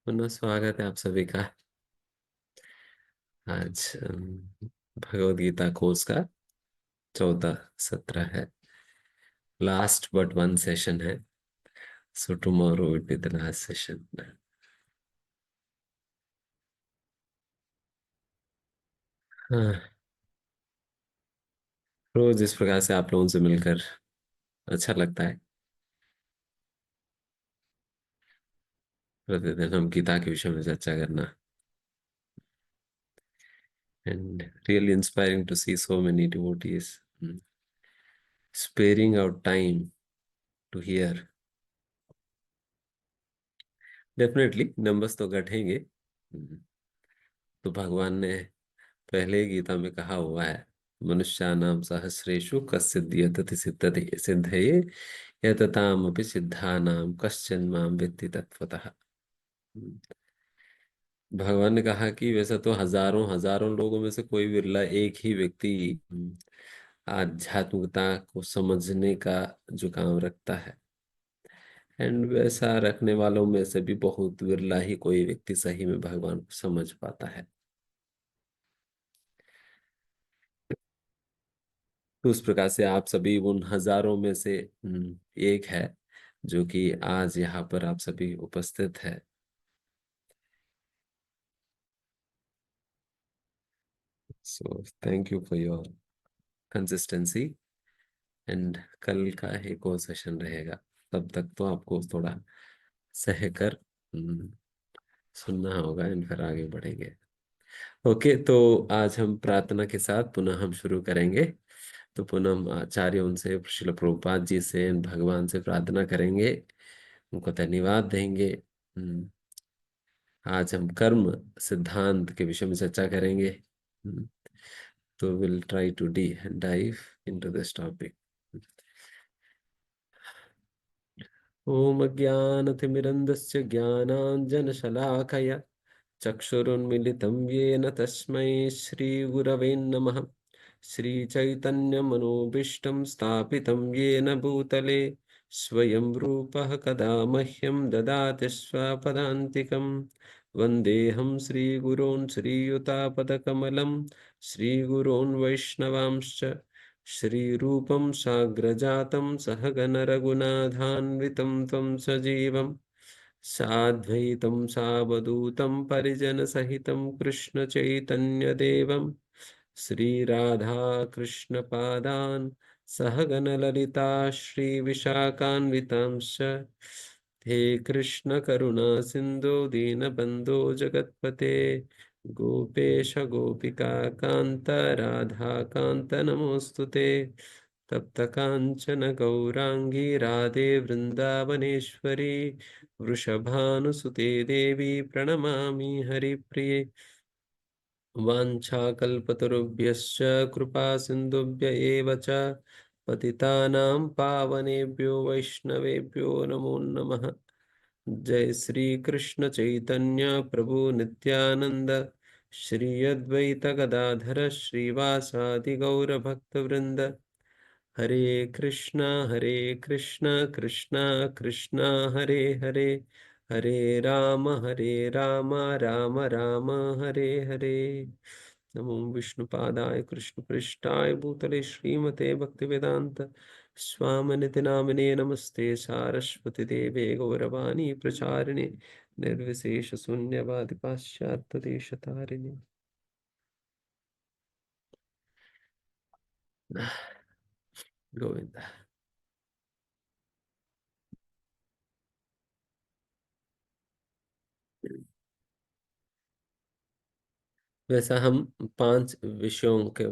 पुनः स्वागत है आप सभी का। आज भगवत गीता कोर्स का 14 सत्र है। लास्ट बट वन सेशन है। So tomorrow will be the last session. हाँ, रोज इस प्रकार से आप लोगों से मिलकर अच्छा लगता है। प्रतिदिन हम गीता के विषय में चर्चा करना and really inspiring to see so many devotees sparing out time to hear. Definitely numbers तो घटेंगे। तो भगवान ने पहले ही गीता में कहा हुआ है, मनुष्यानाम सहस्रेषु कश्चिद् यतति सिद्धति सिद्धये यततामपि सिद्धानाम कश्चन माम वेत्ति तत्वतः। भगवान ने कहा कि वैसे तो हजारों हजारों लोगों में से कोई बिरला एक ही व्यक्ति आध्यात्मिकता को समझने का जो काम रखता है। एंड वैसा रखने वालों में से भी बहुत बिरला ही कोई व्यक्ति सही में भगवान को समझ पाता है। तो उस प्रकार से आप सभी उन हजारों में से एक है जो कि आज यहाँ पर आप सभी उपस्थित है। So thank you for your consistency. And कल का एक और सेशन रहेगा। तब तक तो आपको थोड़ा सहकर सुनना होगा एंड फिर आगे बढ़ेंगे। ओके, तो आज हम प्रार्थना के साथ पुनः हम शुरू करेंगे। तो पुनः हम आचार्य उनसे श्रील प्रभुपाद जी से भगवान से प्रार्थना करेंगे, उनको धन्यवाद देंगे। हम्म, आज हम कर्म सिद्धांत के विषय में चर्चा करेंगे। हम्म, तो will try to deep dive into this topic. ओम ज्ञानतिमिरन्दस्य ज्ञानाञ्जनशलाकया चक्षुरुन्मिलितं येन तस्मै श्रीगुरवे नमः। श्रीचैतन्यमनोभीष्टं स्थापितं येन भूतले स्वयं रूपः कदा मह्यं ददाति स्वपदान्तिकं। वन्देऽहं श्रीगुरून् श्रीयुतापदकमलं श्रीगुरून् वैष्णवांश्च श्रीरूपं साग्रजातं सहगण रघुनाथान्वितं त्वं सजीवम् साद्वैतं सावधूतं परिजनसहितं कृष्णचैतन्यदेवं श्रीराधा कृष्णपादान् सहगणललिता श्रीविशाखान्वितांश्च। हे कृष्ण करुणा सिन्धो दीनबन्धो जगत्पते गोपेश गोपिका कान्त राधा कान्त नमोऽस्तु ते। तप्त काञ्चन गौरांगी राधे वृन्दावनेश्वरी वृषभानुसुते देवी प्रणमामि हरिप्रिये। वाञ्छाकल्पतरुभ्यश्च कृपा सिन्धुभ्य एव च पतितानां पावनेभ्यो वैष्णवेभ्यो नमो नमः। जय श्री कृष्ण चैतन्य प्रभु नित्यानंद श्री अद्वैत गदाधर श्रीवासादि गौर भक्त वृंद। हरे कृष्णा कृष्णा कृष्णा हरे हरे, हरे राम राम राम हरे हरे। नमो विष्णुपादाय कृष्ण पृष्ठाय भूतले श्रीमते भक्तिवेदांत स्वामिनिति नामिने नमस्ते सारस्वती देवे गौरवाणी प्रचारिणे निर्विशेष शून्यवादि पाश्चात्य देश तारिणे। गोविंद। वैसा हम पांच विषयों के,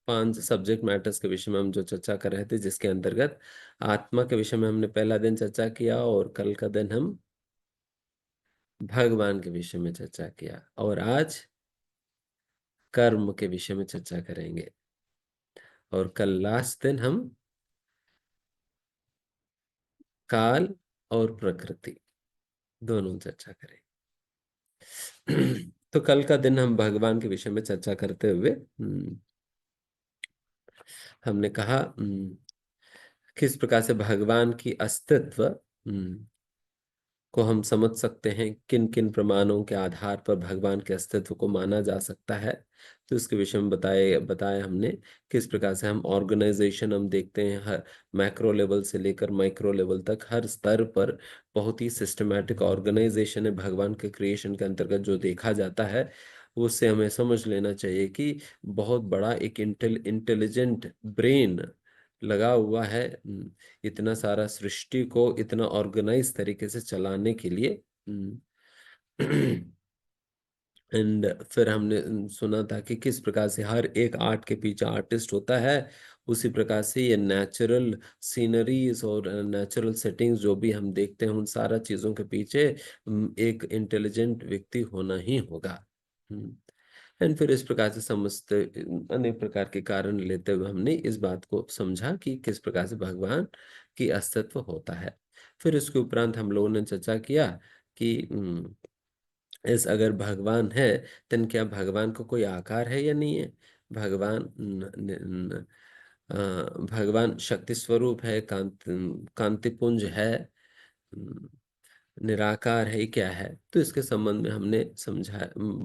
पांच सब्जेक्ट मैटर्स के विषय में हम जो चर्चा कर रहे थे, जिसके अंतर्गत आत्मा के विषय में हमने पहला दिन चर्चा किया और कल का दिन हम भगवान के विषय में चर्चा किया और आज कर्म के विषय में चर्चा करेंगे। और कल लास्ट दिन हम काल और प्रकृति दोनों चर्चा करेंगे। तो कल का दिन हम भगवान के विषय में चर्चा करते हुए हमने कहा किस प्रकार से भगवान की अस्तित्व को हम समझ सकते हैं, किन किन प्रमाणों के आधार पर भगवान के अस्तित्व को माना जा सकता है। तो इसके विषय में बताया हमने किस प्रकार से हम ऑर्गेनाइजेशन हम देखते हैं, हर मैक्रो लेवल से लेकर माइक्रो लेवल तक हर स्तर पर बहुत ही सिस्टमैटिक ऑर्गेनाइजेशन है भगवान के क्रिएशन के अंतर्गत जो देखा जाता है। उससे हमें समझ लेना चाहिए कि बहुत बड़ा एक इंटेलिजेंट ब्रेन लगा हुआ है इतना सारा सृष्टि को इतना ऑर्गेनाइज तरीके से चलाने के लिए। एंड फिर हमने सुना था कि किस प्रकार से हर एक आर्ट के पीछे आर्टिस्ट होता है। उसी प्रकार से ये नेचुरल सीनरीज और नेचुरल सेटिंग्स जो भी हम देखते हैं, उन सारा चीजों के पीछे एक इंटेलिजेंट व्यक्ति होना ही होगा। एंड फिर इस प्रकार से समस्त अनेक प्रकार के कारण लेते हुए हमने इस बात को समझा कि किस प्रकार से भगवान की अस्तित्व होता है। फिर इसके उपरांत हम लोगों ने चर्चा किया कि इस अगर भगवान है, तो क्या भगवान को कोई आकार है या नहीं है। भगवान भगवान शक्ति स्वरूप है, कांतिपुंज है, निराकार है, क्या है। तो इसके संबंध में हमने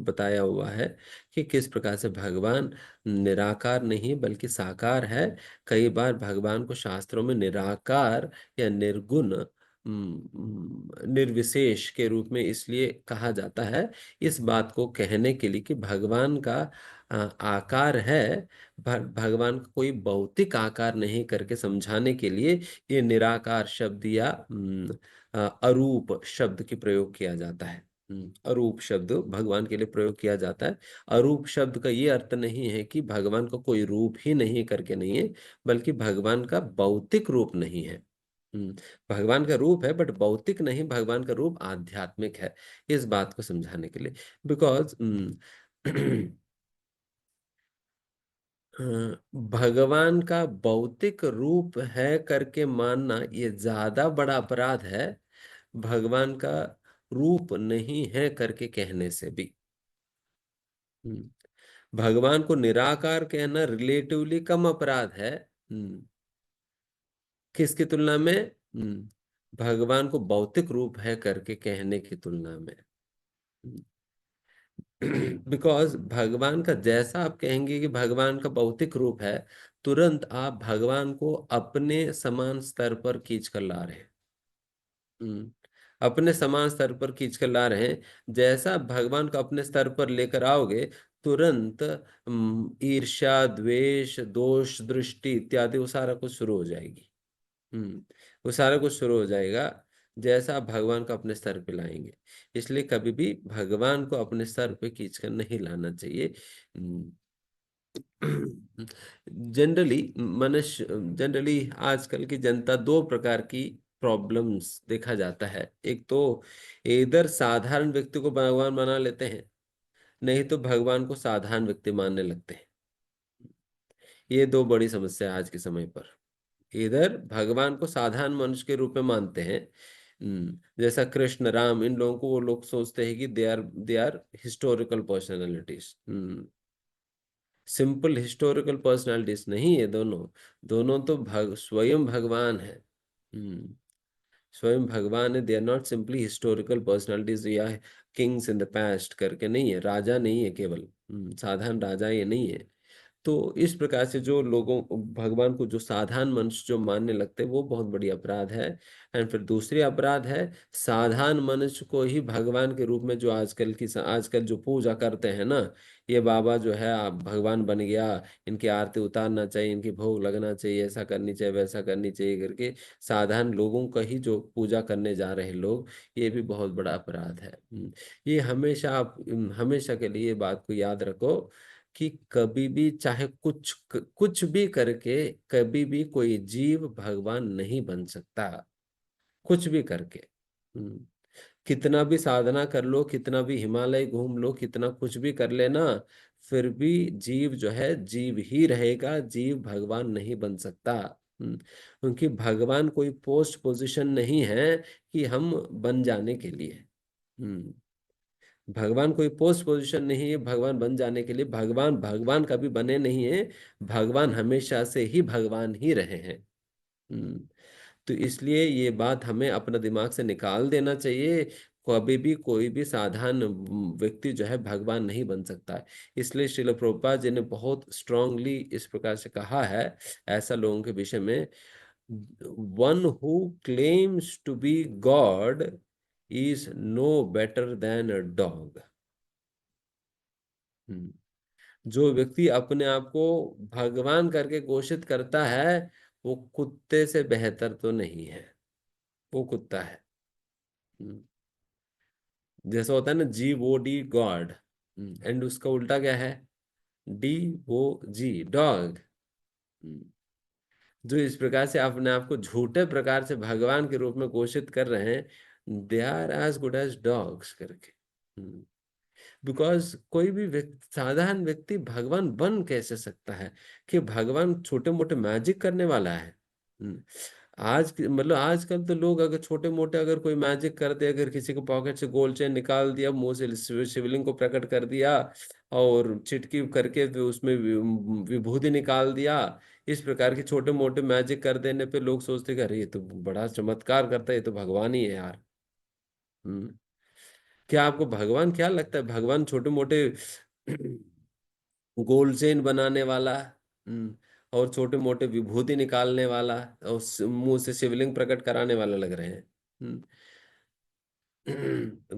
बताया हुआ है कि किस प्रकार से भगवान निराकार नहीं बल्कि साकार है। कई बार भगवान को शास्त्रों में निराकार या निर्गुण निर्विशेष के रूप में इसलिए कहा जाता है, इस बात को कहने के लिए कि भगवान का आकार है, भगवान का कोई भौतिक आकार नहीं करके समझाने के लिए ये निराकार शब्द या अरूप शब्द की प्रयोग किया जाता है। अरूप शब्द भगवान के लिए प्रयोग किया जाता है। अरूप शब्द का ये अर्थ नहीं है कि भगवान का कोई रूप ही नहीं करके नहीं है, बल्कि भगवान का भौतिक रूप नहीं है। भगवान का रूप है बट भौतिक नहीं, भगवान का रूप आध्यात्मिक है। इस बात को समझाने के लिए, बिकॉज भगवान का भौतिक रूप है करके मानना ये ज्यादा बड़ा अपराध है भगवान का रूप नहीं है करके कहने से भी। हम्म, भगवान को निराकार कहना रिलेटिवली कम अपराध है। किसकी तुलना में? भगवान को भौतिक रूप है करके कहने की तुलना में। बिकॉज भगवान का जैसा आप कहेंगे कि भगवान का भौतिक रूप है, तुरंत आप भगवान को अपने समान स्तर पर खींच कर ला रहे हैं। हम्म, अपने समान स्तर पर खींच कर ला रहे हैं। जैसा भगवान को अपने स्तर पर लेकर आओगे, तुरंत ईर्ष्या, द्वेष, दोष, दृष्टि इत्यादि वो सारा कुछ शुरू हो जाएगी। वो सारा कुछ शुरू हो जाएगा जैसा आप भगवान को अपने स्तर पे लाएंगे। इसलिए कभी भी भगवान को अपने स्तर पे खींचकर नहीं लाना चाहिए। जनरली मनुष्य जनरली आजकल की जनता दो प्रकार की प्रॉब्लम्स देखा जाता है। एक तो इधर साधारण व्यक्ति को भगवान बना लेते हैं, नहीं तो भगवान को साधारण व्यक्ति मानने लगते हैं। ये दो बड़ी समस्या है आज के समय पर। इधर भगवान को साधारण मनुष्य के रूप में मानते हैं, जैसा कृष्ण, राम, इन लोगों को वो लोग सोचते हैं कि they are historical personalities. Simple historical personalities नहीं है दोनों। दोनों तो स्वयं भगवान है। हम्म स्वयं भगवान है। They are not simply historical personalities या किंग्स इन द पास्ट करके नहीं है, राजा नहीं है केवल। साधारण राजा ये नहीं है। तो इस प्रकार से जो लोगों भगवान को जो साधारण मनुष्य जो मानने लगते हैं, वो बहुत बड़ी अपराध है। एंड फिर दूसरी अपराध है साधारण मनुष्य को ही भगवान के रूप में जो आजकल जो पूजा करते हैं ना, ये बाबा जो है आप भगवान बन गया, इनकी आरती उतारना चाहिए, इनकी भोग लगना चाहिए, ऐसा करनी चाहिए, वैसा करनी चाहिए करके साधारण लोगों का ही जो पूजा करने जा रहे लोग, ये भी बहुत बड़ा अपराध है। ये हमेशा आप हमेशा के लिए ये बात को याद रखो कि कभी भी चाहे कुछ भी करके कभी भी कोई जीव भगवान नहीं बन सकता। कुछ भी करके कितना भी साधना कर लो, कितना भी हिमालय घूम लो, कितना कुछ भी कर लेना, फिर भी जीव जो है जीव ही रहेगा, जीव भगवान नहीं बन सकता। क्योंकि भगवान कोई पोस्ट पोजीशन नहीं है कि हम बन जाने के लिए। हम्म भगवान कोई पोस्ट पोजीशन नहीं है भगवान बन जाने के लिए। भगवान भगवान कभी बने नहीं है, भगवान हमेशा से ही भगवान ही रहे हैं। हम्म तो इसलिए ये बात हमें अपना दिमाग से निकाल देना चाहिए। कभी भी कोई भी साधारण व्यक्ति जो है भगवान नहीं बन सकता है। इसलिए श्रील प्रभुपाद जी ने बहुत स्ट्रांगली इस प्रकार से कहा है ऐसा लोगों के विषय में, one who claims to be God is no better than a dog. जो व्यक्ति अपने आप को भगवान करके घोषित करता है वो कुत्ते से बेहतर तो नहीं है, वो कुत्ता है। हम्म, जैसा होता है ना जी वो डी गॉड, एंड उसका उल्टा क्या है, डी वो जी डॉग। जो इस प्रकार से अपने आप को झूठे प्रकार से भगवान के रूप में घोषित कर रहे हैं, they are as good as dogs करके। बिकॉज कोई भी व्यक्ति, साधारण व्यक्ति भगवान बन कैसे सकता है, कि भगवान छोटे मोटे मैजिक करने वाला है। हम्म, मतलब आजकल तो लोग अगर छोटे मोटे अगर कोई मैजिक कर दे, अगर किसी को पॉकेट से गोल्ड चेन निकाल दिया, मुंह से शिवलिंग को प्रकट कर दिया और चिटकी करके तो उसमें विभूति निकाल दिया, इस प्रकार के छोटे मोटे मैजिक कर देने पे लोग सोचते कि अरे ये तो बड़ा चमत्कार करता है, ये तो भगवान ही है यार। हम्म क्या आपको भगवान क्या लगता है, भगवान छोटे मोटे गोल्ड चेन बनाने वाला, और छोटे मोटे विभूति निकालने वाला और मुंह से शिवलिंग प्रकट कराने वाला लग रहे हैं?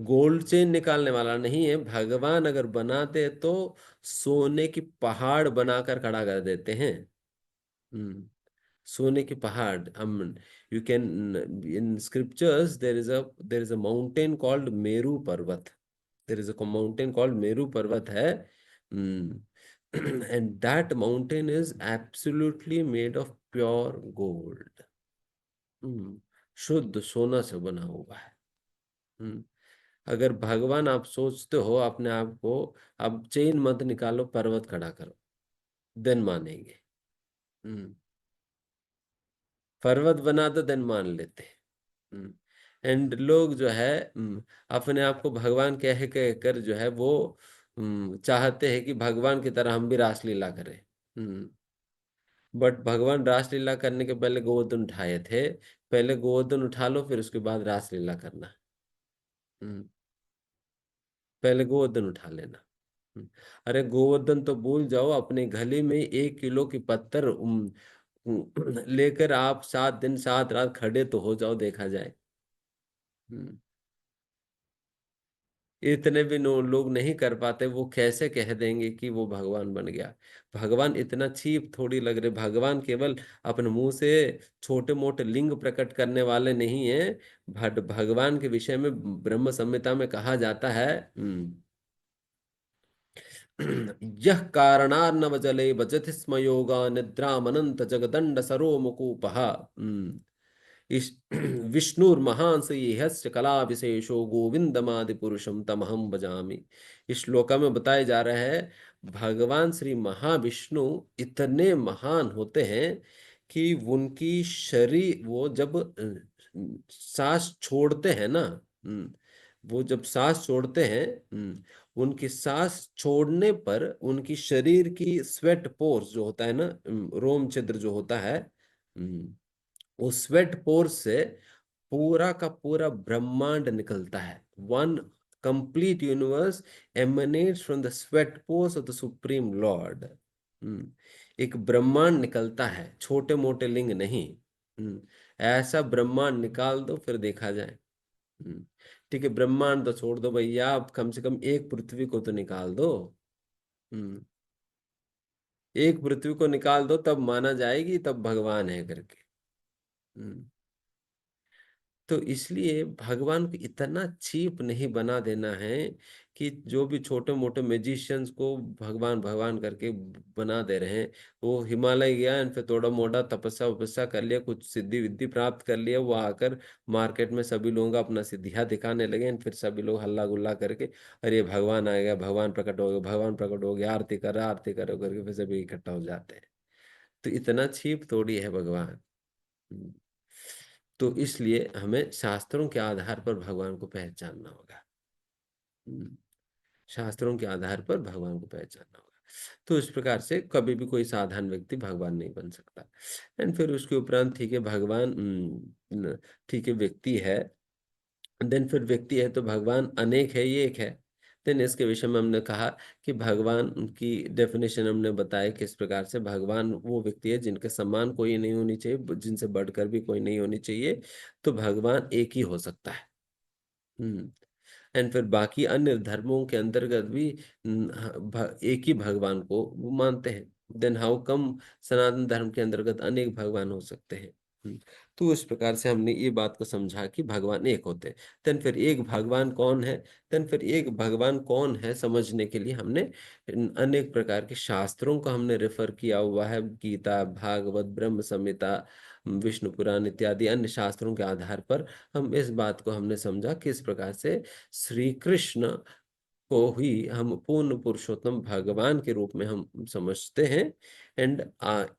गोल्ड चेन निकालने वाला नहीं है। भगवान अगर बनाते तो सोने की पहाड़ बनाकर खड़ा कर देते हैं। हम्म, सोने की पहाड़ हम, you can, in scriptures there is a mountain called Meru पर्वत, there is a mountain called Meru पर्वत है। And that mountain is absolutely made of pure gold. शुद्ध सोना से बना हुआ है। हम्म, अगर भगवान आप सोचते हो अपने आप को, अब चेन मत निकालो, पर्वत खड़ा करो, देन मानेंगे। हम्म पर्वत बना दो, देन मान लेते। एंड लोग जो है अपने आप को भगवान कह कर जो है वो चाहते हैं कि भगवान की तरह हम भी रासलीला करें। बट भगवान रासलीला करने के पहले गोवर्धन उठाए थे, पहले गोवर्धन उठा लो फिर उसके बाद रासलीला करना। हम्म, पहले गोवर्धन उठा लेना। अरे गोवर्धन तो भूल जाओ, अपने गले में 1 किलो की पत्थर लेकर आप 7 दिन 7 रात खड़े तो हो जाओ, देखा जाए। हम्म, इतने भी लोग नहीं कर पाते, वो कैसे कह देंगे कि वो भगवान बन गया। भगवान इतना चीप थोड़ी लग रहे, भगवान केवल अपने मुंह से छोटे मोटे लिंग प्रकट करने वाले नहीं है। भगवान के विषय में ब्रह्म संहिता में कहा जाता है, यह कारणार्णव जले भजति स्म योगा निद्रामनंत जगदंड सरो मुकूपः। इस विष्णुर्महान से यस्य कला विशेषो गोविंदमादि पुरुषम तमहम भजामि। इस श्लोक में बताया जा रहा है भगवान श्री महाविष्णु इतने महान होते हैं कि उनकी शरीर, वो जब सांस छोड़ते हैं ना, वो जब सांस छोड़ते हैं, उनकी सांस छोड़ने पर उनकी शरीर की स्वेट पोर्स जो होता है ना, रोम छिद्र जो होता है, उस स्वेट पोर्स से पूरा का पूरा ब्रह्मांड निकलता है। One complete universe emanates from the sweat pores of the supreme lord. एक ब्रह्मांड निकलता है, छोटे मोटे लिंग नहीं। ऐसा ब्रह्मांड निकाल दो फिर देखा जाए। हम्म, ठीक है, ब्रह्मांड तो छोड़ दो भैया, आप कम से कम एक पृथ्वी को तो निकाल दो। हम्म एक पृथ्वी को निकाल दो तब माना जाएगी, तब भगवान है करके। हम्म तो इसलिए भगवान को इतना चीप नहीं बना देना है कि जो भी छोटे मोटे मैजिशियंस को भगवान भगवान करके बना दे रहे हैं। वो हिमालय गया एंड फिर थोड़ा मोटा तपस्या वपस्या कर लिया, कुछ सिद्धि विद्धि प्राप्त कर लिया, वो आकर मार्केट में सभी लोगों का अपना सिद्धियां दिखाने लगे एंड फिर सभी लोग हल्ला गुल्ला करके अरे भगवान आ गया, भगवान प्रकट हो गया, भगवान प्रकट हो गया, आरती करो करके फिर सभी इकट्ठा हो जाते हैं। तो इतना चीप थोड़ी है भगवान। हम्म। तो इसलिए हमें शास्त्रों के आधार पर भगवान को पहचानना होगा। हम्म, शास्त्रों के आधार पर भगवान को पहचानना होगा। तो इस प्रकार से कभी भी कोई साधारण व्यक्ति भगवान नहीं बन सकता। एंड फिर उसके उपरांत ठीक है भगवान ठीक है व्यक्ति है, देन फिर व्यक्ति है तो भगवान अनेक है ये एक है। देन इसके विषय में हमने कहा कि भगवान की डेफिनेशन हमने बताया किस प्रकार से भगवान वो व्यक्ति है जिनके समान कोई नहीं होनी चाहिए, जिनसे बढ़कर भी कोई नहीं होनी चाहिए, तो भगवान एक ही हो सकता है। हम्म। एंड फिर बाकी अन्य धर्मों के अंतर्गत भी एक ही भगवान को वो मानते हैं। देन हाउ कम सनातन धर्म के अंतर्गत अनेक भगवान हो सकते हैं। हम्म, तो इस प्रकार से हमने ये बात को समझा कि भगवान एक होते हैं। देन फिर एक भगवान कौन है, देन फिर एक भगवान कौन है समझने के लिए हमने अनेक प्रकार के शास्त्रों को हमने रेफर किया हुआ है, गीता, भागवत, ब्रह्म संहिता, विष्णु पुराण इत्यादि अन्य शास्त्रों के आधार पर हम इस बात को हमने समझा किस प्रकार से श्री कृष्ण को ही हम पूर्ण पुरुषोत्तम भगवान के रूप में हम समझते हैं। एंड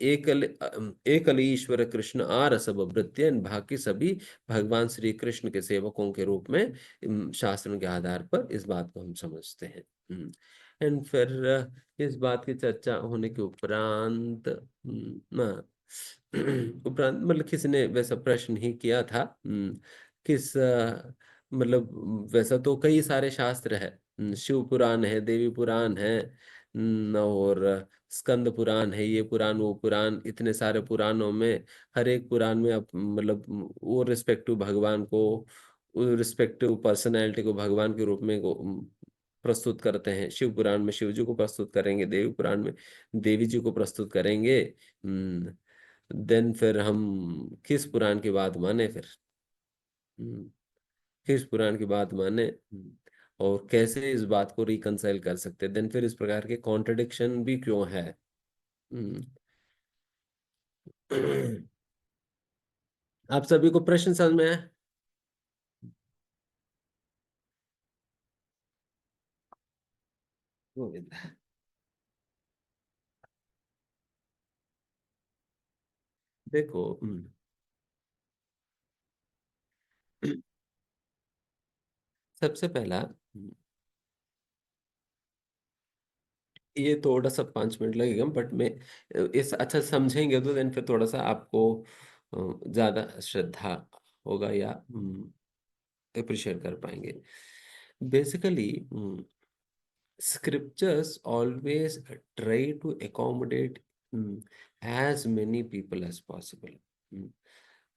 एकल ईश्वर कृष्ण आर सब भृत्य, बाकी सभी भगवान श्री कृष्ण के सेवकों के रूप में शास्त्रों के आधार पर इस बात को हम समझते हैं। एंड फिर इस बात की चर्चा होने के उपरांत उपरांत मतलब किसी ने वैसा प्रश्न ही किया था, किस मतलब वैसा तो कई सारे शास्त्र है, शिव पुराण है, देवी पुराण है, और स्कंद पुराण है, ये पुराण वो पुराण, इतने सारे पुराणों में हर एक पुराण में आप मतलब वो रिस्पेक्टिव भगवान को, रिस्पेक्टिव पर्सनैलिटी को भगवान के रूप में प्रस्तुत करते हैं। शिव पुराण में शिव जी को प्रस्तुत करेंगे, देवी पुराण में देवी जी को प्रस्तुत करेंगे। देन फिर हम किस पुराण की बात माने फिर, हम्म, किस पुराण की बात माने, और कैसे इस बात को रिकंसाइल कर सकते हैं, देन फिर इस प्रकार के कॉन्ट्रडिक्शन भी क्यों है। हम्म। आप सभी को प्रश्न समझ में आया? गोविंद। देखो, सबसे पहला, ये थोड़ा सा 5 मिनट लगेगा बट मैं इस अच्छा समझेंगे तो देन फिर थोड़ा सा आपको ज्यादा श्रद्धा होगा या अप्रिशिएट कर पाएंगे। Basically scriptures always try to accommodate as many people as possible. mm.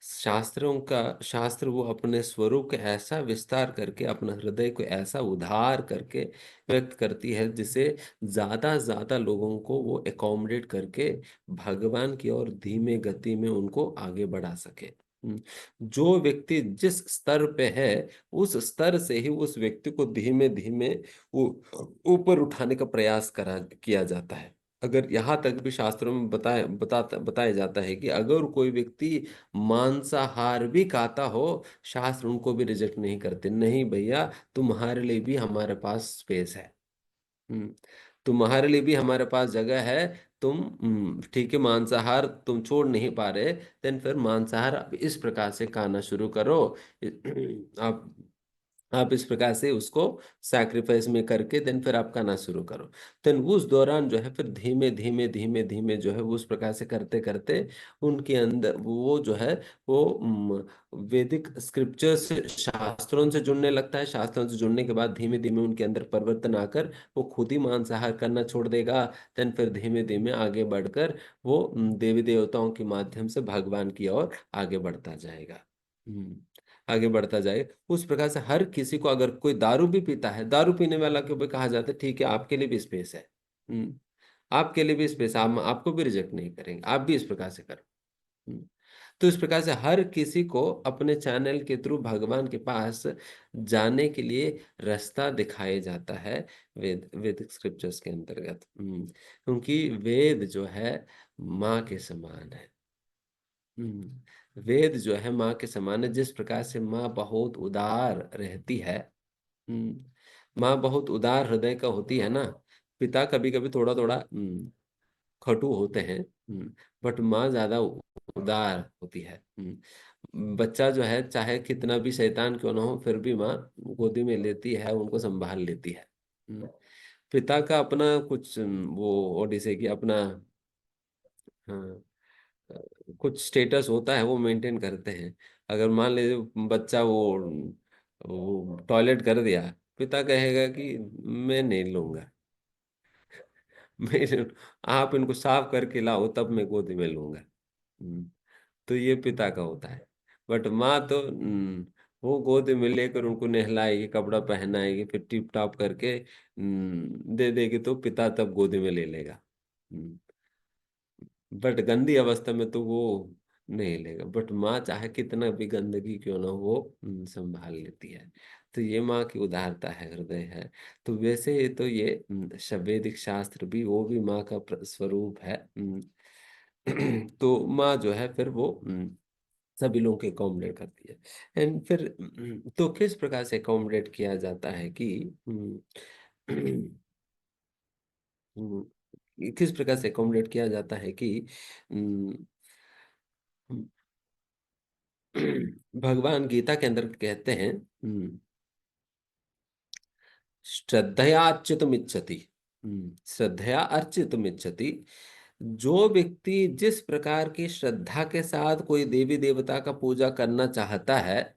शास्त्र वो अपने स्वरूप का ऐसा विस्तार करके, अपना हृदय को ऐसा उधार करके व्यक्त करती है जिसे ज्यादा ज्यादा लोगों को वो एकोमोडेट करके भगवान की ओर धीमे गति में उनको आगे बढ़ा सके। जो व्यक्ति जिस स्तर पे है उस स्तर से ही उस व्यक्ति को धीमे धीमे वो ऊपर उठाने का प्रयास करा किया जाता है। अगर यहाँ तक भी शास्त्रों में बताया जाता है कि अगर कोई व्यक्ति मांसाहार भी खाता हो, शास्त्र उनको भी रिजेक्ट नहीं करते, नहीं भैया तुम्हारे लिए भी हमारे पास स्पेस है। हम्म, तुम्हारे लिए भी हमारे पास जगह है। तुम ठीक है मांसाहार तुम छोड़ नहीं पा रहे, देन फिर मांसाहार आप इस प्रकार से खाना शुरू करो। आप आप इस प्रकार से उसको सैक्रिफाइस में करके देन फिर आप करना शुरू करो। देन उस दौरान जो है फिर धीमे धीमे धीमे धीमे जो है वो उस प्रकार से करते करते उनके अंदर वो जो है वो वैदिक स्क्रिप्चर से शास्त्रों से जुड़ने लगता है। शास्त्रों से जुड़ने के बाद धीमे धीमे उनके अंदर परिवर्तन आकर वो खुद ही मांसाहार करना छोड़ देगा। देन फिर धीमे धीमे आगे बढ़कर वो देवी देवताओं के माध्यम से भगवान की ओर आगे बढ़ता जाएगा। आगे बढ़ता जाए उस प्रकार से हर किसी को, अगर कोई दारू भी पीता है, दारू पीने वाला को भी कहा जाता है ठीक है आपके लिए भी स्पेस है। हम्म, आपके लिए भी स्पेस, आप आपको भी रिजेक्ट नहीं करेंगे, आप भी इस प्रकार से करो। हम्म, तो इस प्रकार से हर किसी को अपने चैनल के थ्रू भगवान के पास जाने के लिए रास्ता दिखाया जाता है वैदिक स्क्रिप्चर्स के अंतर्गत। क्योंकि वेद जो है माँ के समान है। वेद जो है माँ के समान है। जिस प्रकार से माँ बहुत उदार रहती है, माँ बहुत उदार हृदय का होती है ना। पिता कभी कभी थोड़ा थोड़ा खटू होते हैं, बट माँ ज्यादा उदार होती है। बच्चा जो है चाहे कितना भी शैतान क्यों ना हो फिर भी माँ गोदी में लेती है, उनको संभाल लेती है। पिता का अपना कुछ वो ओडिसे की अपना, हाँ, कुछ स्टेटस होता है, वो मेंटेन करते हैं। अगर मान लीजिए बच्चा वो टॉयलेट कर दिया, पिता कहेगा कि मैं नहीं लूंगा, मैं, आप इनको साफ करके लाओ तब मैं गोदी में लूंगा। तो ये पिता का होता है। बट माँ तो वो गोद में लेकर उनको नहलाएगी, कपड़ा पहनाएगी, फिर टिप टॉप करके दे देगी, तो पिता तब गोदी में ले लेगा। बट गंदी अवस्था में तो वो नहीं लेगा, बट माँ चाहे कितना भी गंदगी क्यों ना हो, वो संभाल लेती है। तो ये माँ की उदारता है, हृदय है। तो वैसे तो ये वैदिक शास्त्र भी, वो भी माँ का स्वरूप है। तो माँ जो है फिर वो सभी लोगों के अकोमोडेट करती है। एंड फिर तो किस प्रकार से अकोमोडेट किया जाता है कि किस प्रकार से अकोमोडेट किया जाता है कि हम्म, भगवान गीता के अंदर कहते हैं, श्रद्धया अर्चितुम इच्छति। श्रद्धया अर्चितुम इच्छति। जो व्यक्ति जिस प्रकार की श्रद्धा के साथ कोई देवी देवता का पूजा करना चाहता है,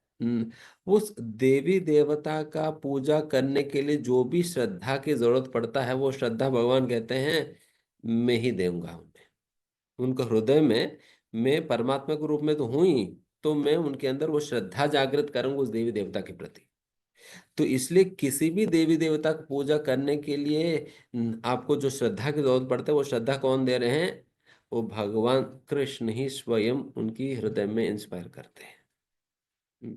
उस देवी देवता का पूजा करने के लिए जो भी श्रद्धा की जरूरत पड़ता है, वो श्रद्धा भगवान कहते हैं मैं ही दूंगा उन्हें। उनका हृदय में मैं परमात्मा के रूप में तो हूं ही, तो मैं उनके अंदर वो श्रद्धा जागृत करूंगा उस देवी देवता के प्रति। तो इसलिए किसी भी देवी देवता की पूजा करने के लिए आपको जो श्रद्धा की जरूरत पड़ता है, वो श्रद्धा कौन दे रहे हैं? वो भगवान कृष्ण ही स्वयं उनकी हृदय में इंस्पायर करते हैं।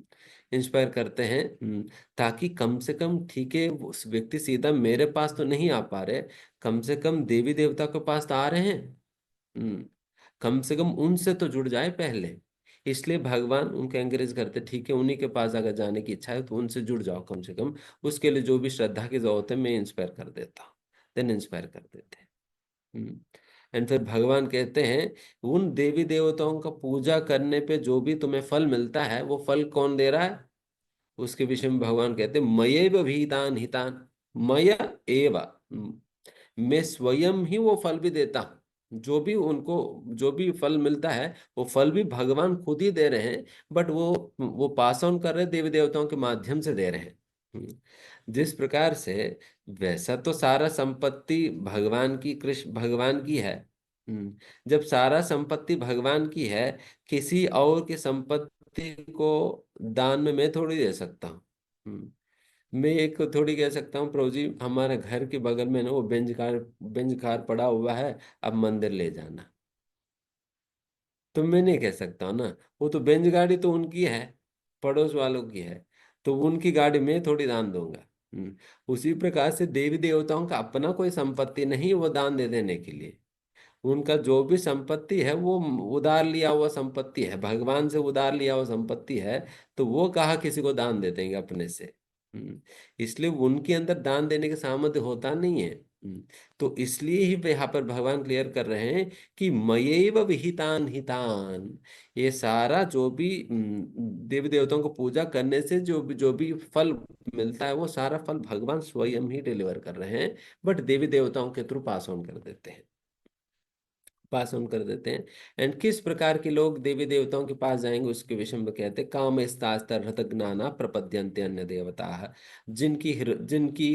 इंस्पायर करते हैं, ताकि कम से कम, ठीक है उस व्यक्ति सीधा मेरे पास तो नहीं आ पा रहे, कम से कम देवी देवता के पास तो आ रहे हैं। हम्म, कम से कम उनसे तो जुड़ जाए पहले। इसलिए भगवान उनको एंकरेज करते, ठीक है उन्हीं के पास अगर जाने की इच्छा है तो उनसे जुड़ जाओ कम से कम। उसके लिए जो भी श्रद्धा की जरूरत है, मैं इंस्पायर कर देता हूँ। देन इंस्पायर कर देते हैं। एंड फिर भगवान कहते हैं उन देवी देवताओं का पूजा करने पे जो भी तुम्हें फल मिलता है, वो फल कौन दे रहा है? उसके विषय में भगवान कहते हैं मयैव भीतान हितान। मय एव, मैं स्वयं ही वो फल भी देता हूँ। जो भी उनको जो भी फल मिलता है, वो फल भी भगवान खुद ही दे रहे हैं। बट वो पास ऑन कर रहे हैं, देवी देवताओं के माध्यम से दे रहे हैं। जिस प्रकार से, वैसा तो सारा संपत्ति भगवान की, कृष्ण भगवान की है। जब सारा संपत्ति भगवान की है, किसी और की संपत्ति को दान में मैं थोड़ी दे सकता हूँ। मैं एक थोड़ी कह सकता हूँ प्रभु जी हमारे घर के बगल में ना वो बेंच कार पड़ा हुआ है, अब मंदिर ले जाना। तो मैं नहीं कह सकता हूँ ना। वो तो बेंच गाड़ी तो उनकी है, पड़ोस वालों की है। तो उनकी गाड़ी मैं थोड़ी दान दूंगा। उसी प्रकार से देवी देवताओं का अपना कोई संपत्ति नहीं वो दान दे देने के लिए। उनका जो भी संपत्ति है वो उधार लिया हुआ संपत्ति है, भगवान से उधार लिया हुआ संपत्ति है। तो वो कहाँ किसी को दान दे देंगे अपने से? इसलिए उनके अंदर दान देने का सामर्थ्य होता नहीं है। तो इसलिए ही यहाँ पर भगवान क्लियर कर रहे हैं कि मयैव विहितान हितान। ये सारा जो भी देवी देवताओं को पूजा करने से जो भी फल मिलता है, वो सारा फल भगवान स्वयं ही डिलीवर कर रहे हैं। बट देवी देवताओं के थ्रू पास ऑन कर देते हैं, पास ऑन कर देते हैं। एंड किस प्रकार के लोग देवी देवताओं के पास जाएंगे उसके विषय में कहते हैं काम हृत ज्ञाना प्रपद्यन्ते अन्य देवता। जिनकी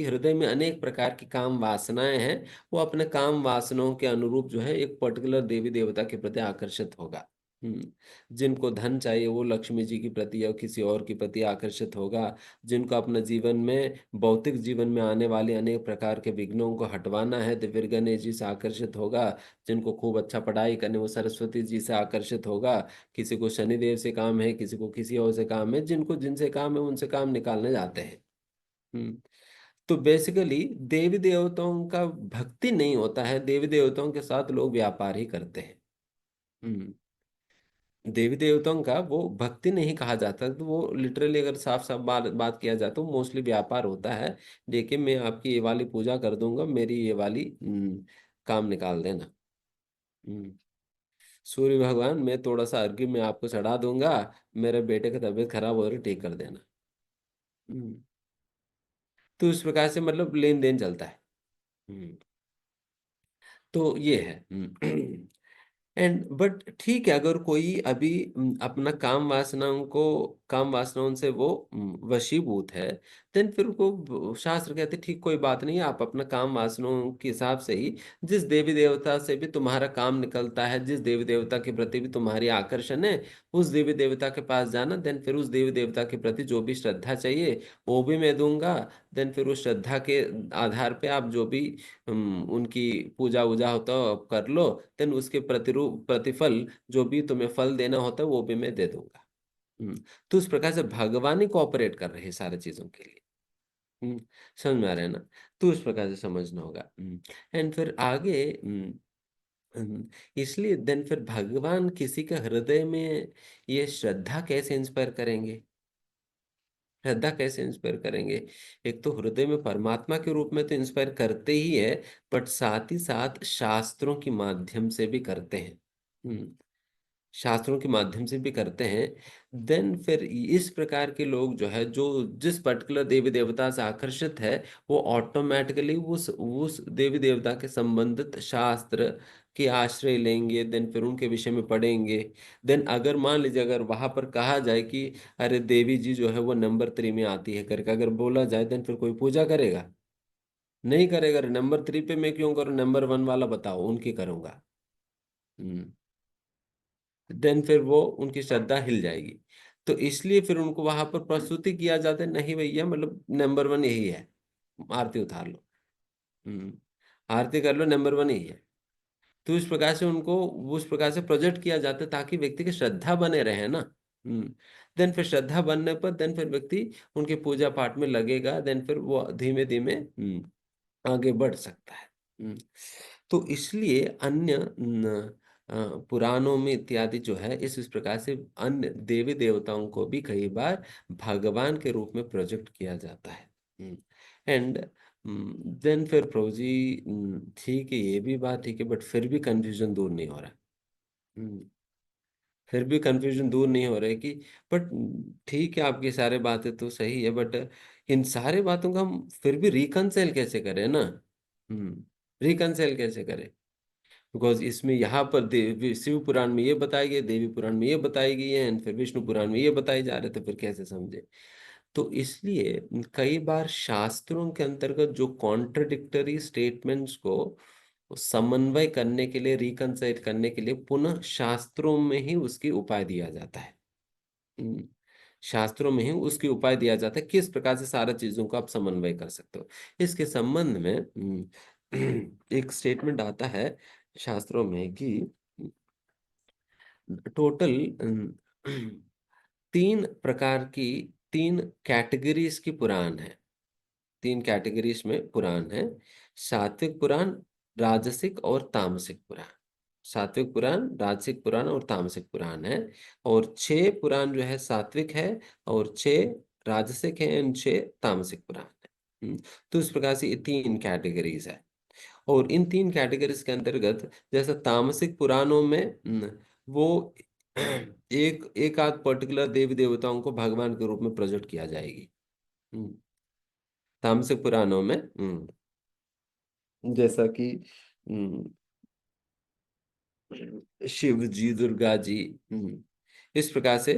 हृदय में अनेक प्रकार की काम वासनाएं हैं, वो अपने काम वासनाओं के अनुरूप जो है एक पर्टिकुलर देवी देवता के प्रति आकर्षित होगा। जिनको धन चाहिए वो लक्ष्मी जी की प्रति या किसी और की प्रति आकर्षित होगा। जिनको अपने जीवन में, भौतिक जीवन में आने वाले अनेक प्रकार के विघ्नों को हटवाना है, तो फिर गणेश जी से आकर्षित होगा। जिनको खूब अच्छा पढ़ाई करने, वो सरस्वती जी से आकर्षित होगा। किसी को शनिदेव से काम है, किसी को किसी और से काम है, जिनको जिनसे काम है उनसे काम निकालने जाते हैं। हम्म तो बेसिकली देवी देवताओं का भक्ति नहीं होता है, देवी देवताओं के साथ लोग व्यापार ही करते हैं। हम्म देवी देवताओं का वो भक्ति नहीं कहा जाता, तो वो लिटरली अगर साफ साफ बात बात किया जाए तो मोस्टली व्यापार होता है। देखिए मैं आपकी ये वाली पूजा कर दूंगा, मेरी ये वाली काम निकाल देना। हम्म सूर्य भगवान मैं थोड़ा सा अर्घ्य में आपको चढ़ा दूंगा, मेरे बेटे की तबीयत खराब हो रही ठीक कर देना। हम्म तो इस प्रकार से मतलब लेन देन चलता है। हम्म, तो ये है। एंड बट ठीक है, अगर कोई अभी अपना काम वासनाओं से वो वशीभूत है, देन फिर उनको शास्त्र कहते ठीक, कोई बात नहीं, आप अपना काम वासनाओं के हिसाब से ही, जिस देवी देवता से भी तुम्हारा काम निकलता है, जिस देवी देवता के प्रति भी तुम्हारी आकर्षण है, उस देवी देवता के पास जाना। देन फिर उस देवी देवता के प्रति जो भी श्रद्धा चाहिए वो भी मैं दूंगा। देन फिर उस श्रद्धा के आधार पे आप जो भी उनकी पूजा वूजा होता है आप कर लो। देन उसके प्रतिरूप प्रतिफल जो भी तुम्हें फल देना होता है वो भी मैं दे दूंगा। हम्म, तो उस प्रकार से भगवान ही कोऑपरेट कर रहे हैं सारी चीजों के लिए। समझ में आ रहा है ना? तो उस प्रकार से समझना होगा। एंड फिर आगे इसलिए देन फिर भगवान किसी के हृदय में ये श्रद्धा कैसे इंस्पायर करेंगे? श्रद्धा कैसे इंस्पायर करेंगे? एक तो हृदय में परमात्मा के रूप में तो इंस्पायर करते ही है, बट साथ ही साथ शास्त्रों के माध्यम से भी करते हैं। हम्म, शास्त्रों के माध्यम से भी करते हैं। देन फिर इस प्रकार के लोग जो है, जो जिस पर्टिकुलर देवी देवता से आकर्षित है, वो ऑटोमेटिकली उस देवी देवता के संबंधित शास्त्र के आश्रय लेंगे। देन फिर उनके विषय में पढ़ेंगे। देन अगर मान लीजिए अगर वहां पर कहा जाए कि अरे देवी जी जो है वो नंबर 3 में आती है करके अगर बोला जाए, देन फिर कोई पूजा करेगा? नहीं करेगा। नंबर 3 पे मैं क्यों करूँ? नंबर 1 वाला बताओ, उनकी करूंगा। हम्म, देन फिर वो उनकी श्रद्धा हिल जाएगी। तो इसलिए फिर उनको वहां पर प्रस्तुति किया जाता है, नहीं भैया मतलब नंबर 1 यही है, आरती उतार लो। हम्म, आरती कर लो, नंबर 1 यही है। तो इस प्रकार से उनको उस प्रकार से प्रोजेक्ट किया जाता है ताकि व्यक्ति की श्रद्धा बने रहे ना। देन फिर श्रद्धा बनने पर देन फिर व्यक्ति उनके पूजा पाठ में लगेगा। देन फिर वो धीमे धीमे आगे बढ़ सकता है। हम्म, तो इसलिए अन्य पुराणों में इत्यादि जो है, इस प्रकार से अन्य देवी देवताओं को भी कई बार भगवान के रूप में प्रोजेक्ट किया जाता है। एंड देन फिर प्रभु जी, ठीक है, ये भी बात ठीक है, बट फिर भी कंफ्यूजन दूर नहीं हो रहा। हम्म, फिर भी कंफ्यूजन दूर नहीं हो रहा है कि बट ठीक है, आपकी सारी बातें तो सही है, बट इन सारी बातों का हम फिर भी रिकंसाइल कैसे करें ना? रिकंसाइल कैसे करें? बिकॉज इसमें यहाँ पर देवी शिव पुराण में ये बताई गई, देवी पुराण में ये बताई गई है, एंड फिर विष्णु पुराण में ये बताई जा रहे, तो फिर कैसे समझे? तो इसलिए कई बार शास्त्रों के अंतर्गत जो कॉन्ट्रडिक्टरी स्टेटमेंट्स को समन्वय करने के लिए, रिकंसाइल करने के लिए पुनः शास्त्रों में ही उसकी उपाय दिया जाता है। हम्म, शास्त्रों में ही उसकी उपाय दिया जाता है, किस प्रकार से सारा चीजों को आप समन्वय कर सकते हो। इसके संबंध में एक स्टेटमेंट आता है शास्त्रों में कि टोटल 3 प्रकार की, 3 कैटेगरीज की पुराण है। 3 कैटेगरीज में पुराण है: सात्विक पुराण, राजसिक और तामसिक पुराण। सात्विक पुराण, राजसिक पुराण और तामसिक पुराण है। और 6 पुराण जो है सात्विक है, और 6 राजसिक है, एंड 6 तामसिक पुराण है। तो इस प्रकार से ये 3 कैटेगरीज है। और इन 3 कैटेगरीज के अंतर्गत जैसे तामसिक पुराणों में वो एक एक आध पर्टिकुलर देवी देवताओं को भगवान के रूप में प्रेजेंट किया जाएगी। हम्म, तामसिक पुराणों में जैसा कि शिव जी, दुर्गा जी, इस प्रकार से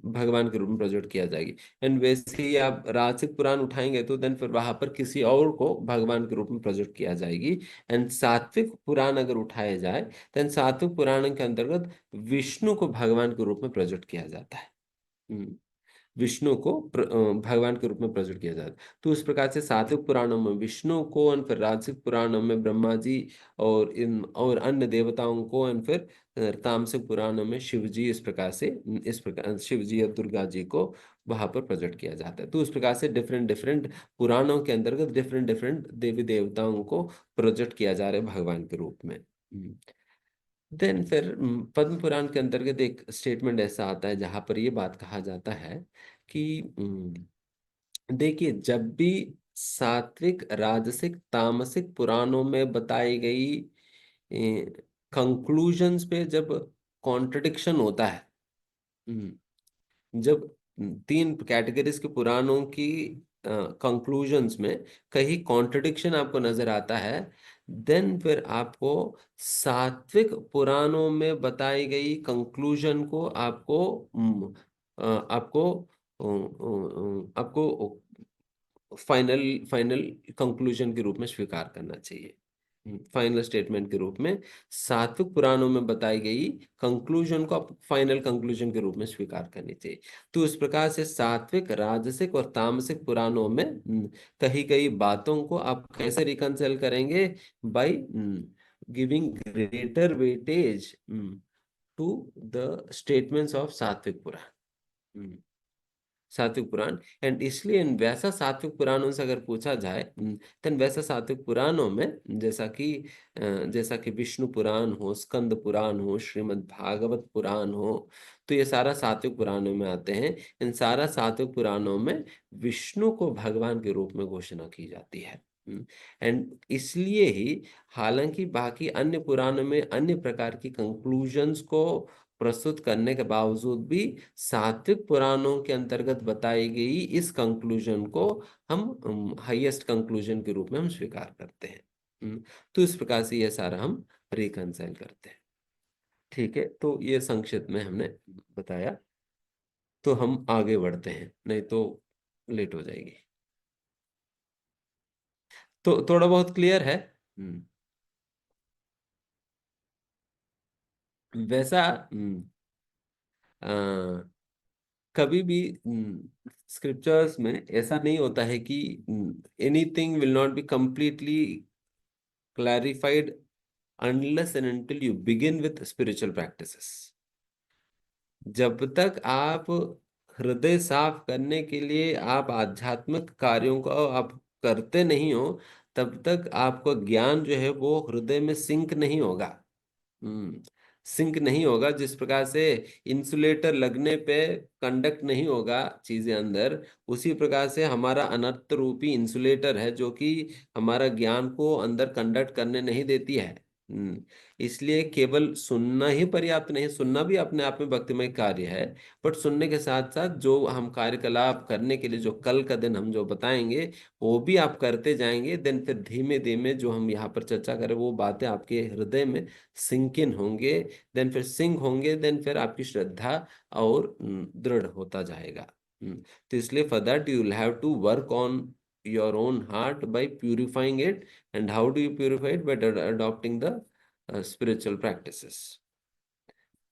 भगवान के रूप में प्रकट किया जाएगी। एंड वैसे ही आप राजसिक पुराण उठाएंगे तो देन फिर वहां पर किसी और को भगवान के रूप में प्रकट किया जाएगी। एंड सात्विक पुराण अगर उठाया जाए, देन सात्विक पुराण के अंतर्गत विष्णु को भगवान के रूप में प्रकट किया जाता है। हम्म, विष्णु को भगवान के रूप में प्रकट किया जाता है। तो उस प्रकार से सात्विक पुराणों में विष्णु को, और फिर राजसिक पुराणों में ब्रह्मा जी और इन और अन्य देवताओं को, और फिर तामसिक पुराणों में शिव जी, इस प्रकार शिव जी और दुर्गा जी को वहां पर प्रकट किया जाता है। तो उस प्रकार से डिफरेंट डिफरेंट पुराणों के अंतर्गत डिफरेंट डिफरेंट देवी देवताओं को प्रकट किया जा रहा है भगवान के रूप में। देन फिर पद्म पुराण के अंतर्गत एक स्टेटमेंट ऐसा आता है जहां पर ये बात कहा जाता है कि देखिए, जब भी सात्विक, राजसिक, तामसिक पुराणों में बताई गई कंक्लूजन्स पे जब कॉन्ट्रडिक्शन होता है, जब 3 कैटेगरीज के पुराणों की कंक्लूजन्स में कहीं कॉन्ट्रडिक्शन आपको नजर आता है, देन फिर आपको सात्विक पुराणों में बताई गई कंक्लूजन को आपको फाइनल फाइनल कंक्लूजन के रूप में स्वीकार करना चाहिए। फाइनल स्टेटमेंट के रूप में सात्विक पुराणों में बताई गई कंक्लूजन को आप फाइनल कंक्लूजन के रूप में स्वीकार करनी चाहिए। तो इस प्रकार से सात्विक, राजसिक और तामसिक पुराणों में कही गई बातों को आप कैसे रिकंसिल करेंगे? By giving greater weightage to the statements of sattvic Purana. सात्विक पुराण। एंड इसलिए वैसा सात्विक पुराणों से अगर पूछा जाए, तो वैसा सात्विक पुराणों में जैसा कि विष्णु पुराण हो, स्कंद पुराण हो, श्रीमद् भागवत पुराण हो, तो ये सारा सात्विक पुराणों में आते हैं। इन सारा सात्विक पुराणों में विष्णु को भगवान के रूप में घोषणा की जाती है। एंड इसलिए ही हालांकि बाकी अन्य पुराणों में अन्य प्रकार की कंक्लूजन्स को प्रस्तुत करने के बावजूद भी सात्विक पुराणों के अंतर्गत बताई गई इस कंक्लूजन को हम हाईएस्ट कंक्लूजन के रूप में हम स्वीकार करते हैं। तो इस प्रकार से ये सारा हम रिकंसाइल करते हैं। ठीक है, तो ये संक्षिप्त में हमने बताया। तो हम आगे बढ़ते हैं, नहीं तो लेट हो जाएगी। तो थोड़ा बहुत क्लियर है। वैसा कभी भी स्क्रिप्चर्स में ऐसा नहीं होता है कि anything will not be completely clarified unless and until you begin with spiritual practices। जब तक आप हृदय साफ करने के लिए आप आध्यात्मिक कार्यों को आप करते नहीं हो, तब तक आपका ज्ञान जो है वो हृदय में सिंक नहीं होगा। हम्म सिंक नहीं होगा। जिस प्रकार से इंसुलेटर लगने पे कंडक्ट नहीं होगा चीजें अंदर, उसी प्रकार से हमारा अनर्थ रूपी इंसुलेटर है जो कि हमारा ज्ञान को अंदर कंडक्ट करने नहीं देती है। इसलिए केवल सुनना ही पर्याप्त नहीं, सुनना भी अपने आप में भक्तिमय कार्य है। बट सुनने के साथ साथ जो हम कार्यकलाप करने के लिए जो कल का दिन हम जो बताएंगे वो भी आप करते जाएंगे। देन फिर धीमे धीमे जो हम यहाँ पर चर्चा करें वो बातें आपके हृदय में सिंक इन होंगे। देन फिर सिंक होंगे, देन फिर आपकी श्रद्धा और दृढ़ होता जाएगा। तो इसलिए for that you will have to work on your own heart by purifying it. And how do you purify it? By adopting the spiritual practices.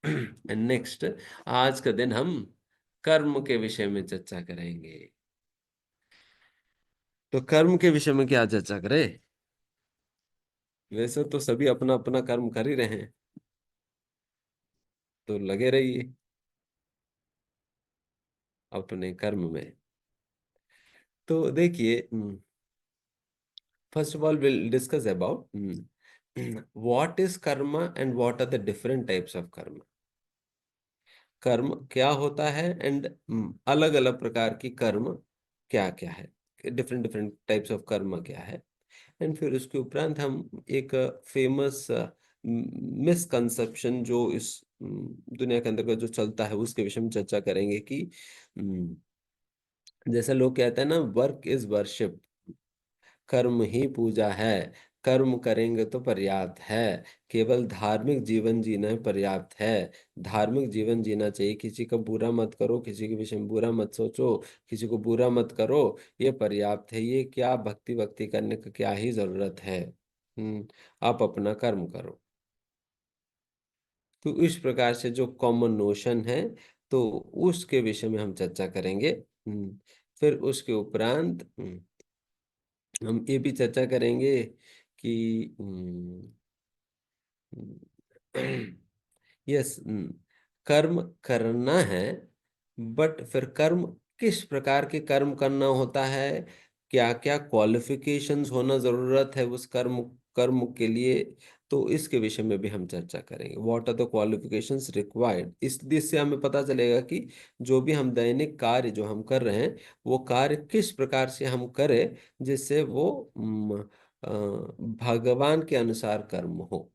And next, आज का दिन हम कर्म के विषय में चर्चा करेंगे। तो कर्म के विषय में क्या चर्चा करें? वैसे तो सभी अपना अपना कर्म कर ही रहे हैं, तो लगे रहिए अपने कर्म में। तो देखिए, first of all will discuss about what is karma and what are the different types of karma. कर्म क्या होता है एंड अलग अलग प्रकार की कर्म क्या क्या है, डिफरेंट डिफरेंट टाइप्स ऑफ कर्म क्या है। एंड फिर उसके उपरांत हम एक फेमस मिसकंसेप्शन जो इस दुनिया के अंदर का जो चलता है उसके विषय में चर्चा करेंगे कि जैसे लोग कहते हैं ना, वर्क इज वर्शिप, कर्म ही पूजा है, कर्म करेंगे तो पर्याप्त है, केवल धार्मिक जीवन जीना पर्याप्त है, धार्मिक जीवन जीना चाहिए, किसी का बुरा मत करो, किसी के विषय में बुरा मत सोचो, किसी को बुरा मत करो, ये पर्याप्त है, ये क्या भक्ति भक्ति करने का क्या ही जरूरत है। आप अपना कर्म करो। तो इस प्रकार से जो कॉमन नोशन है, तो उसके विषय में हम चर्चा करेंगे। फिर उसके उपरांत हम ये भी चर्चा करेंगे कि यस, कर्म करना है, बट फिर कर्म किस प्रकार के कर्म करना होता है, क्या क्या क्वालिफिकेशंस होना जरूरत है उस कर्म कर्म के लिए, तो इसके विषय में भी हम चर्चा करेंगे। What are the qualifications required. इससे हमें पता चलेगा कि जो भी हम दैनिक कार्य जो हम कर रहे हैं वो कार्य किस प्रकार से हम करें जिससे वो भगवान के अनुसार कर्म हो।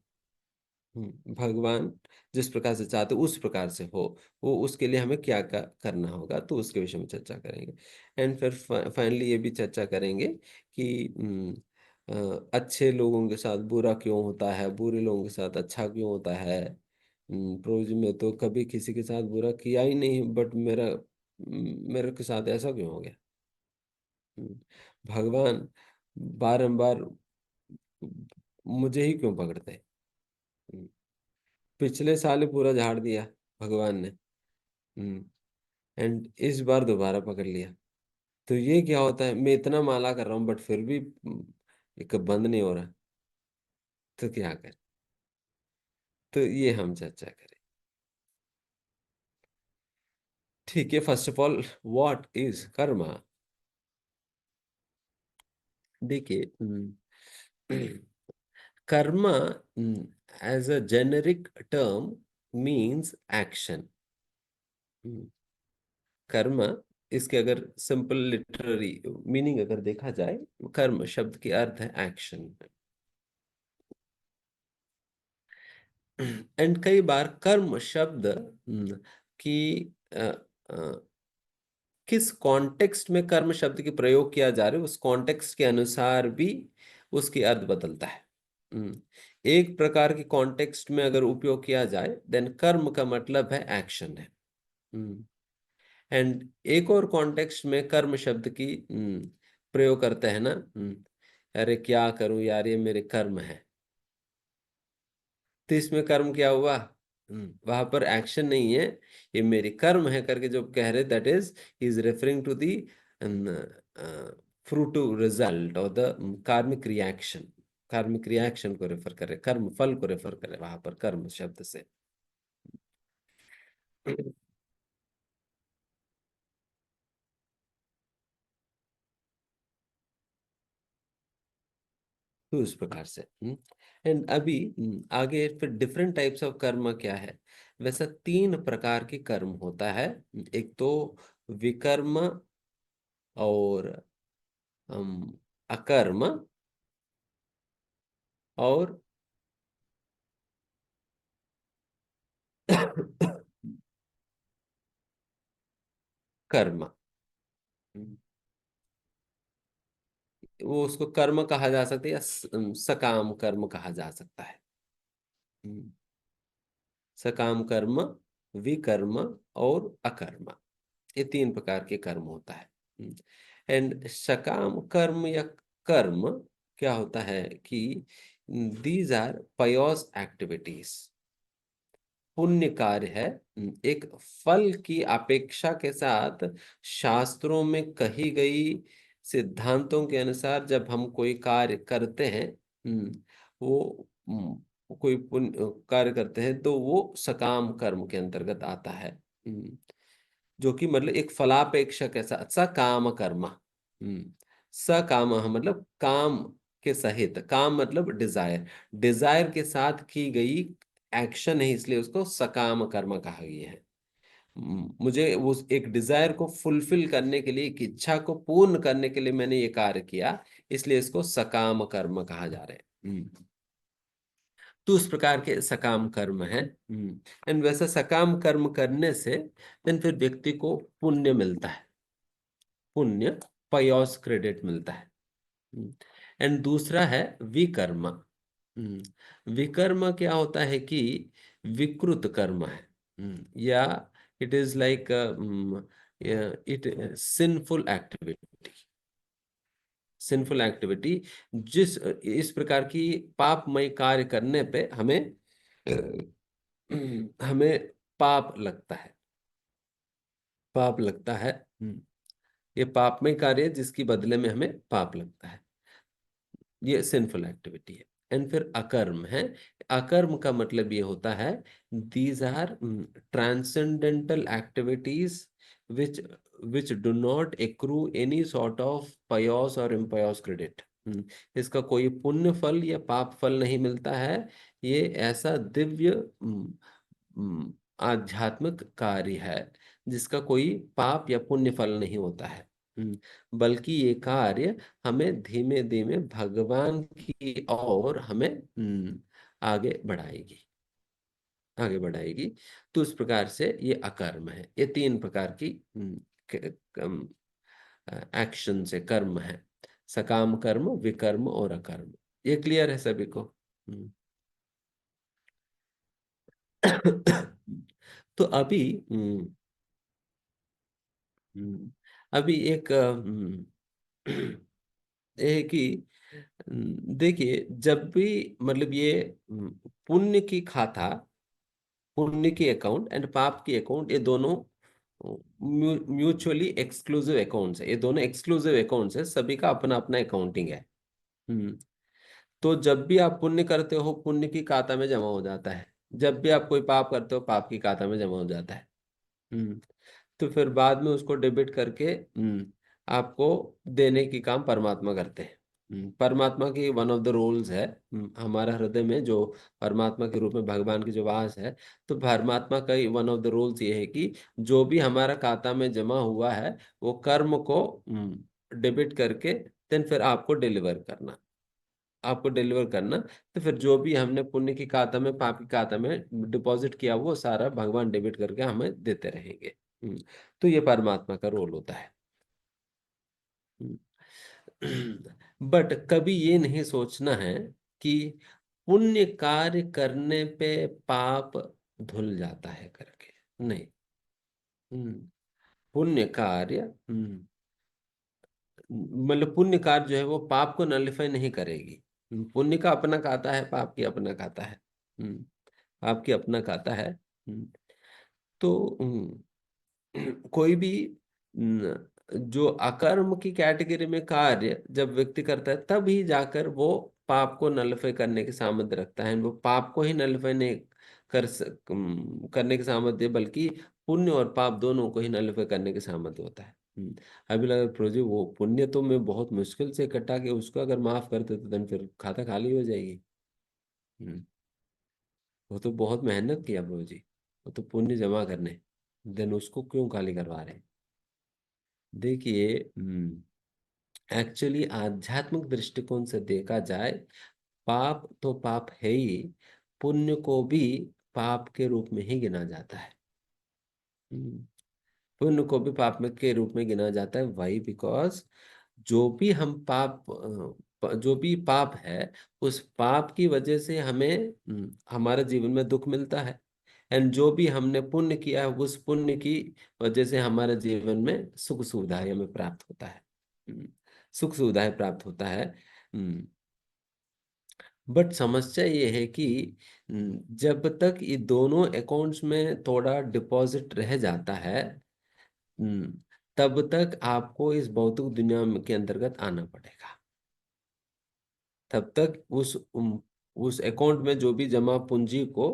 भगवान जिस प्रकार से चाहते उस प्रकार से हो, वो उसके लिए हमें क्या करना होगा, तो उसके विषय में चर्चा करेंगे। एंड फिर फाइनली ये भी चर्चा करेंगे कि अच्छे लोगों के साथ बुरा क्यों होता है, बुरे लोगों के साथ अच्छा क्यों होता है। प्रभु जी, मैं तो कभी किसी के साथ बुरा किया ही नहीं, बट मेरे के साथ ऐसा क्यों हो गया। हम्म, भगवान बारंबार मुझे ही क्यों पकड़ते हैं। हम्म, पिछले साल ही पूरा झाड़ दिया भगवान ने। एंड इस बार दोबारा पकड़ लिया। तो ये क्या होता है, मैं इतना माला कर रहा हूँ बट फिर भी एक बंद नहीं हो रहा। तो क्या कर, तो ये हम चर्चा करें। ठीक है, first of all, what is karma. देखिए, karma as a generic term means action. कर्म, इसके अगर सिंपल लिटरेरी मीनिंग अगर देखा जाए, कर्म शब्द की अर्थ है एक्शन। एंड कई बार कर्म शब्द की किस कॉन्टेक्स्ट में कर्म शब्द की प्रयोग किया जा रहा है, उस कॉन्टेक्स्ट के अनुसार भी उसकी अर्थ बदलता है। एक प्रकार के कॉन्टेक्स्ट में अगर उपयोग किया जाए, देन कर्म का मतलब है एक्शन है। एंड एक और कॉन्टेक्स्ट में कर्म शब्द की प्रयोग करते हैं ना। अरे क्या करूं यार, ये मेरे कर्म है। तो इसमें कर्म क्या हुआ, वहां पर एक्शन नहीं है, ये मेरी कर्म है करके जो कह रहे, that is referring to the fruit result और the karmic reaction. Karmic reaction को रेफर करे, कर्म फल को रेफर करे वहां पर कर्म शब्द से। तो इस प्रकार से एंड अभी आगे फिर डिफरेंट टाइप्स ऑफ कर्म क्या है। वैसा तीन प्रकार के कर्म होता है। एक तो विकर्म, और अकर्म, और कर्म। वो उसको कर्म कहा जा सकता है या सकाम कर्म कहा जा सकता है। हम्म, सकाम कर्म, विकर्म और अकर्म, ये तीन प्रकार के कर्म होता है। एंड सकाम कर्म या कर्म क्या होता है कि दीज आर पयोस एक्टिविटीज, पुण्य कार्य है। एक फल की अपेक्षा के साथ शास्त्रों में कही गई सिद्धांतों के अनुसार जब हम कोई कार्य करते हैं, वो कोई पुण्य कार्य करते हैं, तो वो सकाम कर्म के अंतर्गत आता है। जो कि मतलब एक फलापेक्षा के साथ सकाम कर्म। सकाम मतलब काम के सहित, काम मतलब डिजायर, डिजायर के साथ की गई एक्शन है, इसलिए उसको सकाम कर्म कहा गया है। मुझे उस एक डिजायर को फुलफिल करने के लिए, एक इच्छा को पूर्ण करने के लिए मैंने ये कार्य किया, इसलिए इसको सकाम कर्म कहा जा रहा है। तो उस प्रकार के सकाम कर्म है। एंड वैसा सकाम कर्म करने से देन फिर व्यक्ति को पुण्य मिलता है, पुण्य, पयोस क्रेडिट मिलता है। एंड दूसरा है विकर्म। विकर्म क्या होता है कि विकृत कर्म है, या it is like it sinful activity, sinful activity. जिस इस प्रकार की पापमय कार्य करने पे हमें हमें पाप लगता है, पाप लगता है। ये पापमय कार्य है जिसकी बदले में हमें पाप लगता है, ये सिंफुल एक्टिविटी है। एंड फिर अकर्म है। अकर्म का मतलब ये होता है, these are transcendental activities which which do not accrue any sort of pious or impious credit. इसका कोई पुण्य फल या पाप फल नहीं मिलता है। ये ऐसा दिव्य आध्यात्मिक कार्य है जिसका कोई पाप या पुण्य फल नहीं होता है। बल्कि ये कार्य हमें धीमे धीमे भगवान की ओर हमें आगे बढ़ाएगी। आगे बढ़ाएगी। तो उस प्रकार से ये अकर्म है। ये तीन प्रकार की एक्शन से कर्म है, सकाम कर्म, विकर्म और अकर्म। ये क्लियर है सभी को? हम्म। तो अभी हम्म, हम्म, अभी एक ये कि देखिए, जब भी मतलब ये पुण्य की खाता, पुण्य की अकाउंट एंड पाप की अकाउंट, ये दोनों म्यूचुअली एक्सक्लूसिव अकाउंट्स है। ये दोनों एक्सक्लूसिव अकाउंट्स है, सभी का अपना अपना अकाउंटिंग है। हम्म। तो जब भी आप पुण्य करते हो, पुण्य की खाता में जमा हो जाता है। जब भी आप कोई पाप करते हो, पाप की खाता में जमा हो जाता है। हम्म। तो फिर बाद में उसको डेबिट करके आपको देने की काम परमात्मा करते हैं। परमात्मा की वन ऑफ द रोल्स है, हमारा हृदय में जो परमात्मा के रूप में भगवान की जो वास है, तो परमात्मा का वन ऑफ द रोल्स ये है कि जो भी हमारा खाता में जमा हुआ है, वो कर्म को डेबिट करके देन फिर आपको डिलीवर करना, आपको डिलीवर करना। तो फिर जो भी हमने पुण्य की खाता में, पाप की खाता में डिपॉजिट किया, वो सारा भगवान डेबिट करके हमें देते रहेंगे। तो ये परमात्मा का रोल होता है। बट कभी ये नहीं सोचना है कि पुण्य कार्य करने पे पाप धुल जाता है करके। नहीं। हम्म, पुण्य कार्य मतलब पुण्य कार्य जो है वो पाप को नलिफाई नहीं करेगी। पुण्य का अपना खाता है, पाप की अपना खाता है। हम्म, पाप की अपना खाता है। तो कोई भी जो अकर्म की कैटेगरी में कार्य जब व्यक्ति करता है, तब ही जाकर वो पाप को नलिफाई करने की सामर्थ्य रखता है। वो पाप को ही नलिफाई नहीं करने की सामर्थ्य, बल्कि पुण्य और पाप दोनों को ही नलिफाई करने की सामर्थ्य होता है। अभी लगा प्रोजी, वो पुण्य तो मैं बहुत मुश्किल से इकट्ठा किया, उसको अगर माफ करते तो दिन फिर खाता खाली हो जाएगी। हम्म, वो तो बहुत मेहनत किया प्रभु जी, वो तो पुण्य जमा करने, देन उसको क्यों खाली करवा रहे हैं? देखिए, एक्चुअली आध्यात्मिक दृष्टिकोण से देखा जाए, पाप तो पाप है ही, पुण्य को भी पाप के रूप में ही गिना जाता है। हम्म, पुण्य को भी पाप में के रूप में गिना जाता है। वाई? बिकॉज जो भी हम पाप जो भी पाप है, उस पाप की वजह से हमें हमारे जीवन में दुख मिलता है। एंड जो भी हमने पुण्य किया है, उस पुण्य की वजह से हमारे जीवन में सुख सुविधाएं हमें प्राप्त होता है। हम्म, सुख सुविधाएं प्राप्त होता है। बट समस्या ये है कि जब तक ये दोनों अकाउंट्स में थोड़ा डिपॉजिट रह जाता है, हम्म, तब तक आपको इस भौतिक दुनिया के अंतर्गत आना पड़ेगा। तब तक उस अकाउंट में जो भी जमा पूंजी को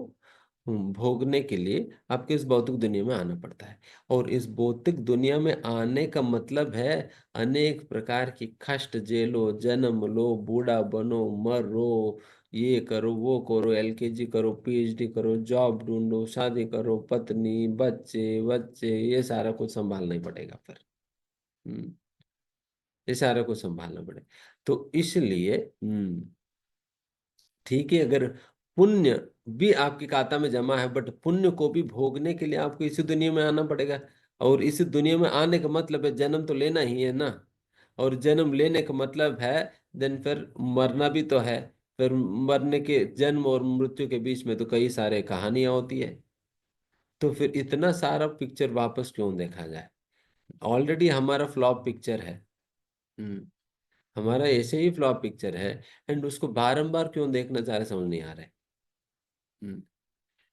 भोगने के लिए आपको इस भौतिक दुनिया में आना पड़ता है। और इस भौतिक दुनिया में आने का मतलब है अनेक प्रकार की कष्ट झेलो, जन्म लो, बूढ़ा बनो, मरो, ये करो, वो करो, एलकेजी करो, पीएचडी करो, जॉब ढूंढो, शादी करो, पत्नी, बच्चे बच्चे, ये सारा कुछ संभालना ही पड़ेगा फिर। हम्म, ये सारा कुछ संभालना पड़ेगा। तो इसलिए ठीक है, अगर पुण्य भी आपके खाता में जमा है, बट पुण्य को भी भोगने के लिए आपको इसी दुनिया में आना पड़ेगा। और इसी दुनिया में आने का मतलब है जन्म तो लेना ही है ना। और जन्म लेने का मतलब है देन फिर मरना भी तो है। फिर मरने के, जन्म और मृत्यु के बीच में तो कई सारे कहानियां होती है। तो फिर इतना सारा पिक्चर वापस क्यों देखा जाए? ऑलरेडी हमारा फ्लॉप पिक्चर है। हम्म, हमारा ऐसे ही फ्लॉप पिक्चर है। एंड उसको बारंबार क्यों देखना चाह रहे, समझ नहीं आ रहा है। हम्म,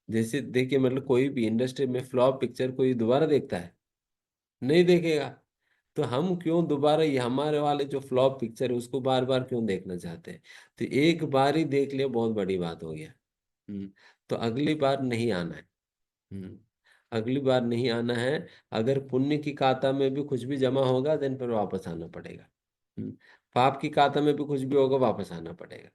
जैसे देखिए, मतलब कोई भी इंडस्ट्री में फ्लॉप पिक्चर कोई दोबारा देखता है? नहीं देखेगा। तो हम क्यों दोबारा ये हमारे वाले जो फ्लॉप पिक्चर है उसको बार बार क्यों देखना चाहते हैं? तो एक बार ही देख लिया, बहुत बड़ी बात हो गया। हम्म, तो अगली बार नहीं आना है। हम्म, अगली बार नहीं आना है। अगर पुण्य की खाता में भी कुछ भी जमा होगा, देन फिर वापस आना पड़ेगा। हम्म, पाप की खाता में भी कुछ भी होगा, वापस आना पड़ेगा।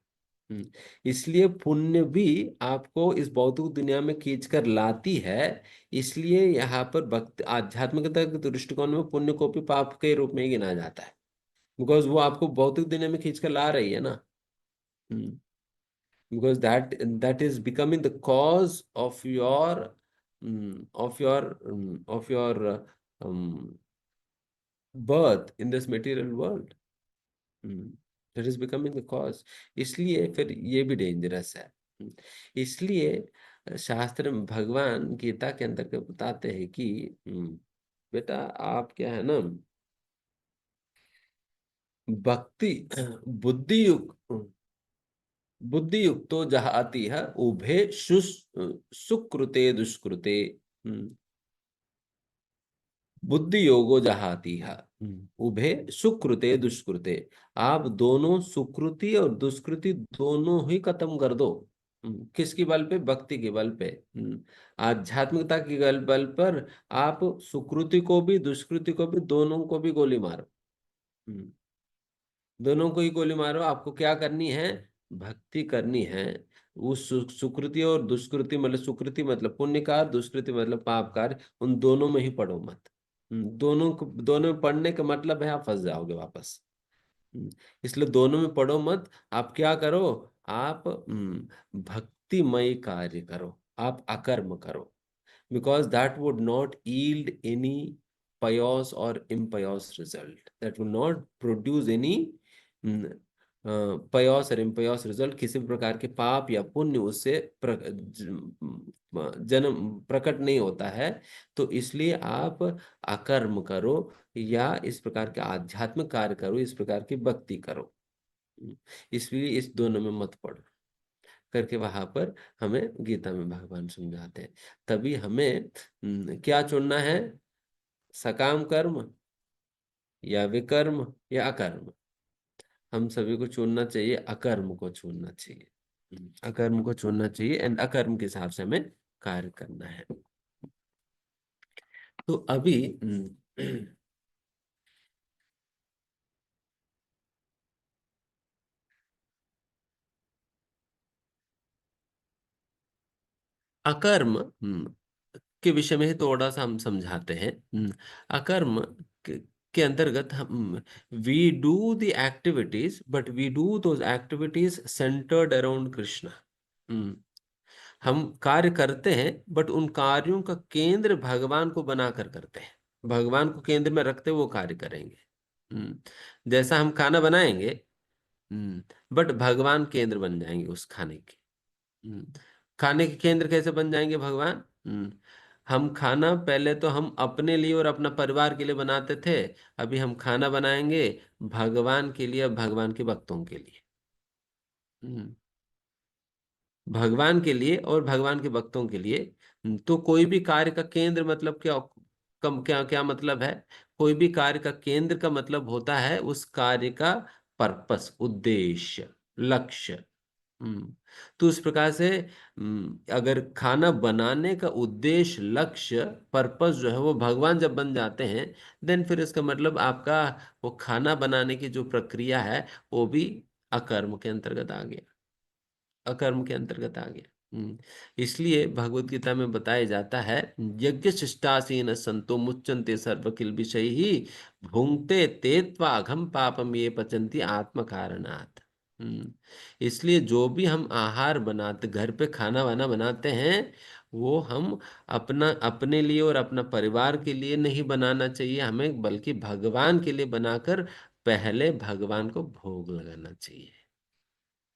हम्म, इसलिए पुण्य भी आपको इस भौतिक दुनिया में खींच कर लाती है। इसलिए यहाँ पर भक्ति आध्यात्मिकता के दृष्टिकोण में पुण्य को भी पाप के रूप में ही गिना जाता है। बिकॉज वो आपको भौतिक दुनिया में खींच कर ला रही है ना। हम्म, because that is becoming the cause of your of your birth in this material world. That is becoming the cause. इसलिए फिर ये भी डेंजरस है। इसलिए शास्त्र में भगवान गीता के अंतर्गत बताते हैं कि बेटा आप क्या है ना, भक्ति बुद्धि युक्त, बुद्धि युक्तो जहाति है उभे सुकृते दुष्कृते। बुद्धि योगो जहाती है उभे सुकृते दुष्कृते। आप दोनों सुकृति और दुष्कृति दोनों ही खत्म कर दो। किसकी बल पे? भक्ति के बल पे। आध्यात्मिकता के बल पर आप सुकृति को भी दुष्कृति को भी दोनों को भी गोली मारो। दोनों को ही गोली मारो। आपको क्या करनी है? भक्ति करनी है। उस सुकृति और दुष्कृति मतलब सुकृति मतलब पुण्य कार्य, दुष्कृति मतलब पाप कार्य, उन दोनों में ही पड़ो मत। दोनों में पढ़ने का मतलब है आप फंस जाओगे वापस। इसलिए दोनों में पढ़ो मत। आप क्या करो? आप भक्तिमय कार्य करो, आप अकर्म करो, because that would not yield any pious or impious result. That will not produce any pious और impious result। किसी भी प्रकार के पाप या पुण्य उससे जन्म प्रकट नहीं होता है। तो इसलिए आप अकर्म करो या इस प्रकार के आध्यात्मिक कार्य करो, इस प्रकार की भक्ति करो। इसलिए इस दोनों में मत पड़ो करके वहां पर हमें गीता में भगवान समझाते हैं। तभी हमें क्या चुनना है? सकाम कर्म या विकर्म या अकर्म? हम सभी को चुनना चाहिए, अकर्म को चुनना चाहिए। अकर्म को चुनना चाहिए एंड अकर्म के हिसाब से हमें कार्य करना है। तो अभी अकर्म के विषय में ही थोड़ा सा हम समझाते हैं। अकर्म के, के अंतर्गत हम we do the activities but we do those activities centered around Krishna. हम कार्य करते हैं बट उन कार्यों का केंद्र भगवान को बनाकर करते हैं। भगवान को केंद्र में रखते वो कार्य करेंगे। जैसा हम खाना बनाएंगे बट भगवान केंद्र बन जाएंगे उस खाने के। खाने के केंद्र कैसे बन जाएंगे भगवान? हम खाना पहले तो हम अपने लिए और अपना परिवार के लिए बनाते थे, अभी हम खाना बनाएंगे भगवान के लिए, भगवान के भक्तों के लिए। भगवान के लिए और भगवान के भक्तों के लिए। तो कोई भी कार्य का केंद्र मतलब क्या? कम क्या क्या मतलब है? कोई भी कार्य का केंद्र का मतलब होता है उस कार्य का पर्पस, उद्देश्य, लक्ष्य। तो उस प्रकार से अगर खाना बनाने का उद्देश्य, लक्ष्य, पर्पस जो है वो भगवान जब बन जाते हैं, देन फिर इसका मतलब आपका वो खाना बनाने की जो प्रक्रिया है वो भी अकर्म के अंतर्गत आ गया, अकर्म के अंतर्गत आ गया। इसलिए भगवत गीता में बताया जाता है, यज्ञ शिष्टासीन संतो मुच्यन्ते सर्व किल विषय ही भुंक्ते ते त्वाघम पापम ये पचंती आत्म कारणात्। इसलिए जो भी हम आहार बनाते, घर पे खाना वाना बनाते हैं, वो हम अपना अपने लिए और अपना परिवार के लिए नहीं बनाना चाहिए हमें, बल्कि भगवान के लिए बनाकर पहले भगवान को भोग लगाना चाहिए।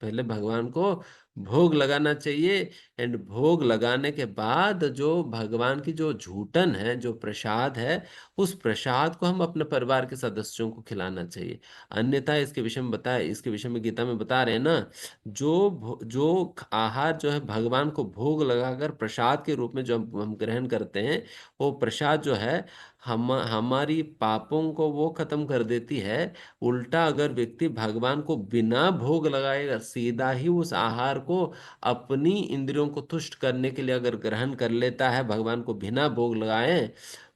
पहले भगवान को भोग लगाना चाहिए एंड भोग लगाने के बाद जो भगवान की जो झूठन है, जो प्रसाद है, उस प्रसाद को हम अपने परिवार के सदस्यों को खिलाना चाहिए। अन्यथा इसके विषय में बताया, इसके विषय में गीता में बता रहे हैं ना, जो आहार जो है भगवान को भोग लगाकर प्रसाद के रूप में जो हम ग्रहण करते हैं, वो प्रसाद जो है हम हमारी पापों को वो खत्म कर देती है। उल्टा अगर व्यक्ति भगवान को बिना भोग लगाएगा, सीधा ही उस आहार को अपनी इंद्रियों को तुष्ट करने के लिए अगर ग्रहण कर लेता है, भगवान को बिना भोग लगाए,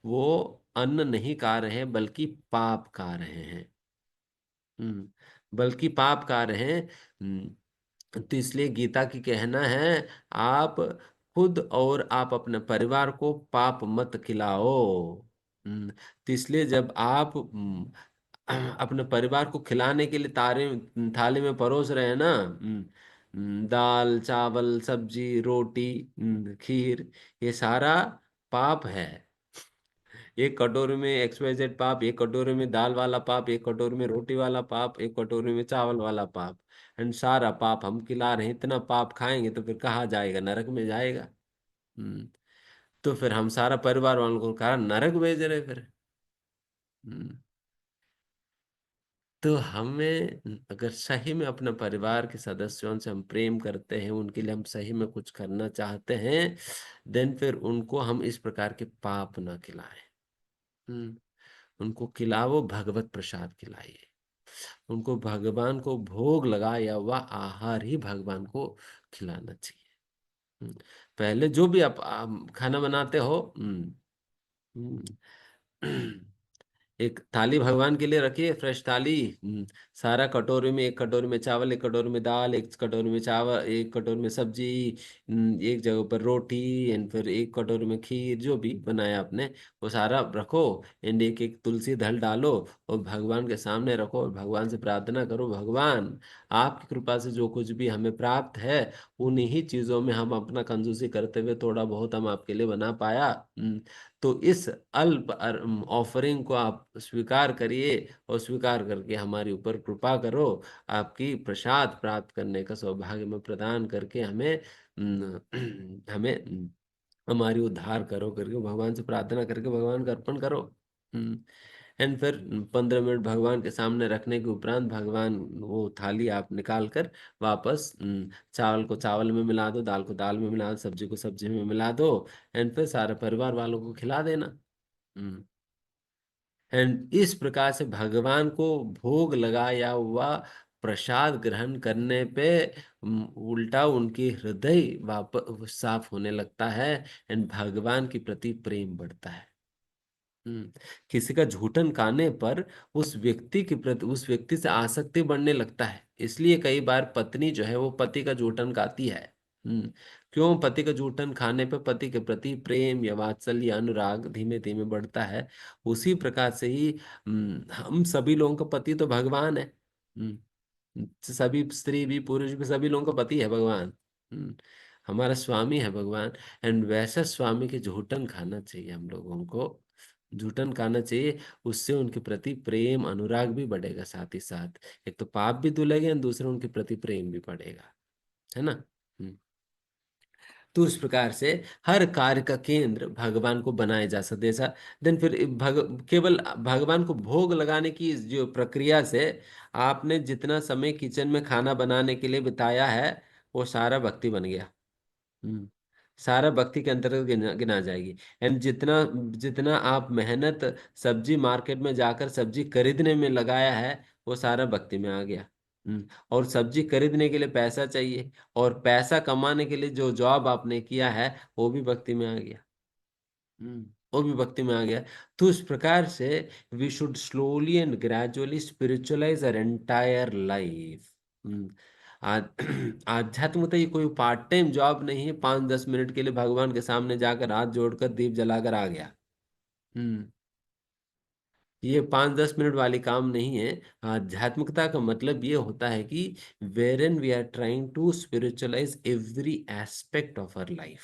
वो अन्न नहीं खा रहे हैं बल्कि पाप खा रहे हैं। बल्कि पाप खा रहे हैं। तो इसलिए गीता की कहना है, आप खुद और आप अपने परिवार को पाप मत खिलाओ। तो इसलिए जब आप अपने परिवार को खिलाने के लिए तारे थाली में परोस रहे हैं ना, दाल चावल सब्जी रोटी, खीर, ये सारा पाप है। एक कटोरी में XYZ पाप, एक कटोरी में दाल वाला पाप, एक कटोरी में रोटी वाला पाप, एक कटोरी में चावल वाला पाप। एंड सारा पाप हम खिला रहे हैं। इतना पाप खाएंगे तो फिर कहाँ जाएगा? नरक में जाएगा। हम्म तो फिर हम सारा परिवार वालों को कहा नरक भेज रहे फिर। हम्म तो हमें अगर सही में अपने परिवार के सदस्यों से हम प्रेम करते हैं, उनके लिए हम सही में कुछ करना चाहते हैं, देन फिर उनको हम इस प्रकार के पाप ना खिलाएं। हम्म उनको खिलाओ, भगवत प्रसाद खिलाइए। उनको भगवान को भोग लगाया हुआ आहार ही भगवान को खिलाना चाहिए। हम्म, पहले जो भी आप खाना बनाते हो, हम्म, एक थाली भगवान के लिए रखिए, फ्रेश थाली। सारा कटोरी में, एक कटोरी में चावल, एक कटोरी में दाल, एक कटोरी में चावल, एक कटोरी में सब्जी, एक जगह पर रोटी, एंड फिर एक कटोरी में खीर, जो भी बनाया आपने वो सारा रखो। एंड एक एक तुलसी दल डालो और भगवान के सामने रखो और भगवान से प्रार्थना करो, भगवान आपकी कृपा से जो कुछ भी हमें प्राप्त है, उन्हीं ही चीजों में हम अपना कंजूसी करते हुए थोड़ा बहुत हम आपके लिए बना पाया। तो इस अल्प ऑफरिंग को आप स्वीकार करिए और स्वीकार करके हमारे ऊपर कृपा करो। आपकी प्रसाद प्राप्त करने का सौभाग्य में प्रदान करके हमें हमें हमारी उद्धार करो करके भगवान से प्रार्थना करके भगवान का अर्पण करो। एंड फिर 15 मिनट भगवान के सामने रखने के उपरांत भगवान वो थाली आप निकाल कर वापस चावल को चावल में मिला दो, दाल को दाल में मिला दो, सब्जी को सब्जी में मिला दो। एंड फिर सारे परिवार वालों को खिला देना। हम्म एंड इस प्रकार से भगवान को भोग लगाया हुआ प्रसाद ग्रहण करने पे उल्टा उनकी हृदय वापस साफ होने लगता है। एंड भगवान के प्रति प्रेम बढ़ता है। हम्म किसी का झूठन खाने पर उस व्यक्ति के प्रति, उस व्यक्ति से आसक्ति बढ़ने लगता है। इसलिए कई बार पत्नी जो है वो पति का झूठन खाती है। हम्म क्यों? पति का झूठन खाने पर पति के प्रति प्रेम या वात्सल्य या अनुराग धीमे धीमे बढ़ता है। उसी प्रकार से ही हम सभी लोगों का पति तो भगवान है। सभी स्त्री भी पुरुष भी सभी लोगों का पति है भगवान। हम्म हमारा स्वामी है भगवान। एंड वैसा स्वामी के झूठन खाना चाहिए हम लोगों को। झूठन खाना चाहिए। उससे उनके प्रति प्रेम अनुराग भी बढ़ेगा, साथ ही साथ एक तो पाप भी धुलेगा और दूसरे उनके प्रति प्रेम भी बढ़ेगा। है ना? हम्म तो उस प्रकार से हर कार्य का केंद्र भगवान को बनाया जा सकता है। ऐसा देन फिर केवल भगवान को भोग लगाने की इस जो प्रक्रिया से आपने जितना समय किचन में खाना बनाने के लिए बिताया है, वो सारा भक्ति बन गया। हम्म सारा भक्ति के अंतर्गत गिना जाएगी। एंड जितना जितना आप मेहनत सब्जी मार्केट में जाकर सब्जी खरीदने में लगाया है, वो सारा भक्ति में आ गया। और सब्जी खरीदने के लिए पैसा चाहिए, और पैसा कमाने के लिए जो जॉब आपने किया है, वो भी भक्ति में आ गया। वो भी भक्ति में आ गया। तो इस प्रकार से we should slowly and gradually spiritualize our entire life. आज आध्यात्मिकता ये कोई पार्ट टाइम जॉब नहीं है, 5-10 मिनट के लिए भगवान के सामने जाकर हाथ जोड़कर दीप जलाकर आ गया। हम्म ये 5-10 मिनट वाली काम नहीं है। आध्यात्मिकता का मतलब ये होता है कि where we are trying to spiritualize every aspect of our life.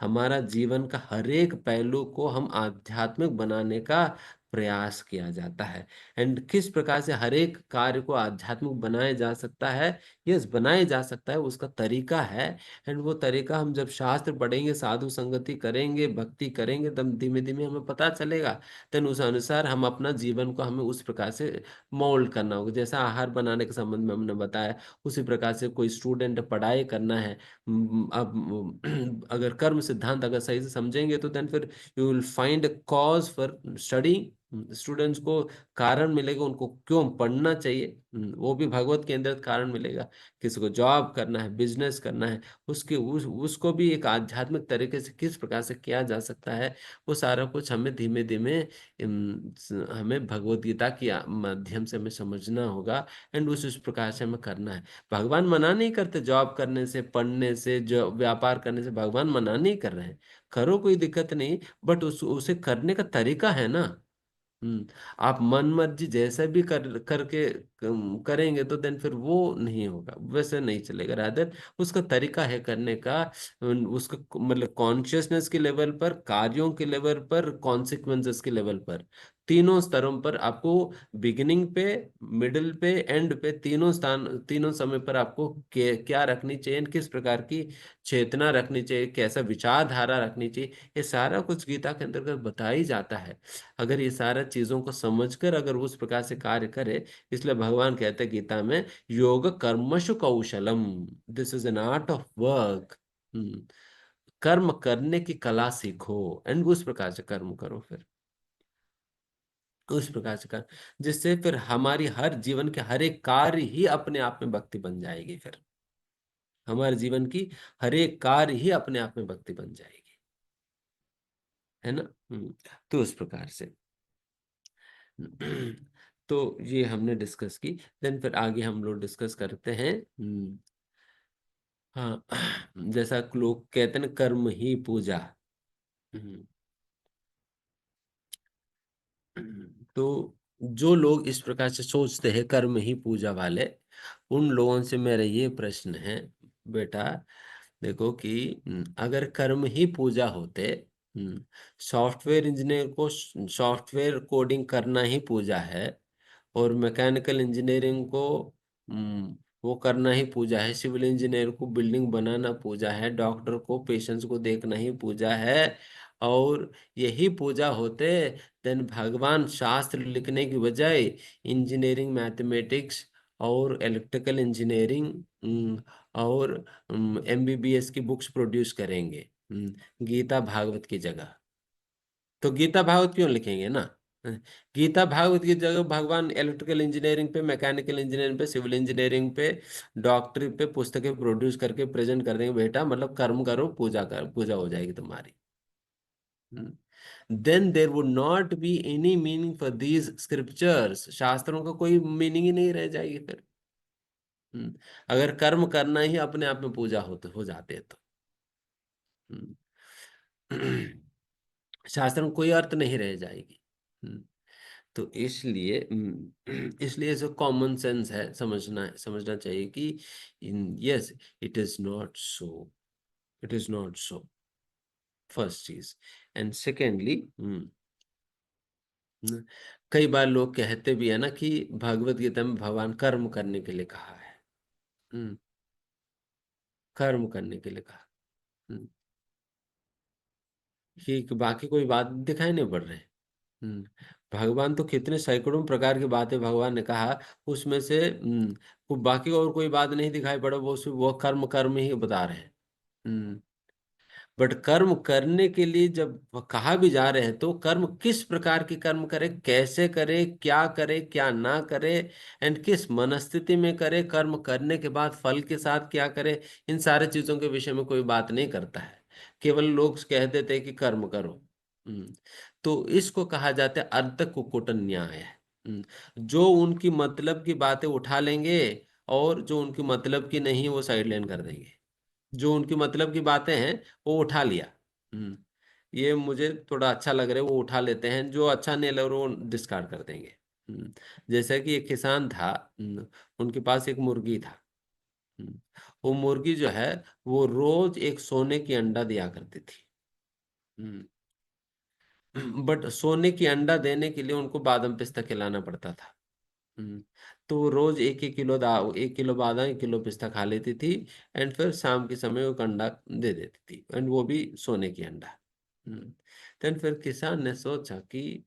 हमारा जीवन का हर एक पहलू को हम आध्यात्मिक बनाने का प्रयास किया जाता है। एंड किस प्रकार से हर एक कार्य को आध्यात्मिक बनाया जा सकता है? यस, बनाया जा सकता है, उसका तरीका है। एंड वो तरीका हम जब शास्त्र पढ़ेंगे, साधु संगति करेंगे, भक्ति करेंगे, तब धीमे धीमे हमें पता चलेगा। देन उस अनुसार हम अपना जीवन को हमें उस प्रकार से मोल्ड करना होगा। जैसा आहार बनाने के संबंध में हमने बताया, उसी प्रकार से कोई स्टूडेंट पढ़ाई करना है। अब अगर कर्म सिद्धांत अगर सही से समझेंगे तो देन फिर you will find cause for study. Students को कारण मिलेगा उनको क्यों पढ़ना चाहिए। वो भी भगवत केंद्रित कारण मिलेगा। किसी को जॉब करना है, बिजनेस करना है, उसके उसको भी एक आध्यात्मिक तरीके से किस प्रकार से किया जा सकता है, वो सारा कुछ हमें धीमे धीमे हमें भगवत गीता के माध्यम से हमें समझना होगा। एंड उस प्रकार से हमें करना है। भगवान मना नहीं करते जॉब करने से, पढ़ने से, जो व्यापार करने से भगवान मना नहीं कर रहे हैं। करो, कोई दिक्कत नहीं, बट उसे करने का तरीका है ना। हम्म आप मन मर्जी जैसा भी करके करेंगे तो देन फिर वो नहीं होगा, वैसे नहीं चलेगा। रादर उसका तरीका है करने का, उसका मतलब कॉन्शियसनेस के लेवल पर, कार्यों के लेवल पर, कॉन्सिक्वेंसेस के लेवल पर, तीनों स्तरों पर आपको, बिगिनिंग पे, मिडिल पे, एंड पे, तीनों स्थान, तीनों समय पर आपको क्या रखनी चाहिए, किस प्रकार की चेतना रखनी चाहिए, कैसा विचारधारा रखनी चाहिए, ये सारा कुछ गीता के अंतर्गत बता ही जाता है। अगर ये सारा चीजों को समझकर अगर उस प्रकार से कार्य करे, इसलिए भगवान कहते हैं गीता में, योग कर्मशु कौशलम, this is an art of work. कर्म करने की कला सीखो एंड उस प्रकार से कर्म करो, फिर उस प्रकार से कर, जिससे फिर हमारी हर जीवन के हर एक कार्य ही अपने आप में भक्ति बन जाएगी। फिर हमारे जीवन की हर एक कार्य ही अपने आप में भक्ति बन जाएगी, है ना। तो उस प्रकार से तो ये हमने डिस्कस की। देन फिर आगे हम लोग डिस्कस करते हैं। हाँ, जैसा लोग कहते हैं ना, कर्म ही पूजा। हम्म, तो जो लोग इस प्रकार से सोचते हैं कर्म ही पूजा वाले, उन लोगों से मेरा ये प्रश्न है, बेटा देखो कि अगर कर्म ही पूजा होते, सॉफ्टवेयर इंजीनियर को सॉफ्टवेयर कोडिंग करना ही पूजा है, और मैकेनिकल इंजीनियरिंग को वो करना ही पूजा है, सिविल इंजीनियर को बिल्डिंग बनाना पूजा है, डॉक्टर को पेशेंट्स को देखना ही पूजा है, और यही पूजा होते, देन भगवान शास्त्र लिखने की बजाय इंजीनियरिंग, मैथमेटिक्स और इलेक्ट्रिकल इंजीनियरिंग और एमबीबीएस की बुक्स प्रोड्यूस करेंगे, गीता भागवत की जगह। तो गीता भागवत क्यों लिखेंगे ना। गीता भागवत की जगह भगवान इलेक्ट्रिकल इंजीनियरिंग पे, मैकेनिकल इंजीनियरिंग पे, सिविल इंजीनियरिंग पे, डॉक्टरी पे पुस्तकें प्रोड्यूस करके प्रेजेंट कर देंगे, बेटा मतलब कर्म करो, पूजा कर, पूजा हो जाएगी तुम्हारी। Then there would not be any meaning for these scriptures, शास्त्रों का कोई मीनिंग ही नहीं रह जाएगी फिर। अगर कर्म करना ही अपने आप में पूजा हो जाते तो शास्त्र में कोई अर्थ नहीं रह जाएगी। तो इसलिए इसलिए जो कॉमन सेंस है, समझना चाहिए कि yes, it is not so, it is not so, first चीज। एंड सेकेंडली, कई बार लोग कहते भी है ना कि भगवत गीता में भगवान कर्म करने के लिए कहा है। हम्म, कर्म करने के लिए कहा। हम्म, कि बाकी कोई बात दिखाई नहीं पड़ रही। हम्म भगवान तो कितने सैकड़ों प्रकार की बातें भगवान ने कहा, उसमें से बाकी और कोई बात नहीं दिखाई पड़ा, वो कर्म कर्म ही बता रहे हैं। हम्म बट कर्म करने के लिए जब वह कहा भी जा रहे हैं, तो कर्म किस प्रकार की कर्म करे, कैसे करे, क्या ना करे, एंड किस मनस्थिति में करे, कर्म करने के बाद फल के साथ क्या करे, इन सारे चीजों के विषय में कोई बात नहीं करता है। केवल लोग कह देते हैं कि कर्म करो। हम्म तो इसको कहा जाता है अर्थ कुक्कुट न्याय। जो उनकी मतलब की बातें उठा लेंगे, और जो उनकी मतलब की नहीं वो साइड लाइन कर देंगे। जो उनकी मतलब की बातें हैं वो उठा लिया। हम्म ये मुझे थोड़ा अच्छा लग रहा है, वो उठा लेते हैं, जो अच्छा नहीं लग रहा वो डिस्कार्ड कर देंगे। हम्म जैसे कि एक किसान था, उनके पास एक मुर्गी था। हम्म, वो मुर्गी जो है, वो रोज एक सोने की अंडा दिया करती थी। हम्म बट सोने की अंडा देने के लिए उनको बादाम पिस्ता खिलाना पड़ता था। हम्म तो वो रोज एक एक किलो 1 किलो बादाम, 1 किलो पिस्ता खा लेती थी, एंड फिर शाम के समय वो अंडा दे देती थी, एंड वो भी सोने की अंडा। हम्म देन फिर किसान ने सोचा कि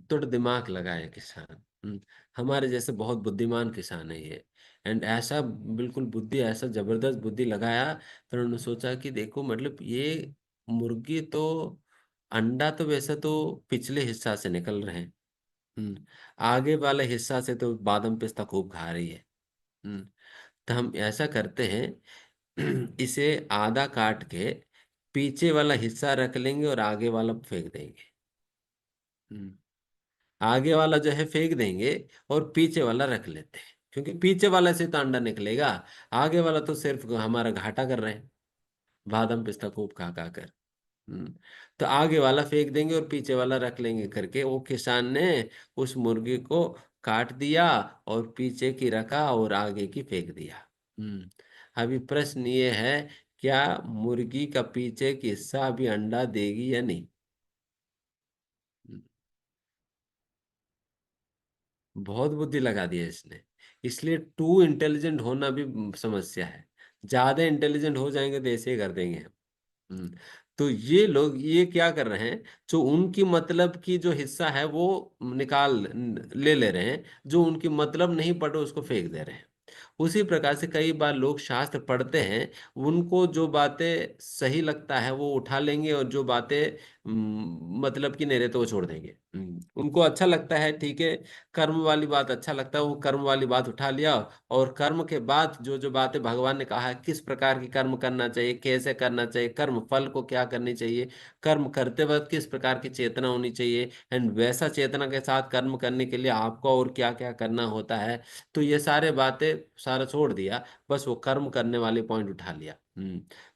थोड़ा दिमाग लगाए किसान। हमारे जैसे बहुत बुद्धिमान किसान है ये, एंड ऐसा बिल्कुल बुद्धि, ऐसा जबरदस्त बुद्धि लगाया। फिर उन्होंने सोचा कि देखो मतलब ये मुर्गी तो, अंडा तो वैसे तो पिछले हिस्सा से निकल रहे हैं, आगे वाले हिस्सा से तो बादाम पिस्ता खूब खा रही है। हम्म तो हम ऐसा करते हैं, इसे आधा काट के पीछे वाला हिस्सा रख लेंगे और आगे वाला फेंक देंगे। हम्म आगे वाला जो है फेंक देंगे, और पीछे वाला रख लेते हैं, क्योंकि पीछे वाला से तो अंडा निकलेगा, आगे वाला तो सिर्फ हमारा घाटा कर रहे हैं, बादाम पिस्ता खूब खा खा कर। हम्म, तो आगे वाला फेंक देंगे और पीछे वाला रख लेंगे करके वो किसान ने उस मुर्गी को काट दिया और पीछे की रखा और आगे की फेंक दिया। अभी प्रश्न ये है, क्या मुर्गी का पीछे की हिस्सा अभी अंडा देगी या नहीं? हम्म, बहुत बुद्धि लगा दिया इसने। इसलिए टू इंटेलिजेंट होना भी समस्या है। ज्यादा इंटेलिजेंट हो जाएंगे तो ऐसे ही कर देंगे हम। हम्म, तो ये लोग ये क्या कर रहे हैं, जो उनकी मतलब की जो हिस्सा है वो ले रहे हैं, जो उनकी मतलब नहीं पढ़े उसको फेंक दे रहे हैं। उसी प्रकार से कई बार लोग शास्त्र पढ़ते हैं, उनको जो बातें सही लगता है वो उठा लेंगे और जो बातें मतलब की नहीं रहते वो छोड़ देंगे। उनको अच्छा लगता है, ठीक है, कर्म वाली बात अच्छा लगता है, वो कर्म वाली बात उठा लिया। और कर्म के बाद जो जो बातें भगवान ने कहा है, किस प्रकार की कर्म करना चाहिए, कैसे करना चाहिए, कर्म फल को क्या करनी चाहिए, कर्म करते वक्त किस प्रकार की चेतना होनी चाहिए, एंड वैसा चेतना के साथ कर्म करने के लिए आपको और क्या क्या करना होता है, तो ये सारे बातें सारा छोड़ दिया। बस वो कर्म करने वाले पॉइंट उठा लिया।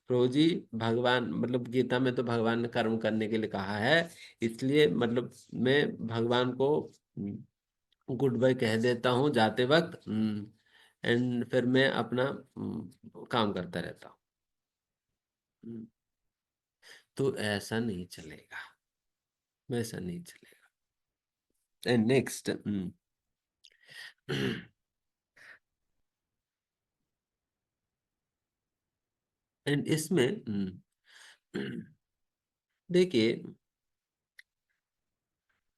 प्रभु जी, भगवान मतलब गीता में तो भगवान ने कर्म करने के लिए कहा है, इसलिए मतलब मैं भगवान को गुड बाय कह देता हूँ जाते वक्त। एंड फिर मैं अपना काम करता रहता हूँ। हम्म, तो ऐसा नहीं चलेगा, वैसा नहीं चलेगा। एंड नेक्स्ट, एंड इसमें देखिए,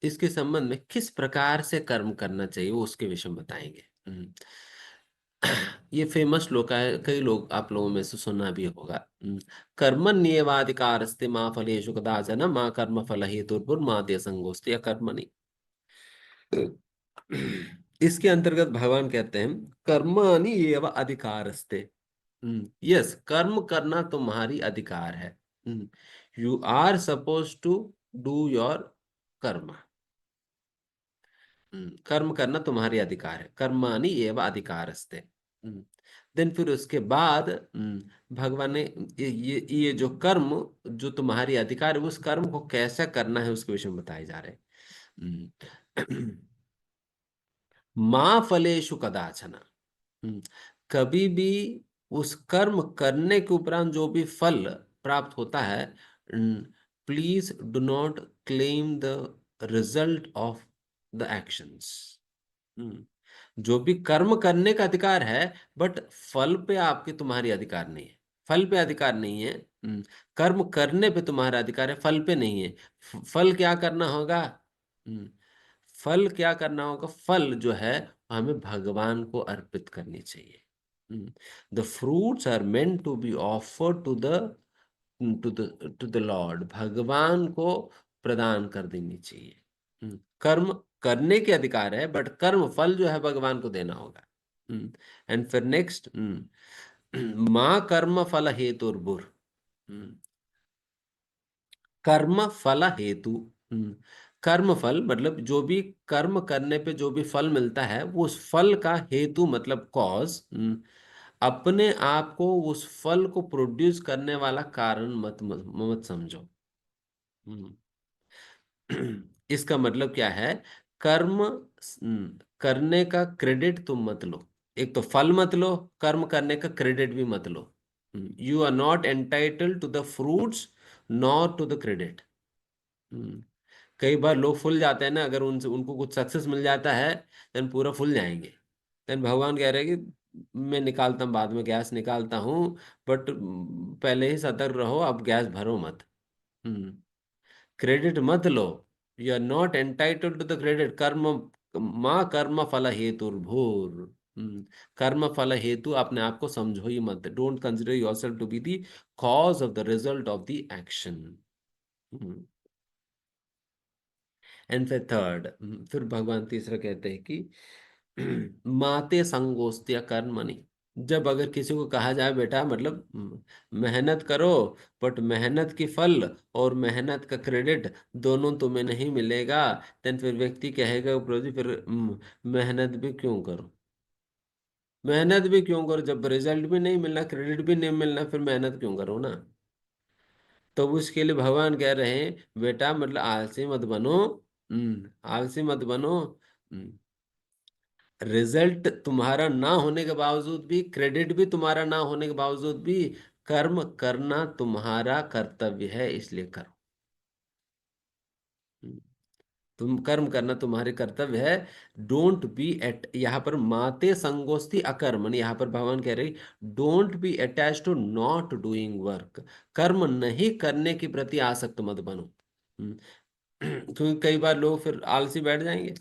इसके संबंध में किस प्रकार से कर्म करना चाहिए वो उसके विषय में बताएंगे। ये फेमस श्लोक है, कई लोग आप लोगों में से सुना भी होगा। कर्मण्येवाधिकारस्ते माँ फलेषु कदाचन माँ कर्म फल हेतुर्भुर्मा ते संगोस्त्य कर्मणि। इसके अंतर्गत भगवान कहते हैं, कर्माणि एव अधिकारस्ते। यस, कर्म करना तुम्हारी अधिकार है। You are suppose to do your karma. कर्म करना तुम्हारी अधिकार है, कर्माणि एव अधिकारस्ते। देन फिर उसके बाद भगवान ने ये जो कर्म जो तुम्हारी अधिकार है, उस कर्म को कैसे करना है उसके विषय में बताए जा रहे हैं। माँ फलेषु कदाचन। हम्म, कभी भी उस कर्म करने के उपरांत जो भी फल प्राप्त होता है, please do not claim the result of the actions. जो भी कर्म करने का अधिकार है, बट फल पे आपके तुम्हारी अधिकार नहीं है। फल पे अधिकार नहीं है। कर्म करने पे तुम्हारा अधिकार है, फल पे नहीं है। फल क्या करना होगा? हम्म, फल क्या करना होगा? फल जो है हमें भगवान को अर्पित करनी चाहिए। The fruits are meant to be offered to the lord. भगवान को प्रदान कर देनी चाहिए। कर्म करने के अधिकार है, बट कर्म फल जो है भगवान को देना होगा। एंड फिर नेक्स्ट, माँ कर्म फल हेतुर्भुर। कर्म फल हेतु। कर्म फल मतलब जो भी कर्म करने पे जो भी फल मिलता है, वो उस फल का हेतु मतलब कॉज। अपने आप को उस फल को प्रोड्यूस करने वाला कारण मत मत, मत समझो। हम्म, इसका मतलब क्या है? कर्म करने का क्रेडिट तुम मत लो। एक तो फल मत लो, कर्म करने का क्रेडिट भी मत लो। You are not entitled to the fruits, not to the credit. कई बार लोग फूल जाते हैं ना, अगर उनसे उनको कुछ सक्सेस मिल जाता है, देन पूरा फूल जाएंगे। देन भगवान कह रहे हैं कि मैं निकालता हूँ, बाद में गैस निकालता हूँ, बट पहले ही सतर्क रहो, अब गैस भरो मत। क्रेडिट मत लो। You are not entitled to the credit. कर्म माँ कर्म फल हेतुर्भुर। कर्म फल हेतु अपने आप को समझो ही मत। Don't consider yourself to be the cause of the result of the action. And फिर थर्ड, फिर भगवान तीसरा कहते हैं कि माते संगोस्त्य कर्मणि। जब अगर किसी को कहा जाए बेटा मतलब मेहनत करो, बट मेहनत की फल और मेहनत का क्रेडिट दोनों तुम्हें नहीं मिलेगा, देन फिर व्यक्ति कहेगा प्रभु जी फिर मेहनत भी क्यों करो? मेहनत भी क्यों करो जब रिजल्ट भी नहीं मिलना, क्रेडिट भी नहीं मिलना, फिर मेहनत क्यों करो ना? तो उसके लिए भगवान कह रहे हैं बेटा मतलब आलसी मत बनो। आलसी मत बनो। रिजल्ट तुम्हारा ना होने के बावजूद भी, क्रेडिट भी तुम्हारा ना होने के बावजूद भी, कर्म करना तुम्हारा कर्तव्य है, इसलिए करो। हम्म, तुम कर्म करना तुम्हारे कर्तव्य है। डोंट बी एट, यहाँ पर माते संगोष्ठी अकर्मण, यहाँ पर भगवान कह रहे don't be attach to not doing work. कर्म नहीं करने के प्रति आसक्त मत बनो। हम्म, क्योंकि कई बार लोग फिर आलसी बैठ जाएंगे।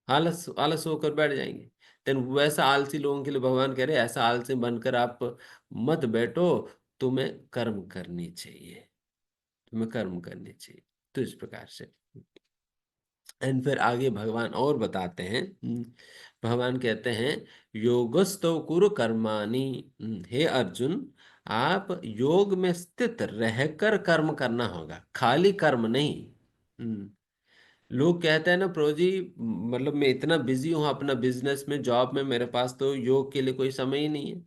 आलस आलस होकर बैठ जाएंगे। देन वैसा आलसी लोगों के लिए भगवान कह रहे हैं ऐसा आलसी बनकर आप मत बैठो। तुम्हें कर्म करनी चाहिए। तुम्हें कर्म करनी चाहिए। तो इस प्रकार से एंड फिर आगे भगवान और बताते हैं। भगवान कहते हैं योगस्तव कुरु कर्माणि। हे अर्जुन, आप योग में स्थित रहकर कर्म करना होगा, खाली कर्म नहीं। हम्म, लोग कहते हैं ना प्रो जी, मतलब मैं इतना बिजी हूँ अपना बिजनेस में, जॉब में, मेरे पास तो योग के लिए कोई समय ही नहीं है,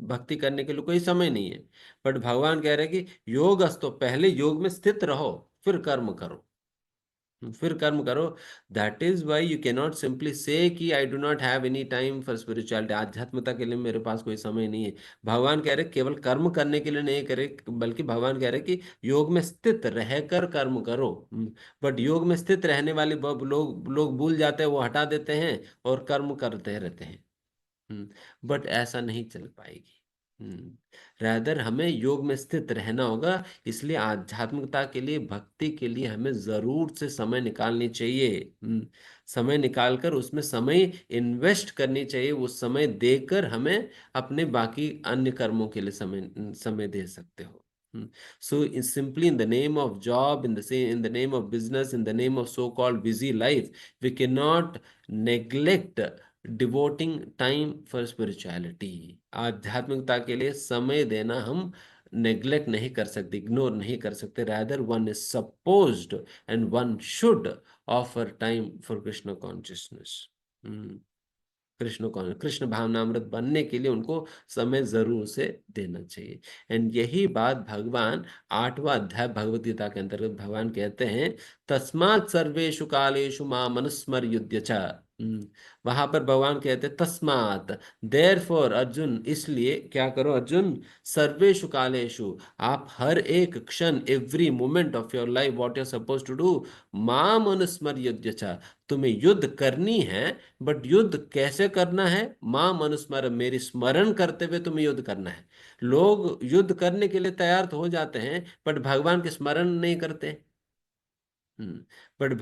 भक्ति करने के लिए कोई समय नहीं है। बट भगवान कह रहे हैं कि योग अस्तो, पहले योग में स्थित रहो, फिर कर्म करो। फिर कर्म करो। That is why you can not simply say कि I do not have any time for spirituality, आध्यात्मता के लिए मेरे पास कोई समय नहीं है। भगवान कह रहे केवल कर्म करने के लिए नहीं करे, बल्कि भगवान कह रहे कि योग में स्थित रहकर कर्म करो। बट योग में स्थित रहने वाले लोग भूल जाते हैं, वो हटा देते हैं और कर्म करते रहते हैं। बट ऐसा नहीं चल पाएगी। रैदर हमें योग में स्थित रहना होगा। इसलिए आध्यात्मिकता के लिए, भक्ति के लिए हमें जरूर से समय निकालनी चाहिए। समय निकालकर उसमें समय इन्वेस्ट करनी चाहिए। वो समय देकर हमें अपने बाकी अन्य कर्मों के लिए समय समय दे सकते हो। So simply in the name of job, in the name of business, in the name of so-called busy life, we cannot neglect devoting time for spirituality. आध्यात्मिकता के लिए समय देना हम नेग्लेक्ट नहीं कर सकते, इग्नोर नहीं कर सकते। Rather one is supposed and one should offer time for Krishna consciousness. Krishna भावनामृत बनने के लिए उनको समय जरूर से देना चाहिए। एंड यही बात भगवान 8वां अध्याय भगवत गीता के अंतर्गत भगवान कहते हैं तस्मात् सर्वेषु कालेषु माम अनुस्मर युध्य च। वहां पर भगवान कहते हैं तस्मात्, देयर फॉर अर्जुन, इसलिए क्या करो अर्जुन, सर्वेषु कालेषु, आप हर एक क्षण, every moment of your life what you are suppose to do, माम अनुस्मर युध्य च, तुम्हें युद्ध करनी है। बट युद्ध कैसे करना है, मां मनुस्मरण, मेरी स्मरण करते हुए तुम्हें युद्ध करना है। लोग युद्ध करने के लिए तैयार तो हो जाते हैं, बट भगवान के स्मरण नहीं करते। हम्म बट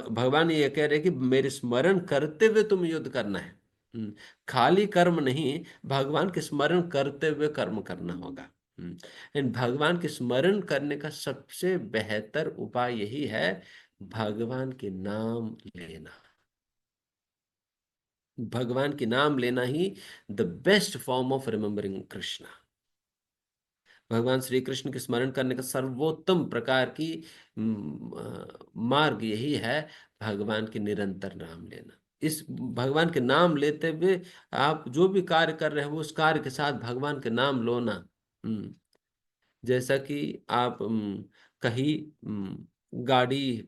भगवान ये कह रहे हैं कि मेरे स्मरण करते हुए तुम्हें युद्ध करना है। खाली कर्म नहीं, भगवान के स्मरण करते हुए कर्म करना होगा। एंड भगवान के स्मरण करने का सबसे बेहतर उपाय यही है, भगवान के नाम लेना। भगवान के नाम लेना ही the best form of remembering Krishna. भगवान श्री कृष्ण के स्मरण करने का सर्वोत्तम प्रकार की मार्ग यही है, भगवान के निरंतर नाम लेना। इस भगवान के नाम लेते हुए आप जो भी कार्य कर रहे हो उस कार्य के साथ भगवान के नाम लो ना। हम्म, जैसा कि आप कहीं गाड़ी,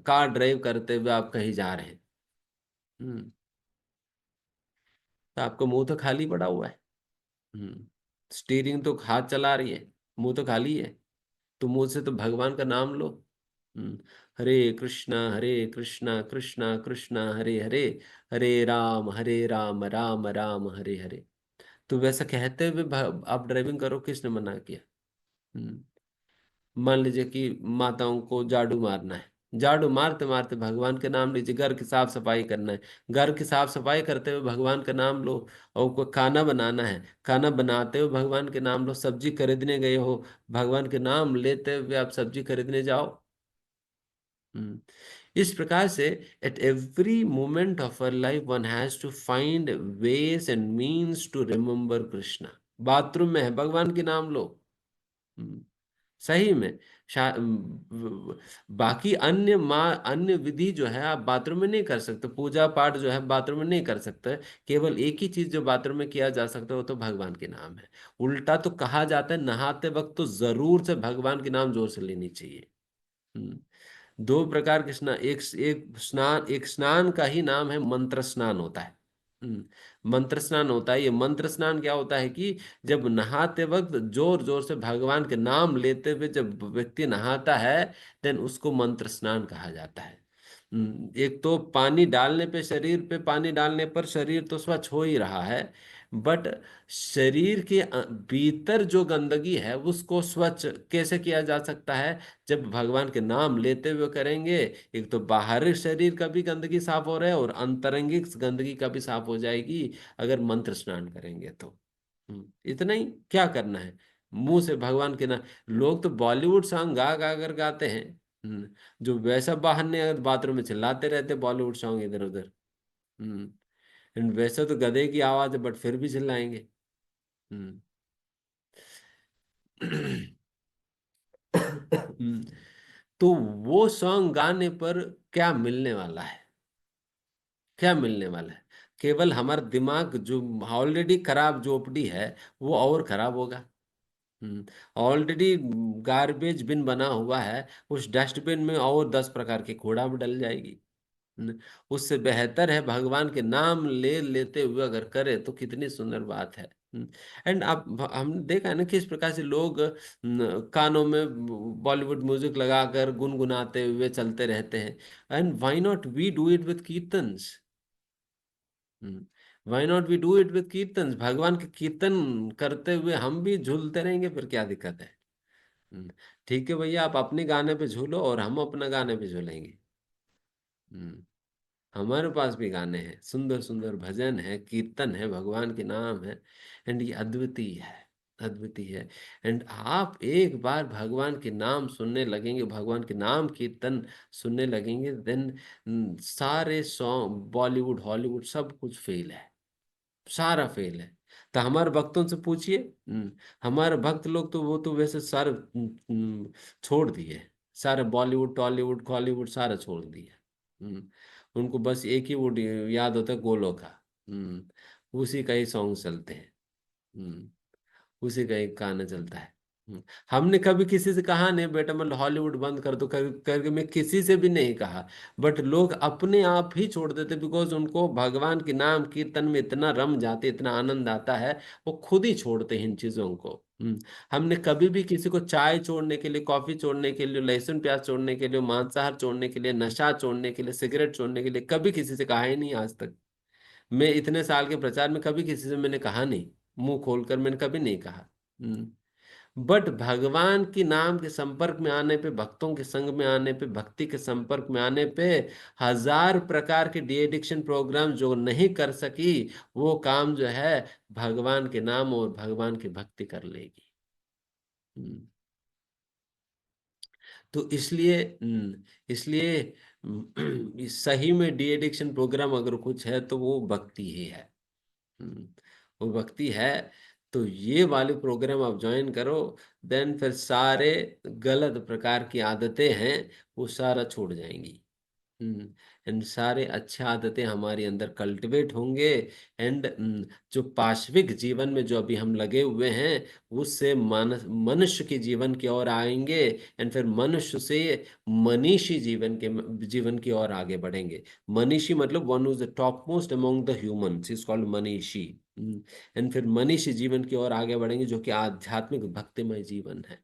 कार ड्राइव करते हुए आप कहीं जा रहे हैं। हम्म, तो आपका मुंह तो खाली पड़ा हुआ है। स्टीयरिंग तो हाथ चला रही है, मुंह तो खाली है। तो मुंह से तो भगवान का नाम लो। हम्म, हरे कृष्णा कृष्णा कृष्णा हरे हरे, हरे राम राम राम हरे हरे। तो वैसा कहते हुए आप ड्राइविंग करो, किसने मना किया। हम्म, मान लीजिए कि माताओं को झाड़ू मारना है, झाड़ू मारते मारते भगवान के नाम लीजिए। घर की साफ सफाई करना है, घर की साफ सफाई करते हुए भगवान का नाम लो। और कोई खाना बनाना है, खाना बनाते हुए भगवान के नाम लो। सब्जी खरीदने गए हो, भगवान के नाम लेते हुए आप सब्जी खरीदने जाओ। हम्म, इस प्रकार से at every moment of our life one has to find ways and means to remember Krishna. Bathroom में है, भगवान के नाम लो। हम्म, सही में। बाकी अन्य विधि जो है आप बाथरूम में नहीं कर सकते, पूजा पाठ जो है बाथरूम में नहीं कर सकते। केवल एक ही चीज जो बाथरूम में किया जा सकता है वो तो भगवान के नाम है। उल्टा तो कहा जाता है नहाते वक्त तो जरूर से भगवान के नाम जोर से लेनी चाहिए। हम्म। दो प्रकार के स्नान, एक स्नान का ही नाम है मंत्र स्नान होता है। मंत्र स्नान होता है। ये मंत्र स्नान क्या होता है कि जब नहाते वक्त जोर जोर से भगवान के नाम लेते हुए जब व्यक्ति नहाता है, देन उसको मंत्र स्नान कहा जाता है। एक तो पानी डालने पे, शरीर पे पानी डालने पर शरीर तो स्वच्छ हो ही रहा है, बट शरीर के भीतर जो गंदगी है उसको स्वच्छ कैसे किया जा सकता है? जब भगवान के नाम लेते हुए करेंगे, एक तो बाहरी शरीर का भी गंदगी साफ हो रहा है और अंतरंगिक गंदगी का भी साफ हो जाएगी अगर मंत्र स्नान करेंगे तो। इतना ही क्या करना है, मुंह से भगवान के नाम। लोग तो बॉलीवुड सॉन्ग गा गा कर गाते हैं। जो वैसा बाहर ने बाथरूम में चिल्लाते रहते बॉलीवुड सॉन्ग इधर उधर। हम्म एंड वैसे तो गधे की आवाज है बट फिर भी चिल्लाएंगे। हम्म तो वो सॉन्ग गाने पर क्या मिलने वाला है? क्या मिलने वाला है? केवल हमारा दिमाग जो ऑलरेडी खराब झोपड़ी है वो और खराब होगा। ऑलरेडी गार्बेज बिन बना हुआ है, उस डस्टबिन में और 10 प्रकार की कूड़ा भी डल जाएगी। हम्म, उससे बेहतर है भगवान के नाम ले लेते हुए अगर करे तो कितनी सुंदर बात है। एंड आप हमने देखा है ना किस प्रकार से लोग कानों में बॉलीवुड म्यूजिक लगाकर गुनगुनाते हुए चलते रहते हैं। And why not we do it with kirtans? Why not we do it with kirtans? भगवान के कीर्तन करते हुए हम भी झूलते रहेंगे, फिर क्या दिक्कत है? हम्म, ठीक है भैया, आप अपने गाने पे झूलो और हम अपना गाने पे झूलेंगे। हम्म हमारे पास भी गाने हैं, सुंदर सुंदर भजन है, कीर्तन है, भगवान के नाम है। एंड ये अद्वितीय है, अद्वितीय है। एंड आप एक बार भगवान के नाम सुनने लगेंगे, भगवान के नाम कीर्तन सुनने लगेंगे, देन सारे सॉन्ग बॉलीवुड हॉलीवुड सब कुछ फेल है, सारा फेल है। तो हमारे भक्तों से पूछिए। हमारे भक्त लोग तो वो तो वैसे सारे छोड़ दिए, सारे बॉलीवुड टॉलीवुड कॉलीवुड सारा छोड़ दिए। हम्म, उनको बस एक ही वो याद होता है, गोलों का। उसी का ही सॉन्ग चलते हैं। हम्म उसी का एक गाना चलता है। हम्म, हमने कभी किसी से कहा नहीं बेटा मतलब हॉलीवुड बंद कर दो, करके मैं किसी से भी नहीं कहा। बट लोग अपने आप ही छोड़ देते, बिकॉज उनको भगवान के नाम कीर्तन में इतना रम जाते, इतना आनंद आता है, वो खुद ही छोड़ते हैं इन चीजों को। हमने कभी भी किसी को चाय छोड़ने के लिए, कॉफी छोड़ने के लिए, लहसुन प्याज छोड़ने के लिए, मांसाहार छोड़ने के लिए, नशा छोड़ने के लिए, सिगरेट छोड़ने के लिए कभी किसी से कहा ही नहीं आज तक। मैं इतने साल के प्रचार में कभी किसी से मैंने कहा नहीं, मुंह खोलकर मैंने कभी नहीं कहा। बट भगवान के नाम के संपर्क में आने पे, भक्तों के संग में आने पे, भक्ति के संपर्क में आने पे, 1000 प्रकार के डी एडिक्शन प्रोग्राम जो नहीं कर सकी वो काम जो है भगवान के नाम और भगवान की भक्ति कर लेगी। हम्म, तो इसलिए सही में डी एडिक्शन प्रोग्राम अगर कुछ है तो वो भक्ति ही है। हम्म, वो भक्ति है। तो ये वाले प्रोग्राम आप ज्वाइन करो, देन फिर सारे गलत प्रकार की आदतें हैं वो सारा छोड़ जाएंगी। एंड सारे अच्छे आदतें हमारे अंदर कल्टीवेट होंगे। एंड जो पाशविक जीवन में जो अभी हम लगे हुए हैं उससे मनुष्य के जीवन की ओर आएंगे। एंड फिर मनुष्य से मनीषी जीवन की ओर आगे बढ़ेंगे। मनीषी मतलब one is the top most among the humans is called Manishi. And फिर मनीषी जीवन की ओर आगे बढ़ेंगे जो कि आध्यात्मिक भक्तिमय जीवन है।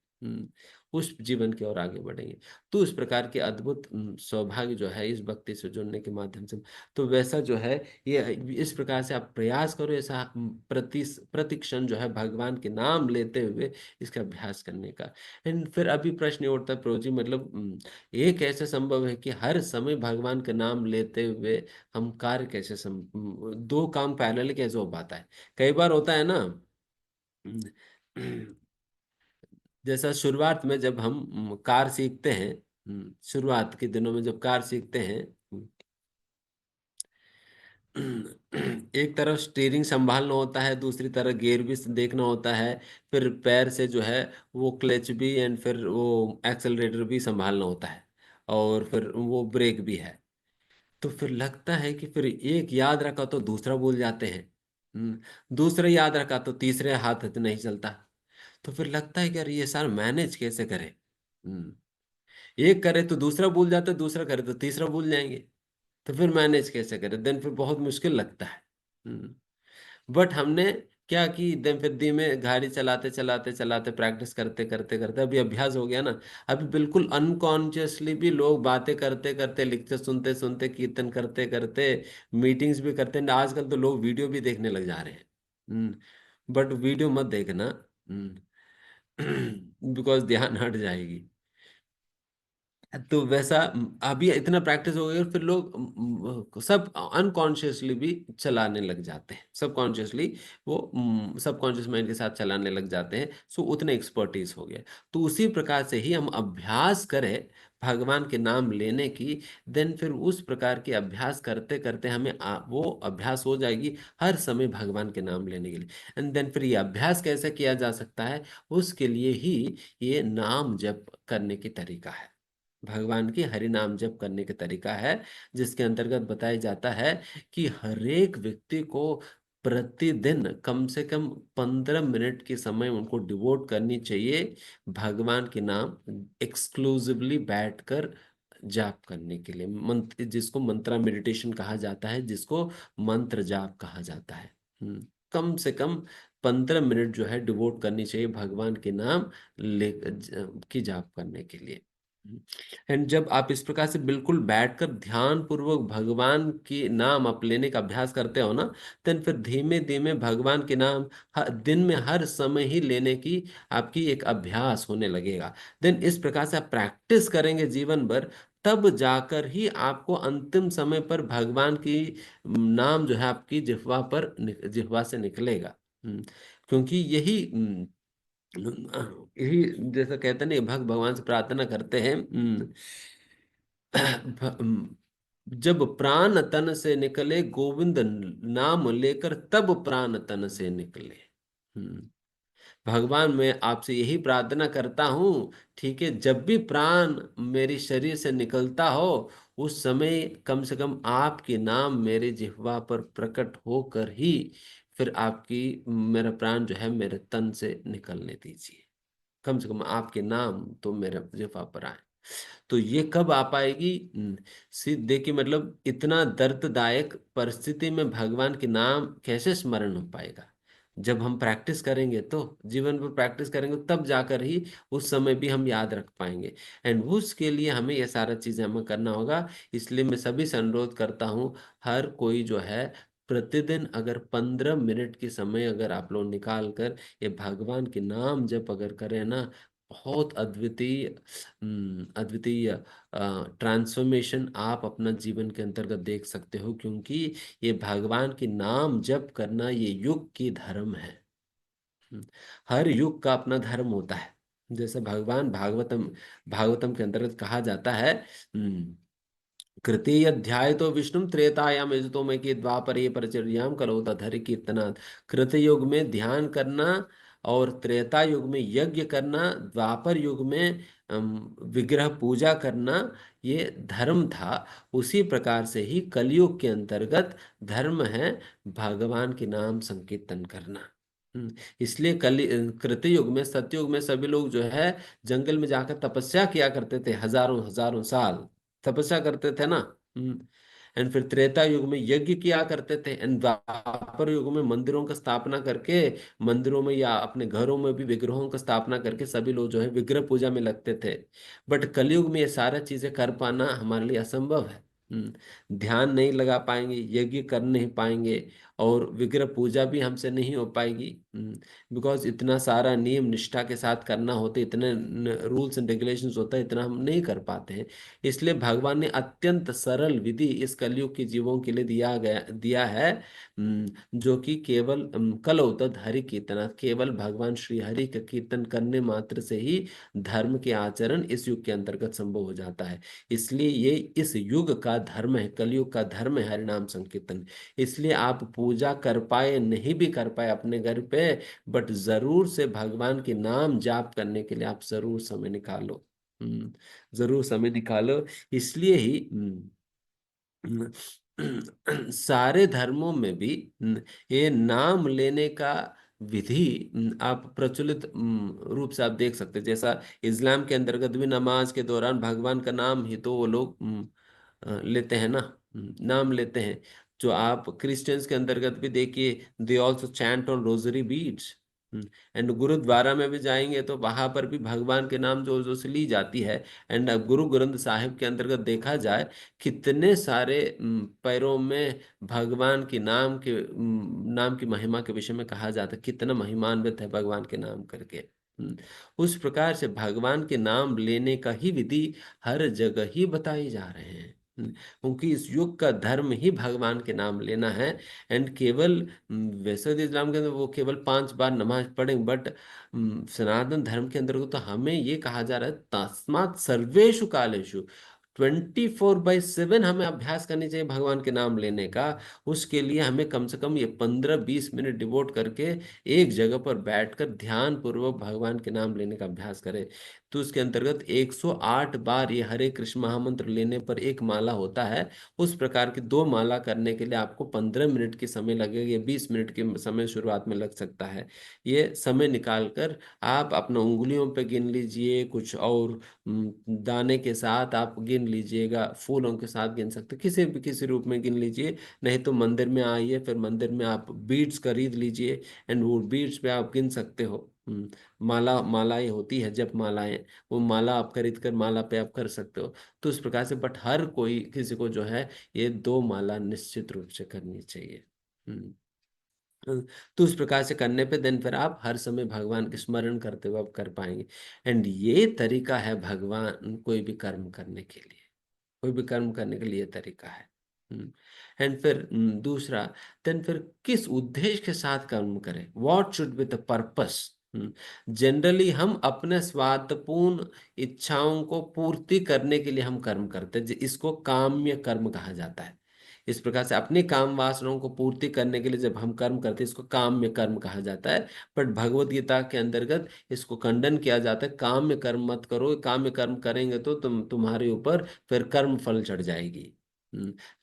उस जीवन की ओर आगे बढ़ेंगे। तो इस प्रकार के अद्भुत सौभाग्य जो है इस भक्ति से जुड़ने के माध्यम से, तो वैसा जो है ये इस प्रकार से आप प्रयास करो, ऐसा प्रतिक्षण जो है भगवान के नाम लेते हुए इसका अभ्यास करने का। एंड फिर अभी प्रश्न ये उठता है प्रो जी, मतलब ये कैसे संभव है कि हर समय भगवान का नाम लेते हुए हम कार्य कैसे दो काम पैरेलल कैसे हो पाता है? कई बार होता है ना, जैसा शुरुआत में जब हम कार सीखते हैं, शुरुआत के दिनों में जब कार सीखते हैं, एक तरफ स्टीयरिंग संभालना होता है, दूसरी तरफ गियर भी देखना होता है, फिर पैर से जो है वो क्लच भी एंड फिर वो एक्सेलरेटर भी संभालना होता है, और फिर वो ब्रेक भी है। तो फिर लगता है कि फिर एक याद रखा तो दूसरा भूल जाते हैं। दूसरा याद रखा तो तीसरे हाथ नहीं चलता। तो फिर लगता है कि यार ये सारा मैनेज कैसे करें। हम्म, एक करे तो दूसरा भूल जाता है, दूसरा करे तो तीसरा भूल जाएंगे। तो फिर मैनेज कैसे करें, देन फिर बहुत मुश्किल लगता है। बट हमने क्या कि देन फिर धीमे गाड़ी चलाते चलाते चलाते प्रैक्टिस करते करते करते अभी अभ्यास हो गया ना। अभी बिल्कुल अनकॉन्शियसली भी लोग बातें करते करते, लिखते सुनते सुनते, कीर्तन करते करते, मीटिंग्स भी करते हैं। आजकल तो लोग वीडियो भी देखने लग जा रहे हैं। बट वीडियो मत देखना, बिकॉज ध्यान हट जाएगी। तो वैसा अभी इतना प्रैक्टिस हो गई और फिर लोग सब अनकॉन्शियसली भी चलाने लग जाते हैं, सबकॉन्शियसली वो सबकॉन्शियस माइंड के साथ चलाने लग जाते हैं। सो उतने एक्सपर्टीज हो गया। तो उसी प्रकार से ही हम अभ्यास करें भगवान के नाम लेने की, देन फिर उस प्रकार के अभ्यास करते करते हमें वो अभ्यास हो जाएगी हर समय भगवान के नाम लेने के लिए। एंड देन फिर ये अभ्यास कैसे किया जा सकता है, उसके लिए ही ये नाम जप करने की तरीका है। भगवान की हरि नाम जप करने का तरीका है, जिसके अंतर्गत बताया जाता है कि हरेक व्यक्ति को प्रतिदिन कम से कम 15 मिनट की समय उनको डिवोट करनी चाहिए भगवान के नाम एक्सक्लूसिवली बैठकर जाप करने के लिए। मंत्र, जिसको मंत्रा मेडिटेशन कहा जाता है, जिसको मंत्र जाप कहा जाता है। कम से कम 15 मिनट जो है डिवोट करनी चाहिए भगवान के नाम ले की जाप करने के लिए। एंड जब आप इस प्रकार से बिल्कुल बैठकर ध्यान पूर्वक भगवान की नाम आप लेने का अभ्यास करते हो ना, देन फिर धीमे धीमे भगवान के नाम दिन में हर समय ही लेने की आपकी एक अभ्यास होने लगेगा। देन इस प्रकार से आप प्रैक्टिस करेंगे जीवन भर, तब जाकर ही आपको अंतिम समय पर भगवान की नाम जो है आपकी जिह्वा पर जिह्वा से निकलेगा। क्योंकि यही यही जैसा कहते हैं ना, भक्त भगवान से प्रार्थना करते हैं। जब प्राण तन से निकले गोविंद नाम लेकर, तब प्राण तन से निकले। भगवान मैं आपसे यही प्रार्थना करता हूँ, ठीक है, जब भी प्राण मेरे शरीर से निकलता हो, उस समय कम से कम आपके नाम मेरे जिह्वा पर प्रकट होकर ही फिर आपकी मेरा प्राण जो है मेरे तन से निकलने दीजिए। कम से कम आपके नाम तो मेरे जिह्वा पर आए। तो ये कब आ पाएगी? देखिए, मतलब इतना दर्ददायक परिस्थिति में भगवान के नाम कैसे स्मरण हो पाएगा? जब हम प्रैक्टिस करेंगे, तो जीवन पर प्रैक्टिस करेंगे, तब जाकर ही उस समय भी हम याद रख पाएंगे। एंड उसके लिए हमें ये सारा चीजें हमें करना होगा। इसलिए मैं सभी से अनुरोध करता हूँ, हर कोई जो है प्रतिदिन अगर 15 मिनट की समय अगर आप लोग निकाल कर ये भगवान के नाम जप अगर करें ना, बहुत अद्वितीय अद्वितीय ट्रांसफॉर्मेशन आप अपना जीवन के अंतर्गत देख सकते हो। क्योंकि ये भगवान के नाम जप करना ये युग की धर्म है। हम्म, हर युग का अपना धर्म होता है। जैसे भगवान भागवतम भागवतम के अंतर्गत कहा जाता है, कृतीय अध्याय तो विष्णु त्रेतायाम यजुतो में कि द्वापर ये परिचर्याम करो तथरि कीर्तनात्। कृत युग में ध्यान करना और त्रेता युग में यज्ञ करना, द्वापर युग में विग्रह पूजा करना, ये धर्म था। उसी प्रकार से ही कलयुग के अंतर्गत धर्म है भगवान के नाम संकीर्तन करना। इसलिए कृतयुग में, सतयुग में सभी लोग जो है जंगल में जाकर तपस्या किया करते थे, हजारों हजारों साल तपस्या करते थे ना। एंड फिर त्रेता युग में यज्ञ किया करते थे। एंड द्वापर युग में मंदिरों का स्थापना करके, मंदिरों में या अपने घरों में भी विग्रहों का स्थापना करके सभी लोग जो है विग्रह पूजा में लगते थे। बट कलयुग में ये सारा चीजें कर पाना हमारे लिए असंभव है। ध्यान नहीं लगा पाएंगे, यज्ञ कर नहीं पाएंगे, और विग्रह पूजा भी हमसे नहीं हो पाएगी, बिकॉज इतना सारा नियम निष्ठा के साथ करना होते, इतने रूल्स एंड रेगुलेशंस होता है, इतना हम नहीं कर पाते हैं। इसलिए भगवान ने अत्यंत सरल विधि इस कलयुग के जीवों के लिए दिया है, जो कि केवल कल उतत हरि कीर्तन, केवल भगवान श्री हरि का कीर्तन करने मात्र से ही धर्म के आचरण इस युग के अंतर्गत संभव हो जाता है। इसलिए ये इस युग का धर्म है, कलयुग का धर्म है हरिनाम संकीर्तन। इसलिए आप पूजा कर पाए नहीं भी कर पाए अपने घर पे, बट जरूर से भगवान के नाम जाप करने के लिए आप जरूर समय निकालो। जरूर समय निकालो। इसलिए ही सारे धर्मों में भी ये नाम लेने का विधि आप प्रचलित रूप से आप देख सकते हैं। जैसा इस्लाम के अंतर्गत भी नमाज के दौरान भगवान का नाम ही तो वो लोग लेते हैं ना, नाम लेते हैं। जो आप क्रिश्चियंस के अंतर्गत भी देखिए, they also chant on rosary beads. And गुरुद्वारा में भी जाएंगे तो वहां पर भी भगवान के नाम जो जो से ली जाती है। एंड गुरु ग्रंथ साहिब के अंतर्गत देखा जाए, कितने सारे पैरों में भगवान के नाम की महिमा के विषय में कहा जाता है, कितना महिमान्वित है भगवान के नाम करके। उस प्रकार से भगवान के नाम लेने का ही विधि हर जगह ही बताई जा रहे हैं। क्योंकि इस युग का धर्म ही भगवान के नाम लेना है। एंड केवल वैसे तो इस्लाम के अंदर वो केवल 5 बार नमाज पढ़ें, बट सनातन धर्म के अंदर तो हमें ये कहा जा रहा है, तस्मात् सर्वेषु कालेषु 24/7 हमें अभ्यास करनी चाहिए भगवान के नाम लेने का। उसके लिए हमें कम से कम ये 15-20 मिनट डिवोट करके एक जगह पर बैठकर ध्यान पूर्वक भगवान के नाम लेने का अभ्यास करें। तो उसके अंतर्गत 108 बार ये हरे कृष्ण महामंत्र लेने पर एक माला होता है। उस प्रकार की 2 माला करने के लिए आपको 15 मिनट की समय लगेगा, या 20 मिनट के समय शुरुआत में लग सकता है। ये समय निकाल कर आप अपना उंगलियों पे गिन लीजिए, कुछ और दाने के साथ आप गिन लीजिएगा, फूलों के साथ गिन सकते, किसी भी किसी रूप में गिन लीजिए। नहीं तो मंदिर में आइए, फिर मंदिर में आप बीड्स खरीद लीजिए, एंड वो बीड्स पे आप गिन सकते हो। मालाएं होती है, जप मालाएं, वो माला आप खरीद कर माला पे आप कर सकते हो। तो उस प्रकार से, बट हर कोई किसी को जो है ये 2 माला निश्चित रूप से करनी चाहिए। हम्म तो उस प्रकार से करने पे देन फिर आप हर समय भगवान के स्मरण करते हुए आप कर पाएंगे। एंड ये तरीका है भगवान कोई भी कर्म करने के लिए, कोई भी कर्म करने के लिए ये तरीका है। एंड फिर दूसरा, देन फिर किस उद्देश्य के साथ कर्म करें, what should be the purpose. Generally हम अपने स्वार्थपूर्ण इच्छाओं को पूर्ति करने के लिए हम कर्म करते हैं, इसको काम्य कर्म कहा जाता है। इस प्रकार से अपनी काम वासनाओं को पूर्ति करने के लिए जब हम कर्म करते हैं, इसको काम्य कर्म कहा जाता है। बट भगवत गीता के अंतर्गत इसको खंडन किया जाता है, काम्य कर्म मत करो, काम्य कर्म करेंगे तो तुम्हारे ऊपर फिर कर्म फल चढ़ जाएगी।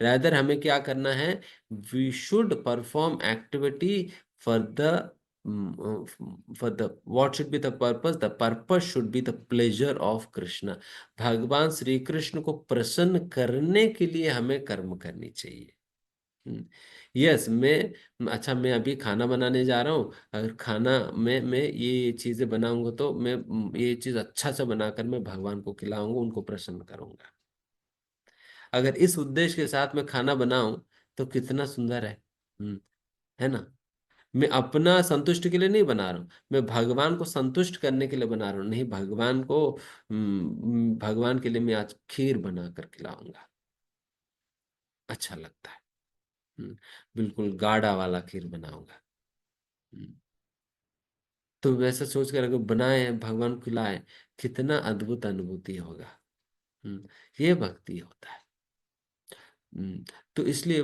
रादर हमें क्या करना है, we should perform activity for the what should be the purpose should be the pleasure of Krishna. भगवान श्री कृष्ण को प्रसन्न करने के लिए हमें कर्म करनी चाहिए। यस, मैं अभी खाना बनाने जा रहा हूँ, अगर खाना मैं ये चीजें बनाऊंगा तो मैं ये चीज अच्छा से बनाकर मैं भगवान को खिलाऊंगा, उनको प्रसन्न करूंगा। अगर इस उद्देश्य के साथ मैं खाना बनाऊं तो कितना सुंदर है। है ना। मैं अपना संतुष्ट के लिए नहीं बना रहा हूँ, मैं भगवान को संतुष्ट करने के लिए बना रहा हूँ। नहीं, भगवान के लिए मैं आज खीर बना कर खिलाऊंगा, अच्छा लगता है। बिल्कुल गाढ़ा वाला खीर बनाऊंगा। हम्म, तो वैसा सोच कर अगर बनाए भगवान को खिलाए, कितना अद्भुत अनुभूति होगा। ये भक्ति होता है। तो इसलिए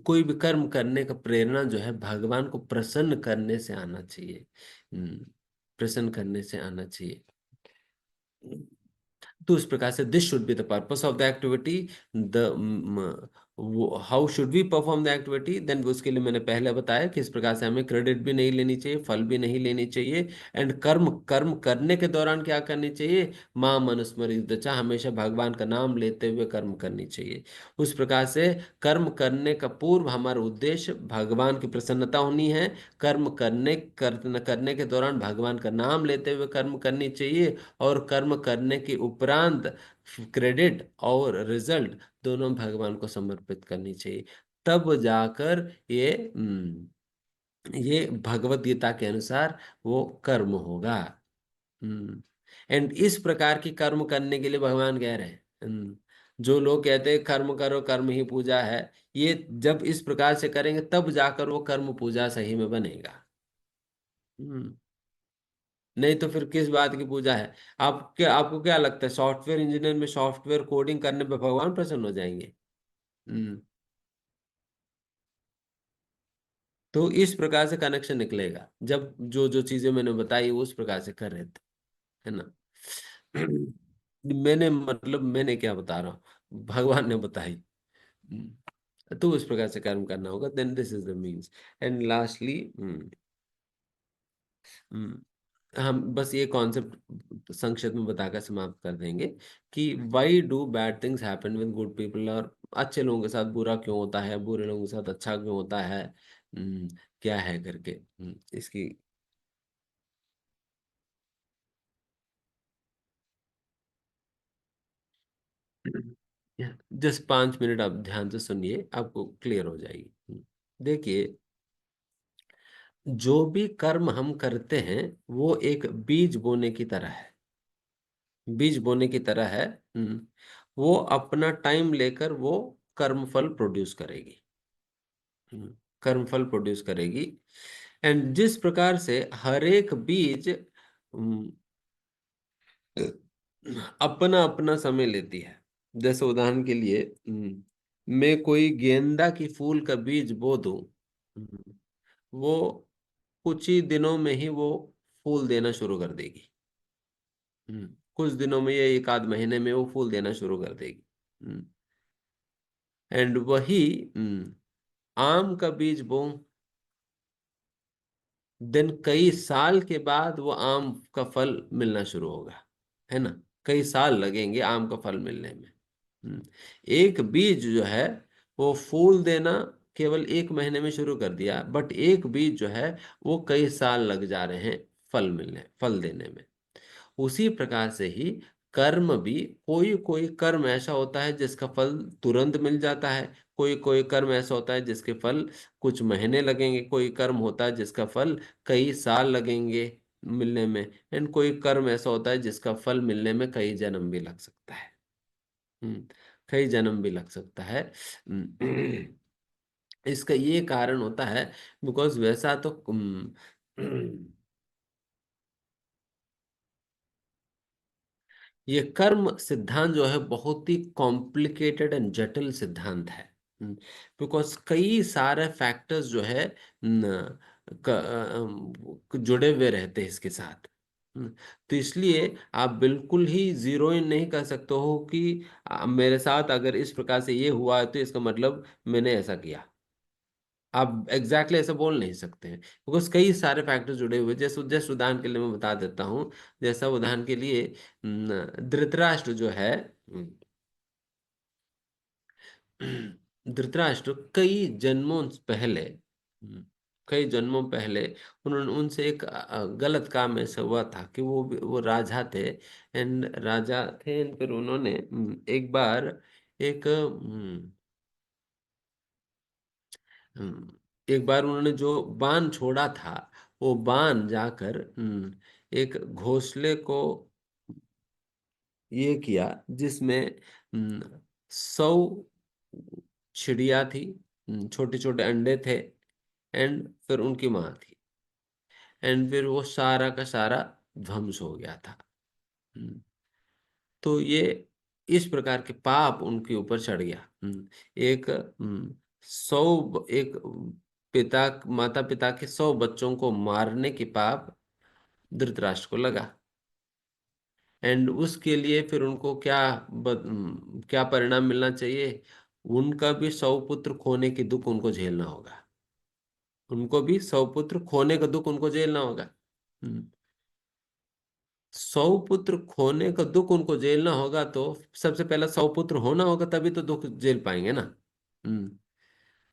कोई भी कर्म करने का प्रेरणा जो है भगवान को प्रसन्न करने से आना चाहिए। प्रसन्न करने से आना चाहिए। तो इस प्रकार से this should be the purpose of the activity. The how should we perform the activity, then उसके लिए मैंने पहले बताया कि इस प्रकार से हमें क्रेडिट भी नहीं लेनी चाहिए, फल भी नहीं लेनी चाहिए। एंड कर्म कर्म करने के दौरान क्या करनी चाहिए, मां मनुस्मृति दचा, हमेशा भगवान का नाम लेते हुए कर्म करनी चाहिए। उस प्रकार से कर्म करने का पूर्व हमारा उद्देश्य भगवान की प्रसन्नता होनी है। कर्म करने के दौरान भगवान का नाम लेते हुए कर्म करनी चाहिए। और कर्म करने के उपरांत क्रेडिट और रिजल्ट दोनों भगवान को समर्पित करनी चाहिए। तब जाकर ये भगवत गीता के अनुसार वो कर्म होगा। एंड इस प्रकार की कर्म करने के लिए भगवान कह रहे हैं। जो लोग कहते हैं कर्म करो, कर्म ही पूजा है, ये जब इस प्रकार से करेंगे तब जाकर वो कर्म पूजा सही में बनेगा। हम्म नहीं तो फिर किस बात की पूजा है? आपको क्या लगता है, सॉफ्टवेयर इंजीनियर में सॉफ्टवेयर कोडिंग करने पे भगवान प्रसन्न हो जाएंगे? हम्म तो इस प्रकार से कनेक्शन निकलेगा जब जो जो चीजें मैंने बताई उस प्रकार से कर रहे थे, है ना? मैंने क्या बता रहा हूँ, भगवान ने बताई। तो उस प्रकार से कर्म करना होगा, then this is the means. And lastly हम बस ये कॉन्सेप्ट संक्षिप्त में बताकर समाप्त कर देंगे कि why do bad things happen with good people, और अच्छे लोगों के साथ बुरा क्यों होता है, बुरे लोगों के साथ अच्छा क्यों होता है, क्या है करके, इसकी जस्ट 5 मिनट आप ध्यान से सुनिए, आपको क्लियर हो जाएगी। देखिए, जो भी कर्म हम करते हैं वो एक बीज बोने की तरह है। बीज बोने की तरह है। वो अपना टाइम लेकर वो कर्मफल प्रोड्यूस करेगी। कर्मफल प्रोड्यूस करेगी। एंड जिस प्रकार से हर एक बीज अपना अपना समय लेती है। जैसे उदाहरण के लिए, मैं कोई गेंदा की फूल का बीज बो दूं, वो कुछ ही दिनों में ही वो फूल देना शुरू कर देगी। कुछ दिनों में, ये एक आध महीने में वो फूल देना शुरू कर देगी। एंड वही आम का बीज बो, देन कई साल के बाद वो आम का फल मिलना शुरू होगा, है ना? कई साल लगेंगे आम का फल मिलने में। हम्म, एक बीज जो है वो फूल देना केवल एक महीने में शुरू कर दिया, बट एक बीज जो है वो कई साल लग जा रहे हैं फल देने में। उसी प्रकार से ही कर्म भी, कोई कोई कर्म ऐसा होता है जिसका फल तुरंत मिल जाता है, कोई कोई कर्म ऐसा होता है जिसके फल कुछ महीने लगेंगे, कोई कर्म होता है जिसका फल कई साल लगेंगे मिलने में, एंड कोई कर्म ऐसा होता है जिसका फल मिलने में कई जन्म भी लग सकता है। हम्म, कई जन्म भी लग सकता है। इसका ये कारण होता है, बिकॉज वैसा तो ये कर्म सिद्धांत जो है बहुत ही कॉम्प्लिकेटेड एंड जटिल सिद्धांत है। बिकॉज कई सारे फैक्टर्स जो है जुड़े हुए रहते हैं इसके साथ। तो इसलिए आप बिल्कुल ही जीरो इन नहीं कर सकते हो कि मेरे साथ अगर इस प्रकार से ये हुआ है तो इसका मतलब मैंने ऐसा किया। आप एग्जैक्टली ऐसा बोल नहीं सकते हैं, बिकॉज कई सारे फैक्टर जुड़े हुए हैं। जैसे जैसे उदाहरण के लिए मैं बता देता हूँ। जैसा उदाहरण के लिए, धृतराष्ट्र जो है, धृतराष्ट्र कई जन्मों पहले, कई जन्मों पहले उन्होंने उनसे एक गलत काम ऐसा हुआ था कि वो राजा थे। एंड राजा थे and फिर उन्होंने एक बार एक एक बार उन्होंने जो बाण छोड़ा था, वो बाण जाकर एक घोंसले को ये किया जिसमें 100 चिड़िया थी, छोटे छोटे अंडे थे, एंड फिर उनकी माँ थी। एंड फिर वो सारा का सारा ध्वंस हो गया था। हम्म, तो ये इस प्रकार के पाप उनके ऊपर चढ़ गया। एक 100, एक पिता माता पिता के 100 बच्चों को मारने की पाप धृतराष्ट्र को लगा। एंड उसके लिए फिर उनको क्या परिणाम मिलना चाहिए? उनका भी 100 पुत्र खोने की दुख उनको झेलना होगा। उनको भी 100 पुत्र खोने का दुख उनको झेलना होगा। 100 पुत्र खोने का दुख उनको झेलना होगा, तो सबसे पहला 100 पुत्र होना होगा, तभी तो दुख झेल पाएंगे ना। हम्म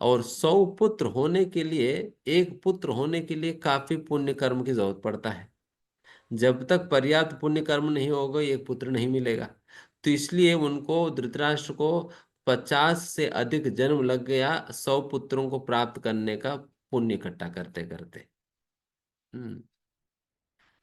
और 100 पुत्र होने के लिए, एक पुत्र होने के लिए काफी पुण्य कर्म की जरूरत पड़ता है। जब तक पर्याप्त पुण्य कर्म नहीं होगा एक पुत्र नहीं मिलेगा। तो इसलिए उनको, धृतराष्ट्र को 50 से अधिक जन्म लग गया 100 पुत्रों को प्राप्त करने का पुण्य इकट्ठा करते करते। हम्म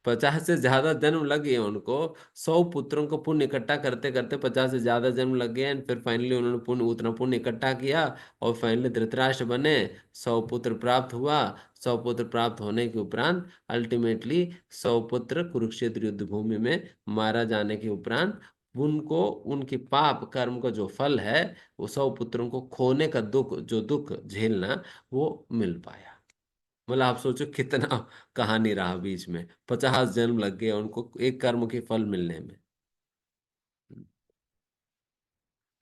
50 से ज्यादा जन्म लग गए उनको, 100 पुत्रों को पुण्य इकट्ठा करते करते 50 से ज्यादा जन्म लग गए, एंड फिर फाइनली उन्होंने पुण्य उतना पुण्य इकट्ठा किया, और फाइनली धृतराष्ट्र बने। 100 पुत्र प्राप्त हुआ। 100 पुत्र प्राप्त होने के उपरांत अल्टीमेटली 100 पुत्र कुरुक्षेत्र युद्ध भूमि में मारा जाने के उपरांत उनको उनके पाप कर्म का जो फल है, वो 100 पुत्रों को खोने का दुख, जो दुख झेलना, वो मिल पाया। मतलब आप सोचो कितना कहानी रहा बीच में, 50 जन्म लग गए उनको एक कर्म के फल मिलने में।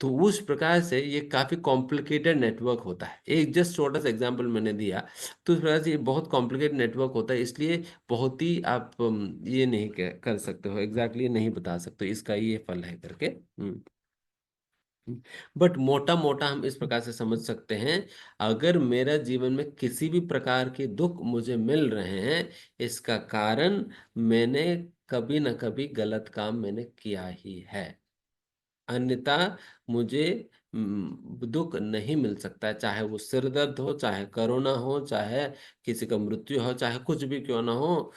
तो उस प्रकार से ये काफी कॉम्प्लिकेटेड नेटवर्क होता है, एक जस्ट छोटा सा एग्जांपल मैंने दिया। तो उस प्रकार से ये बहुत कॉम्प्लिकेटेड नेटवर्क होता है, इसलिए बहुत ही आप ये नहीं कर सकते हो एग्जैक्टली, नहीं बता सकते हो इसका ये फल है करके। बट मोटा मोटा हम इस प्रकार से समझ सकते हैं, अगर मेरा जीवन में किसी भी प्रकार के दुख मुझे मिल रहे हैं, इसका कारण मैंने कभी ना कभी गलत काम मैंने किया ही है। अन्यथा मुझे दुख नहीं मिल सकता है, चाहे वो सिर दर्द हो, चाहे कोरोना हो, चाहे किसी का मृत्यु हो, चाहे कुछ भी क्यों ना हो।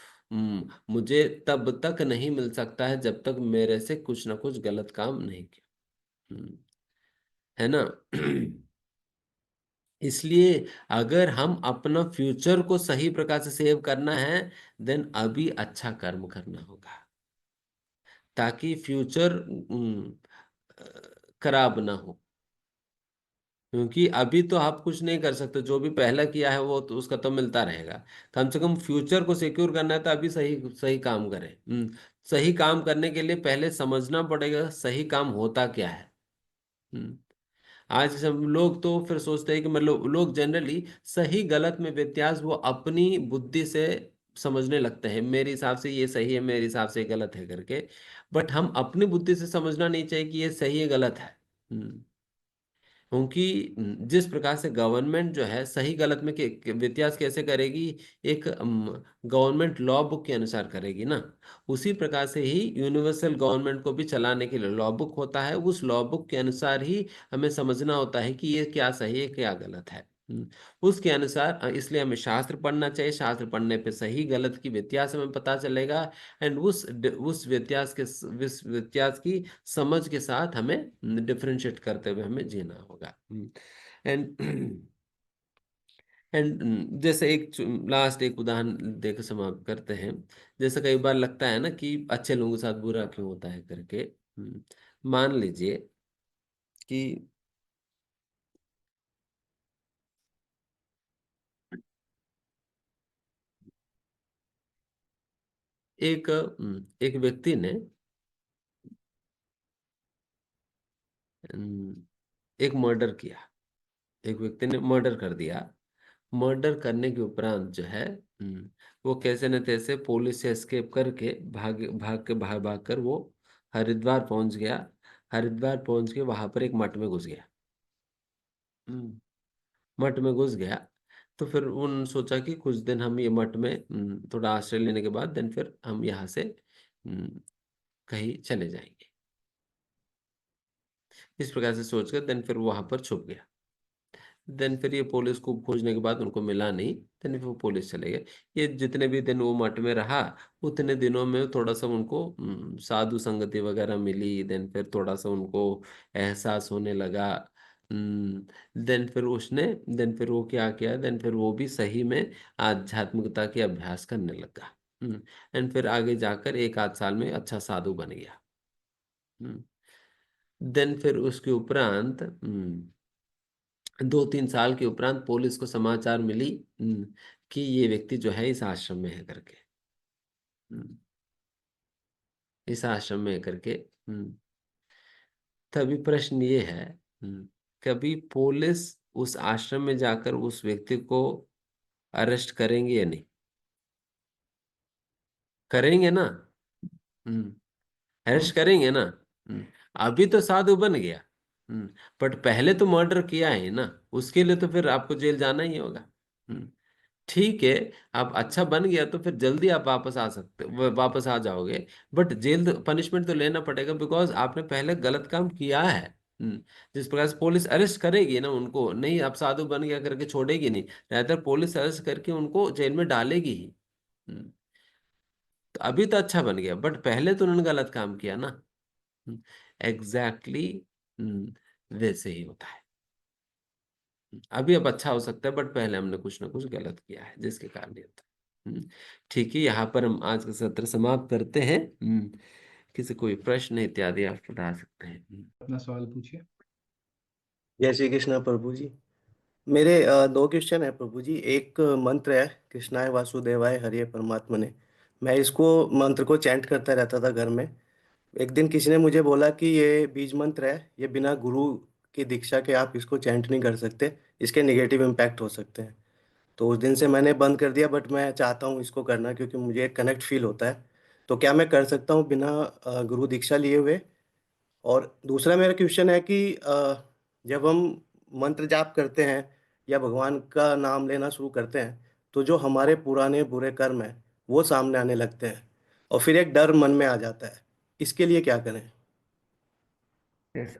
मुझे तब तक नहीं मिल सकता है जब तक मेरे से कुछ ना कुछ गलत काम नहीं किया। है ना? इसलिए अगर हम अपना फ्यूचर को सही प्रकार से सेव करना है, देन अभी अच्छा कर्म करना होगा, ताकि फ्यूचर खराब ना हो। क्योंकि अभी तो आप कुछ नहीं कर सकते, जो भी पहला किया है वो तो उसका तो मिलता रहेगा। कम से कम फ्यूचर को सिक्योर करना है तो अभी सही सही काम करें। सही काम करने के लिए पहले समझना पड़ेगा सही काम होता क्या है। हम्म आज सब लोग तो फिर सोचते हैं कि मतलब लोग जनरली सही गलत में व्यत्यास वो अपनी बुद्धि से समझने लगते हैं, मेरे हिसाब से ये सही है, मेरे हिसाब से ये गलत है करके। बट हम अपनी बुद्धि से समझना नहीं चाहिए कि ये सही है गलत है। क्योंकि जिस प्रकार से गवर्नमेंट जो है सही गलत में व्यत्यास कैसे करेगी, एक गवर्नमेंट लॉ बुक के अनुसार करेगी ना। उसी प्रकार से ही यूनिवर्सल गवर्नमेंट को भी चलाने के लिए लॉ बुक होता है, उस लॉ बुक के अनुसार ही हमें समझना होता है कि ये क्या सही है क्या गलत है। उसके अनुसार इसलिए हमें शास्त्र पढ़ना चाहिए, शास्त्र पढ़ने पे सही गलत की व्यत्यास हमें पता चलेगा। एंड उस व्यत्यास के उस व्यत्यास की समझ के साथ हमें डिफरेंशिएट करते हुए हमें जीना होगा। एंड एंड जैसे एक लास्ट एक उदाहरण देकर समाप्त करते हैं। जैसे कई बार लगता है ना कि अच्छे लोगों के साथ बुरा क्यों होता है करके। मान लीजिए कि एक व्यक्ति ने हम्म, एक मर्डर किया। एक व्यक्ति ने मर्डर कर दिया। मर्डर करने के उपरांत जो है, वो कैसे न तैसे पुलिस से एस्केप करके भाग भाग के भाग भाग कर वो हरिद्वार पहुंच गया। हरिद्वार पहुंच के वहां पर एक मठ में घुस गया। हम्म, मठ में घुस गया। तो फिर उन सोचा कि कुछ दिन हम ये मठ में थोड़ा आश्रय लेने के बाद देन फिर हम यहाँ से कहीं चले जाएंगे। इस प्रकार से सोचकर देन फिर वहां पर छुप गया। देन फिर ये पुलिस को खोजने के बाद उनको मिला नहीं। देन फिर वो पुलिस चले गए। ये जितने भी दिन वो मठ में रहा, उतने दिनों में थोड़ा सा उनको साधु संगति वगैरह मिली। देन फिर थोड़ा सा उनको एहसास होने लगा। देन फिर वो क्या किया, देन फिर वो भी सही में आध्यात्मिकता की अभ्यास करने लगा। एंड फिर आगे जाकर एक आध साल में अच्छा साधु बन गया। देन फिर उसके उपरांत 2-3 साल के उपरांत पुलिस को समाचार मिली कि ये व्यक्ति जो है इस आश्रम में है करके। हम्म, इस आश्रम में है करके। तभी प्रश्न ये है, कभी पुलिस उस आश्रम में जाकर उस व्यक्ति को अरेस्ट करेंगे या नहीं? करेंगे ना। हम्म अरेस्ट करेंगे ना। हम्म, अभी तो साधु बन गया। बट पहले तो मर्डर किया है ना, उसके लिए तो फिर आपको जेल जाना ही होगा। हम्म, ठीक है। आप अच्छा बन गया तो फिर जल्दी आप वापस आ सकते, वापस आ जाओगे। बट जेल पनिशमेंट तो लेना पड़ेगा, बिकॉज आपने पहले गलत काम किया है। जिस प्रकार से पुलिस अरेस्ट करेगी ना उनको, नहीं अब साधु बन गया करके छोड़ेगी नहीं, रहकर पुलिस अरेस्ट करके उनको जेल में डालेगी ही। हम्म, तो अभी तो अच्छा बन गया, बट पहले तो उन्होंने गलत काम किया ना। एग्जैक्टली वैसे ही होता है। अभी अब अच्छा हो सकता है, बट पहले हमने कुछ ना कुछ गलत किया है जिसके कारण ये होता है। ठीक है, यहाँ पर हम आज का सत्र समाप्त करते हैं। किसी कोई प्रश्न इत्यादि आप बता सकते हैं। अपना सवाल पूछिए। जय श्री कृष्ण प्रभु जी। मेरे दो क्वेश्चन है प्रभु जी। एक मंत्र है, कृष्णाय वासुदेवाय हरे परमात्मने। मैं इसको मंत्र को चैंट करता रहता था घर में। एक दिन किसी ने मुझे बोला कि ये बीज मंत्र है, ये बिना गुरु की दीक्षा के आप इसको चैंट नहीं कर सकते, इसके नेगेटिव इम्पैक्ट हो सकते हैं। तो उस दिन से मैंने बंद कर दिया, बट मैं चाहता हूँ इसको करना क्योंकि मुझे एक कनेक्ट फील होता है। तो क्या मैं कर सकता हूँ बिना गुरु दीक्षा लिए हुए? और दूसरा मेरा क्वेश्चन है कि जब हम मंत्र जाप करते हैं या भगवान का नाम लेना शुरू करते हैं, तो जो हमारे पुराने बुरे कर्म हैं वो सामने आने लगते हैं, और फिर एक डर मन में आ जाता है। इसके लिए क्या करें? Yes,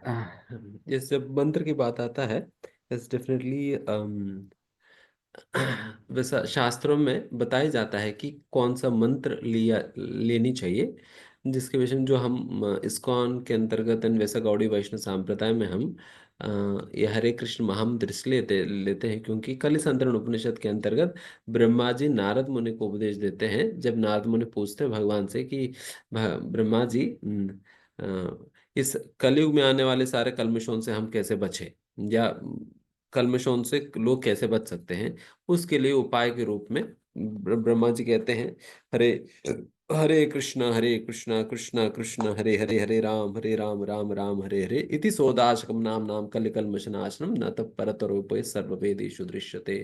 yes, जब मंत्र की बात आता है, यस डेफिनेटली, वैसा शास्त्रों में बताया जाता है कि कौन सा मंत्र लिया लेनी चाहिए, जिसके विषय में जो हम इस्कॉन के अंतर्गत एंड वैसा गौड़ी वैष्णव संप्रदाय में हम ये हरे कृष्ण महामंत्र इसलिए लेते हैं क्योंकि कलिसंतरण उपनिषद के अंतर्गत ब्रह्मा जी नारद मुनि को उपदेश देते हैं। जब नारद मुनि पूछते हैं भगवान से कि ब्रह्मा जी, इस कलयुग में आने वाले सारे कल्मशों से हम कैसे बचें, या कल्मशों से लोग कैसे बच सकते हैं, उसके लिए उपाय के रूप में ब्रह्मा जी कहते हैं, हरे हरे कृष्णा कृष्णा कृष्ण हरे हरे, हरे राम राम राम हरे हरे, इति सोदाशकम नाम नाम कलिकल्मषनाशनम न तत् परतरोपय सर्ववेदेषु दृश्यते।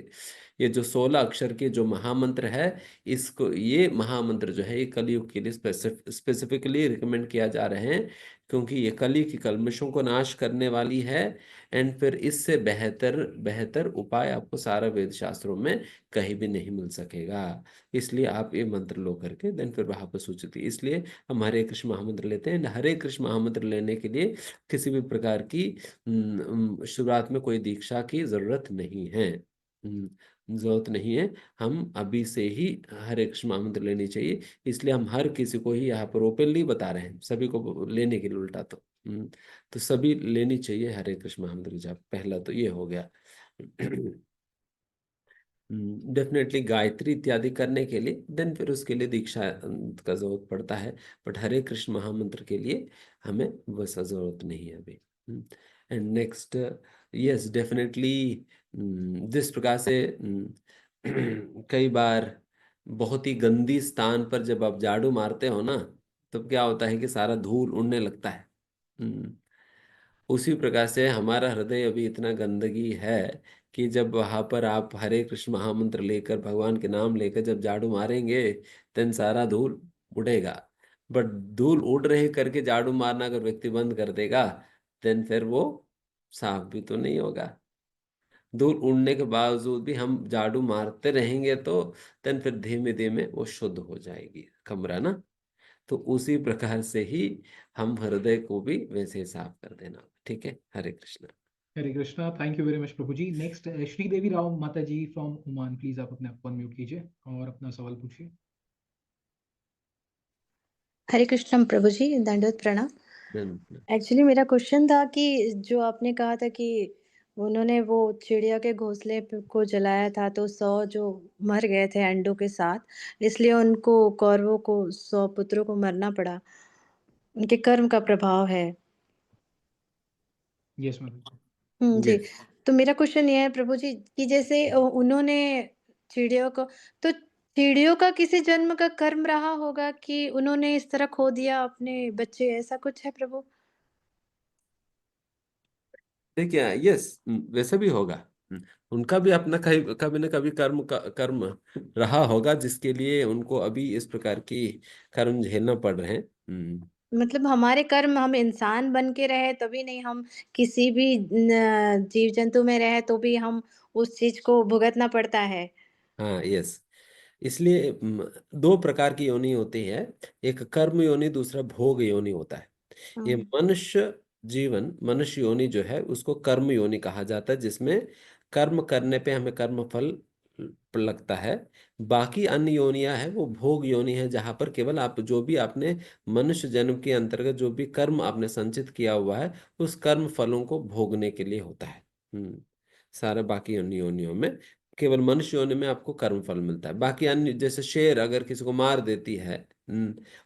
ये जो 16 अक्षर के जो महामंत्र है, इसको ये महामंत्र जो है ये कलयुग के लिए स्पेसिफिकली रिकमेंड किया जा रहे हैं, क्योंकि ये कली की कल्मशों को नाश करने वाली है। एंड फिर इससे बेहतर बेहतर उपाय आपको सारा वेद शास्त्रों में कहीं भी नहीं मिल सकेगा। इसलिए आप ये मंत्र लो करके देन फिर वहां पर सूचित, इसलिए हम हरे कृष्ण महामंत्र लेते हैं। हरे कृष्ण महामंत्र लेने के लिए किसी भी प्रकार की शुरुआत में कोई दीक्षा की जरूरत नहीं है। जरूरत नहीं है, हम अभी से ही हरे कृष्ण महामंत्र लेनी चाहिए। इसलिए हम हर किसी को ही यहाँ पर ओपनली बता रहे हैं, सभी को लेने के लिए उल्टा तो सभी लेनी चाहिए हरे कृष्ण महामंत्र जाप। पहला तो ये हो गया। डेफिनेटली गायत्री इत्यादि करने के लिए देन फिर उसके लिए दीक्षा का जरूरत पड़ता है, बट हरे कृष्ण महामंत्र के लिए हमें वैसा जरूरत नहीं है अभी। एंड नेक्स्ट, यस डेफिनेटली, जिस प्रकार से कई बार बहुत ही गंदी स्थान पर जब आप झाड़ू मारते हो ना, तब क्या होता है कि सारा धूल उड़ने लगता है। हम्म, उसी प्रकार से हमारा हृदय अभी इतना गंदगी है कि जब वहां पर आप हरे कृष्ण महामंत्र लेकर भगवान के नाम लेकर जब झाड़ू मारेंगे, देन सारा धूल उड़ेगा। बट धूल उड़ रहे करके झाड़ू मारना अगर व्यक्ति बंद कर देगा, देन फिर वो साफ भी तो नहीं होगा। धूल उड़ने के बावजूद भी हम झाड़ू मारते रहेंगे तो देन फिर धीमे धीमे वो शुद्ध हो जाएगी कमरा ना। तो उसी प्रकार से ही हम हृदय को भी वैसे ही साफ कर देना। ठीक है, Hare Krishna. Hare Krishna, thank you very much प्रभु जी। नेक्स्ट श्रीदेवी राव माता जी फ्रॉम ओमान, प्लीज आप अपने आप को अनम्यूट कीजिए और अपना सवाल पूछिए। हरे कृष्ण प्रभु जी, दंडवत प्रणाम। धन्यवाद। एक्चुअली मेरा क्वेश्चन था कि जो आपने कहा था कि उन्होंने वो चिड़िया के को जलाया था तो 100 जो मर गए थे अंडों के साथ, इसलिए उनको कौरवों को 100 पुत्रों को मरना पड़ा। उनके कर्म का प्रभाव है। Yes ma'am. जी। यस, तो मेरा क्वेश्चन ये है प्रभु जी कि जैसे उन्होंने चिड़ियों को तो चिड़ियों का किसी जन्म का कर्म रहा होगा कि उन्होंने इस तरह खो दिया अपने बच्चे, ऐसा कुछ है प्रभु? देखिए, यस, वैसा भी होगा। उनका भी अपना कहीं कभी न कभी कर्म रहा होगा, जिसके लिए उनको अभी इस प्रकार की कर्म झेलना पड़ रहे हैं। मतलब हमारे कर्म हम इंसान बन के रहे तभी नहीं, हम किसी भी जीव जंतु में रहे तो भी हम उस चीज को भुगतना पड़ता है। हाँ, यस। इसलिए दो प्रकार की योनि होती है, एक कर्म योनि, दूसरा भोग योनि होता है। ये हम्म। मनुष्य जीवन मनुष्य योनि जो है उसको कर्म योनि कहा जाता है, जिसमें कर्म करने पे हमें कर्म फल लगता है। बाकी अन्य योनियां है वो भोग योनि है, जहां पर केवल आप जो भी आपने मनुष्य जन्म के अंतर्गत जो भी कर्म आपने संचित किया हुआ है उस कर्म फलों को भोगने के लिए होता है। सारे बाकी अन्य योनियों में केवल मनुष्य योनि में आपको कर्म फल मिलता है। बाकी अन्य जैसे शेर अगर किसी को मार देती है,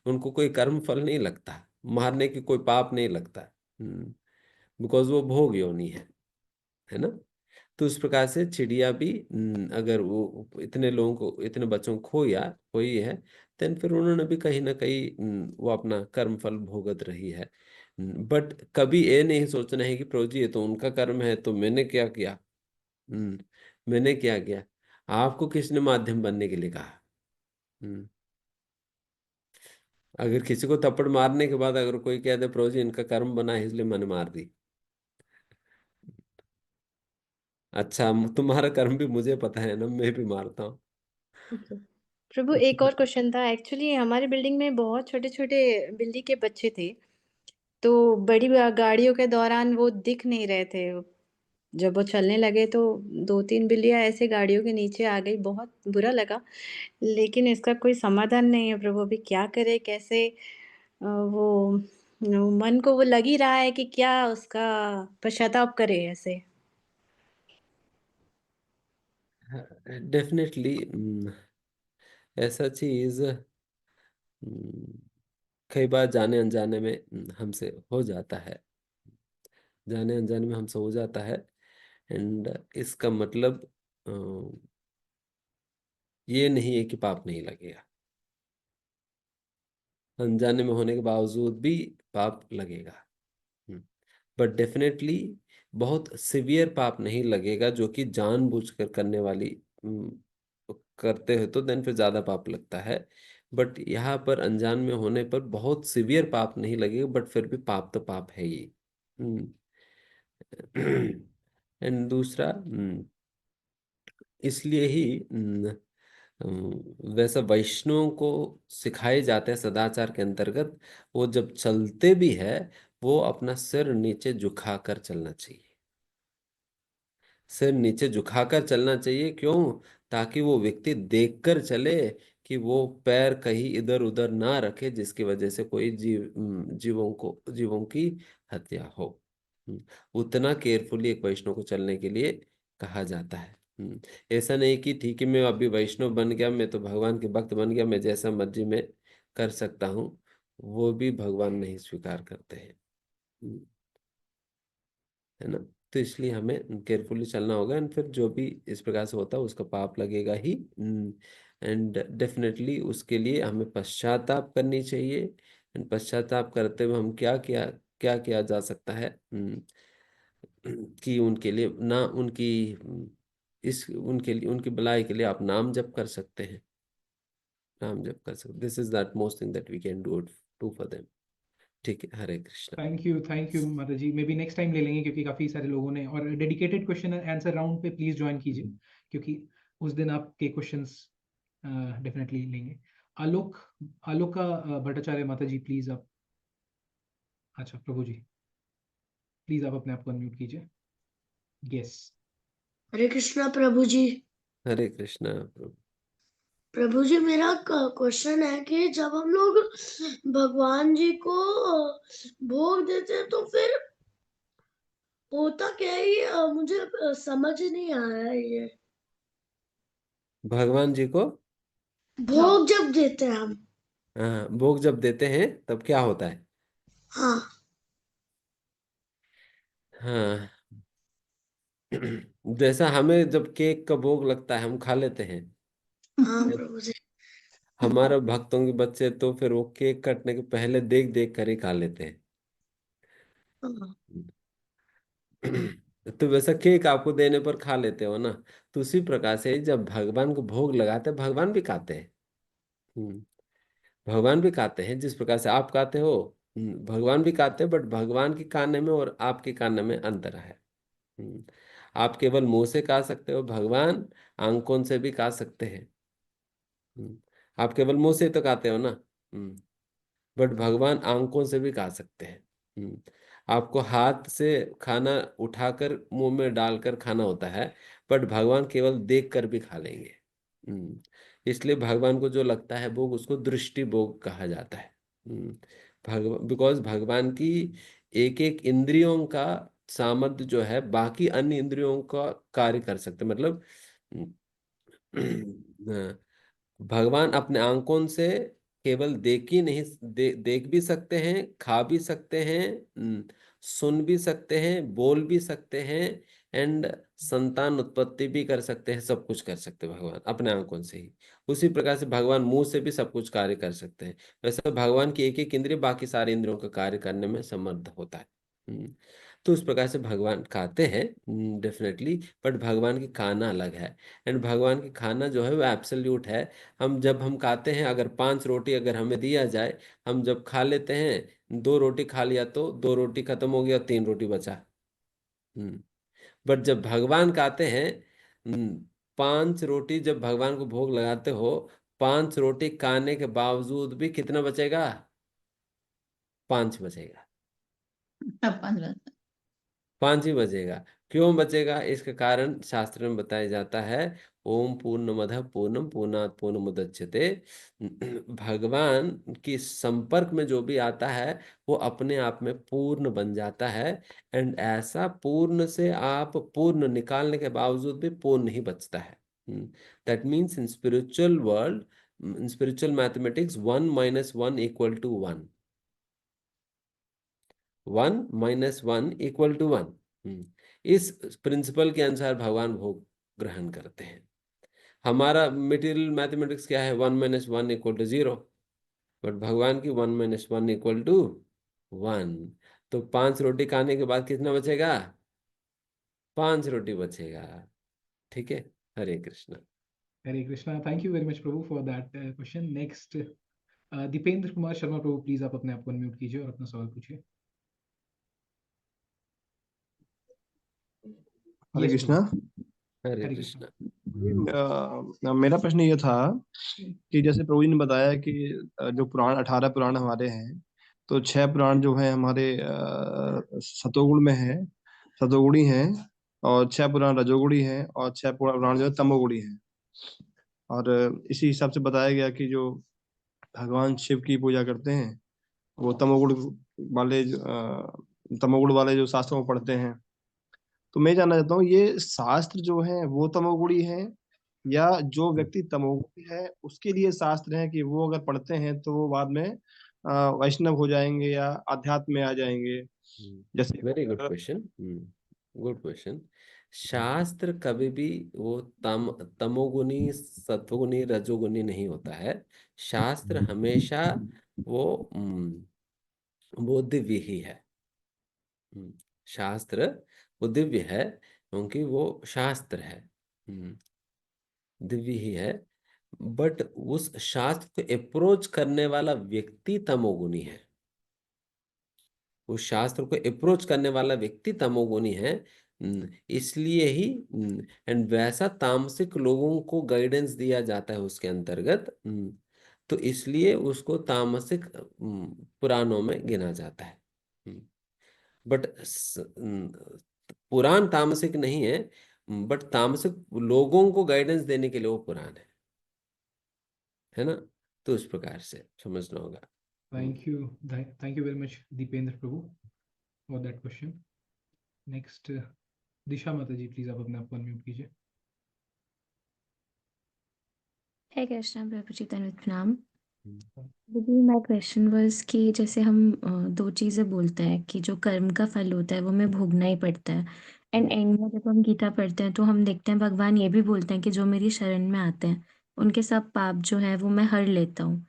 उनको कोई कर्म फल नहीं लगता, मारने की कोई पाप नहीं लगता, बिकॉज वो भोग योनि है ना। तो उस प्रकार से चिड़िया भी अगर वो इतने लोगों को, इतने बच्चों को खोई है, देन फिर उन्होंने भी कहीं ना कहीं वो अपना कर्म फल भोगत रही है। बट कभी ये नहीं सोचना है कि प्रभु जी ये तो उनका कर्म है तो मैंने क्या किया। हम्म, मैंने क्या किया, आपको किसने माध्यम बनने के लिए कहा। हम्म, अगर किसी को थप्पड़ मारने के बाद अगर कोई कह दे प्रभु जी इनका कर्म बना है इसलिए मैंने मार दी, अच्छा तुम्हारा कर्म भी मुझे पता है ना, मैं भी मारता हूँ। ओके। प्रभु, एक और क्वेश्चन था। एक्चुअली हमारी बिल्डिंग में बहुत छोटे-छोटे बिल्ली के बच्चे थे, तो बड़ी गाड़ियों के दौरान वो दिख नहीं रहे थे। जब वो चलने लगे तो 2-3 बिल्लियाँ ऐसे गाड़ियों के नीचे आ गई, बहुत बुरा लगा। लेकिन इसका कोई समाधान नहीं है प्रभु, अभी क्या करें? कैसे वो मन को वो लग ही रहा है कि क्या उसका पश्चाताप करें ऐसे? डेफिनेटली ऐसा चीज कई बार जाने अनजाने में हमसे हो जाता है, जाने अनजाने में हमसे हो जाता है। एंड इसका मतलब अ, ये नहीं है कि पाप नहीं लगेगा, अनजाने में होने के बावजूद भी पाप लगेगा। बट डेफिनेटली बहुत सिवियर पाप नहीं लगेगा, जो कि जानबूझकर करने वाली करते हैं तो देन फिर ज्यादा पाप लगता है। बट यहाँ पर अनजान में होने पर बहुत सिवियर पाप नहीं लगेगा, बट फिर भी पाप तो पाप है ही। एंड दूसरा इसलिए ही वैसा वैष्णवों को सिखाए जाते हैं सदाचार के अंतर्गत, वो जब चलते भी है वो अपना सिर नीचे झुकाकर चलना चाहिए, सिर नीचे झुकाकर चलना चाहिए। क्यों? ताकि वो व्यक्ति देखकर चले कि वो पैर कहीं इधर उधर ना रखे, जिसकी वजह से कोई जीवों की हत्या हो। उतना केयरफुली एक वैष्णव को चलने के लिए कहा जाता है। ऐसा नहीं कि ठीक है मैं अभी वैष्णव बन गया, मैं तो भगवान के भक्त बन गया, मैं जैसा मर्जी में कर सकता हूँ, वो भी भगवान नहीं स्वीकार करते हैं। हम्म, है ना। तो इसलिए हमें केयरफुली चलना होगा, एंड फिर जो भी इस प्रकार से होता है उसका पाप लगेगा ही। एंड डेफिनेटली उसके लिए हमें पश्चाताप करनी चाहिए। एंड पश्चाताप करते हुए हम क्या किया जा सकता है, कि उनके लिए ना उनकी इस उनके लिए उनकी भलाई के लिए आप नाम जप कर सकते हैं, नाम जप कर सकते, this is that most thing that we can do for them. ठीक है, हरे कृष्णा। थैंक यू माता जी। मे बी नेक्स्ट टाइम ले लेंगे क्योंकि काफ़ी सारे लोगों ने, और dedicated question and answer round पे प्लीज़ ज्वाइन कीजिए क्योंकि उस दिन आपके क्वेश्चंस डेफिनेटली लेंगे। आलोक आलोका भट्टाचार्य माता जी, प्लीज़ आप, अच्छा प्रभु जी प्लीज़ आप अपने आप को अनम्यूट कीजिए। यस। हरे कृष्णा प्रभु जी। हरे कृष्णा प्रभु। प्रभु जी, मेरा क्वेश्चन है कि जब हम लोग भगवान जी को भोग देते हैं तो फिर होता क्या है ये मुझे समझ नहीं आया ये। भगवान जी को भोग जब देते हैं हम। हाँ, भोग जब देते हैं तब क्या होता है। हाँ। हाँ, जैसा हमें जब केक का भोग लगता है हम खा लेते हैं, हाँ प्रभु जी। हमारे भक्तों के बच्चे तो फिर वो केक कटने के पहले देख देख कर ही खा लेते हाँ। हैं। तो वैसा केक आपको देने पर खा लेते हो ना, तो उसी प्रकार से जब भगवान को भोग लगाते हैं भगवान भी खाते हैं। हम्म, भगवान भी खाते हैं, जिस प्रकार से आप खाते हो भगवान भी खाते हैं, बट भगवान के खाने में और आपके खाने में अंतर है। हम्म, आप केवल मुंह से खा सकते हो, भगवान आंखों से भी खा सकते हैं। हम्म, आप केवल मुंह से तो खाते हो ना, बट भगवान आंखों से भी खा सकते हैं। आपको हाथ से खाना उठाकर मुंह में डालकर खाना होता है, बट भगवान केवल देख कर भी खा लेंगे। इसलिए भगवान को जो लगता है भोग, उसको दृष्टि भोग कहा जाता है। भगवान, बिकॉज भगवान की एक एक इंद्रियों का सामर्थ्य जो है बाकी अन्य इंद्रियों का कार्य कर सकते, मतलब भगवान अपने आंखों से केवल देख ही नहीं, देख भी सकते हैं, खा भी सकते हैं, सुन भी सकते हैं, बोल भी सकते हैं, एंड संतान उत्पत्ति भी कर सकते हैं। सब कुछ कर सकते हैं भगवान अपने आंखों से ही। उसी प्रकार से भगवान मुंह से भी सब कुछ कार्य कर सकते हैं। वैसे भगवान की एक एक इंद्रिय बाकी सारे इंद्रियों का कार्य करने में समर्थ होता है। तो उस प्रकार से भगवान खाते हैं डेफिनेटली, बट भगवान की खाना अलग है। एंड भगवान की खाना जो है वो एब्सोल्यूट है। जब हम खाते हैं, अगर 5 रोटी अगर हमें दिया जाए, हम जब खा लेते हैं, 2 रोटी खा लिया तो 2 रोटी खत्म हो गया, 3 रोटी बचा। बट जब भगवान खाते हैं, 5 रोटी जब भगवान को भोग लगाते हो, 5 रोटी खाने के बावजूद भी कितना बचेगा? 5 बचेगा। अब 5 बजे 5 ही बचेगा। क्यों बचेगा? इसका कारण शास्त्र में बताया जाता है, ओम पूर्णमदः पूर्णम पूर्णात् पूर्णमुदच्यते। भगवान की संपर्क में जो भी आता है वो अपने आप में पूर्ण बन जाता है। एंड ऐसा पूर्ण से आप पूर्ण निकालने के बावजूद भी पूर्ण नहीं बचता है। That means in spiritual world, in spiritual mathematics, 1 - 1 = 1। 1 - 1 = 1। इस प्रिंसिपल के अनुसार भगवान भोग ग्रहण करते हैं। हमारा मटेरियल मैथमेटिक्स क्या है? 1 - 1 = 0, बट भगवान की 1 - 1 = 1। तो 5 रोटी खाने के बाद कितना बचेगा? 5 रोटी बचेगा। ठीक है। Hare Krishna. Hare Krishna. Thank you very much प्रभु for that question. Next Dipendra Kumar Sharma प्रभु, प्लीज आप अपने आप को अनम्यूट कीजिए और अपना सवाल पूछिए। हरे Yes, कृष्णा। हरे हरे कृष्णा। मेरा प्रश्न ये था कि जैसे प्रभु जी ने बताया कि जो पुराण 18 पुराण हमारे हैं, तो 6 पुराण जो है हमारे सतोगुण में है, सतोगुणी हैं, और 6 पुराण रजोगुणी हैं, और 6 पुराण जो है तमोगुणी हैं। और इसी हिसाब से बताया गया कि जो भगवान शिव की पूजा करते हैं वो तमोगुण वाले जो शास्त्रों को पढ़ते हैं। तो मैं जानना चाहता हूँ, ये शास्त्र जो है वो तमोगुणी है, या जो व्यक्ति तमोगुणी है उसके लिए शास्त्र है कि वो अगर पढ़ते हैं तो वो बाद में वैष्णव हो जाएंगे या अध्यात्म में आ जाएंगे? जैसे very good question. Good question. शास्त्र कभी भी वो तमोगुनी, सत्वगुनी, रजोगुनी नहीं होता है। शास्त्र हमेशा वो दिव्य ही है। शास्त्र वो दिव्य है क्योंकि वो शास्त्र है, दिव्य ही है। बट उस शास्त्र को अप्रोच करने वाला व्यक्ति तमोगुनी है। उस शास्त्र को अप्रोच करने वाला व्यक्ति तमोगुणी है। इसलिए ही एंड वैसा तामसिक लोगों को गाइडेंस दिया जाता है उसके अंतर्गत। तो इसलिए उसको तामसिक पुराणों में गिना जाता है। बट पुराण तामसिक नहीं है, बट तामसिक लोगों को गाइडेंस देने के लिए वो पुराण है ना। तो इस प्रकार से समझना होगा। Thank you very much Dipendra प्रभु for that question. Next Disha माता जी, प्लीज आप अपने आप को अनम्यूट कीजिए। Hey Krishna, प्रभु जी तनुत प्रणाम। दीदी, माय क्वेश्चन वाज कि जैसे हम दो चीजें बोलते हैं कि जो कर्म का फल होता है वो हमें भोगना ही पड़ता है, एंड एंड में जब हम गीता पढ़ते हैं तो हम देखते हैं भगवान ये भी बोलते हैं कि जो मेरी शरण में आते हैं उनके सब पाप जो है वो मैं हर लेता हूँ।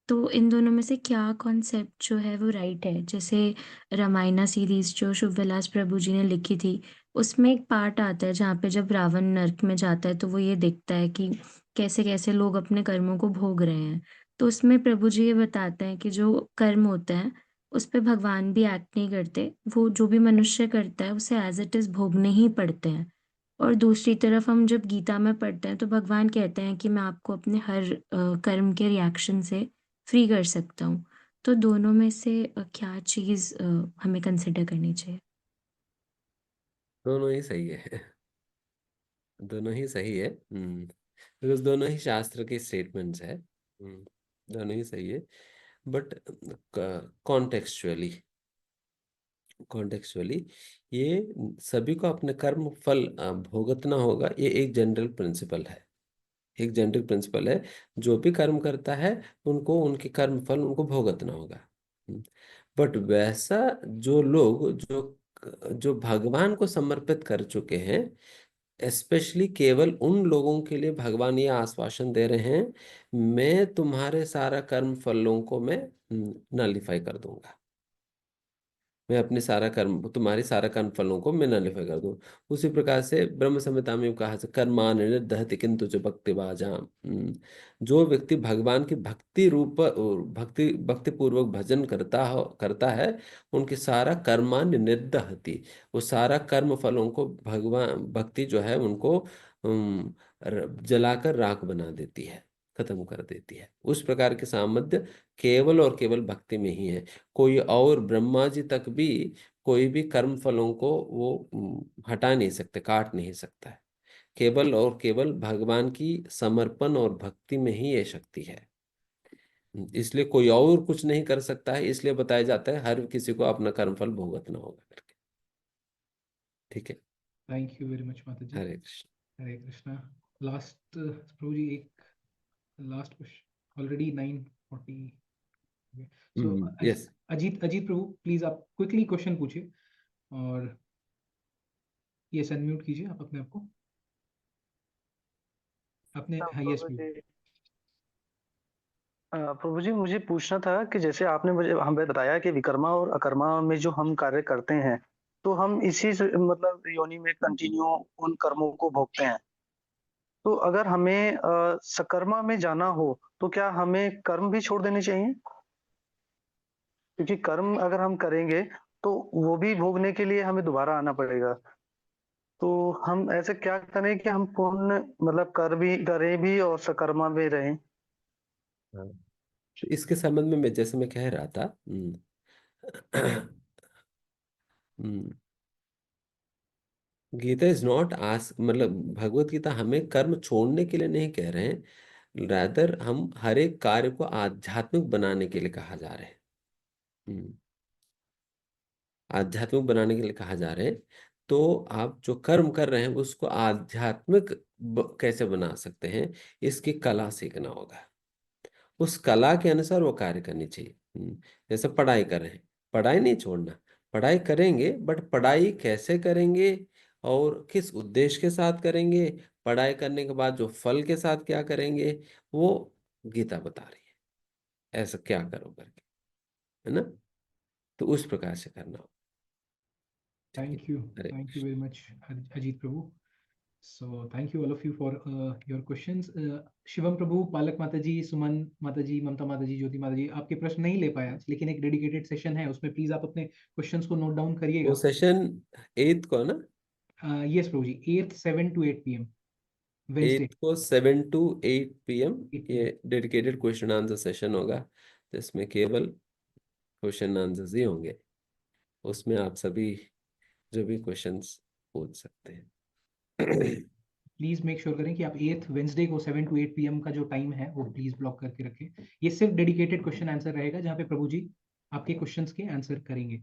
तो इन दोनों में से क्या कॉन्सेप्ट जो है वो राइट है? जैसे रामायणा सीरीज जो शुभ विलास प्रभु जी ने लिखी थी, उसमें एक पार्ट आता है जहाँ पे जब रावण नर्क में जाता है तो वो ये देखता है कि कैसे कैसे लोग अपने कर्मों को भोग रहे हैं। तो उसमें प्रभु जी ये बताते हैं कि जो कर्म होते हैं उस पे भगवान भी एक्ट नहीं करते, वो जो भी मनुष्य करता है उसे एज इट इज भोगने ही पड़ते हैं। और दूसरी तरफ हम जब गीता में पढ़ते हैं तो भगवान कहते हैं कि मैं आपको अपने हर कर्म के रिएक्शन से फ्री कर सकता हूँ। तो दोनों में से क्या चीज़ हमें कंसिडर करनी चाहिए? दोनों ही सही है। दोनों ही सही है। बिकॉज दोनों ही शास्त्र के स्टेटमेंट्स है। दोनों ही सही है, बट कॉन्टेक्चुअली कॉन्टेक्चुअली ये सभी को अपने कर्म फल भुगतना होगा, ये एक जनरल प्रिंसिपल है। एक जनरल प्रिंसिपल है, जो भी कर्म करता है उनको उनके कर्म फल उनको भुगतना होगा। बट वैसा जो लोग जो जो भगवान को समर्पित कर चुके हैं, स्पेशली केवल उन लोगों के लिए भगवान ये आश्वासन दे रहे हैं, मैं तुम्हारे सारा कर्म फलों को मैं नलिफाई कर दूंगा। मैं अपने सारा कर्म तुम्हारे सारा कर्म फलों को मैं नलिफाई कर दूं। उसी प्रकार से ब्रह्म संहिता में कहा है कर्मान निर्दहति किंतु च भक्ति बाजाम। जो व्यक्ति भगवान की भक्ति रूप भक्ति पूर्वक भजन करता है, उनके सारा कर्मान निर्दहति, वो सारा कर्म फलों को भगवान भक्ति जो है उनको जलाकर राख बना देती है, खत्म कर देती है। उस प्रकार के सामर्थ्य केवल और केवल भक्ति में ही है। कोई और ब्रह्मा जी तक भी कोई भी कर्म फलों को वो हटा नहीं सकते, काट नहीं सकता है। केवल और केवल भगवान की समर्पण और भक्ति में ही ये शक्ति है। इसलिए कोई और कुछ नहीं कर सकता है, इसलिए बताया जाता है हर किसी को अपना कर्म फल भुगतना होगा करके। ठीक है। थैंक यू वेरी मच माता जी। हरे कृष्ण। हरे कृष्णा। लास्ट प्रभु जी एक last question, already 9:40। So yes. Ajit Prabhu please आप क्विकली क्वेश्चन पूछिए और यस अनम्यूट कीजिए आप अपने आप को। आपने हाँ यस प्रभु प्रभु। जी प्रभु जी मुझे पूछना था कि जैसे आपने मुझे हमें बताया कि विकर्मा और अकर्मा में जो हम कार्य करते हैं, तो हम इसी मतलब योनि में कंटिन्यू उन कर्मों को भोगते हैं। तो अगर हमें सकर्मा में जाना हो तो क्या हमें कर्म भी छोड़ देने चाहिए? क्योंकि कर्म अगर हम करेंगे तो वो भी भोगने के लिए हमें दोबारा आना पड़ेगा। तो हम ऐसे क्या करें कि हम पुण्य मतलब कर भी करें भी और सकर्मा में रहें? हाँ, तो इसके संबंध में मैं जैसे मैं कह रहा था, गीता इज नॉट आस्क, मतलब भगवत गीता हमें कर्म छोड़ने के लिए नहीं कह रहे हैं, रादर हम हर एक कार्य को आध्यात्मिक बनाने के लिए कहा जा रहे हैं। आध्यात्मिक बनाने के लिए कहा जा रहे हैं। तो आप जो कर्म कर रहे हैं उसको आध्यात्मिक कैसे बना सकते हैं, इसकी कला सीखना होगा। उस कला के अनुसार वो कार्य करनी चाहिए। जैसे पढ़ाई कर रहे हैं, पढ़ाई नहीं छोड़ना, पढ़ाई करेंगे, बट पढ़ाई कैसे करेंगे और किस उद्देश्य के साथ करेंगे, पढ़ाई करने के बाद जो फल के साथ क्या करेंगे, वो गीता बता रही है ऐसा क्या करो करके, है ना। तो उस प्रकार से करना होगा। Thank you Hare very much Ajit प्रभु। So thank you all of you for your questions. Shivam प्रभु, पालक माता जी, सुमन माता जी, ममता माता जी, ज्योति माता जी, आपके प्रश्न नहीं ले पाया, लेकिन एक डेडिकेटेड सेशन है, उसमें प्लीज आप अपने क्वेश्चंस को नोट डाउन वो करिएगा। सेशन 8 को ना, यस प्रभु जी, 8th 7 to 8 PM वेडनेसडे 8 को 7 to 8 PM 8 ये PM। Dedicated question answer session होगा, जिसमें केवल क्वेश्चन आंसर्स ही होंगे। उसमें आप सभी जो भी क्वेश्चंस पूछ सकते हैं। प्लीज मेक श्योर करें कि आप 8th वेडनेसडे को 7 to 8 PM का जो टाइम है वो प्लीज ब्लॉक करके रखें। ये सिर्फ डेडिकेटेड क्वेश्चन आंसर रहेगा, जहाँ पे प्रभु जी आपके क्वेश्चंस के आंसर करेंगे।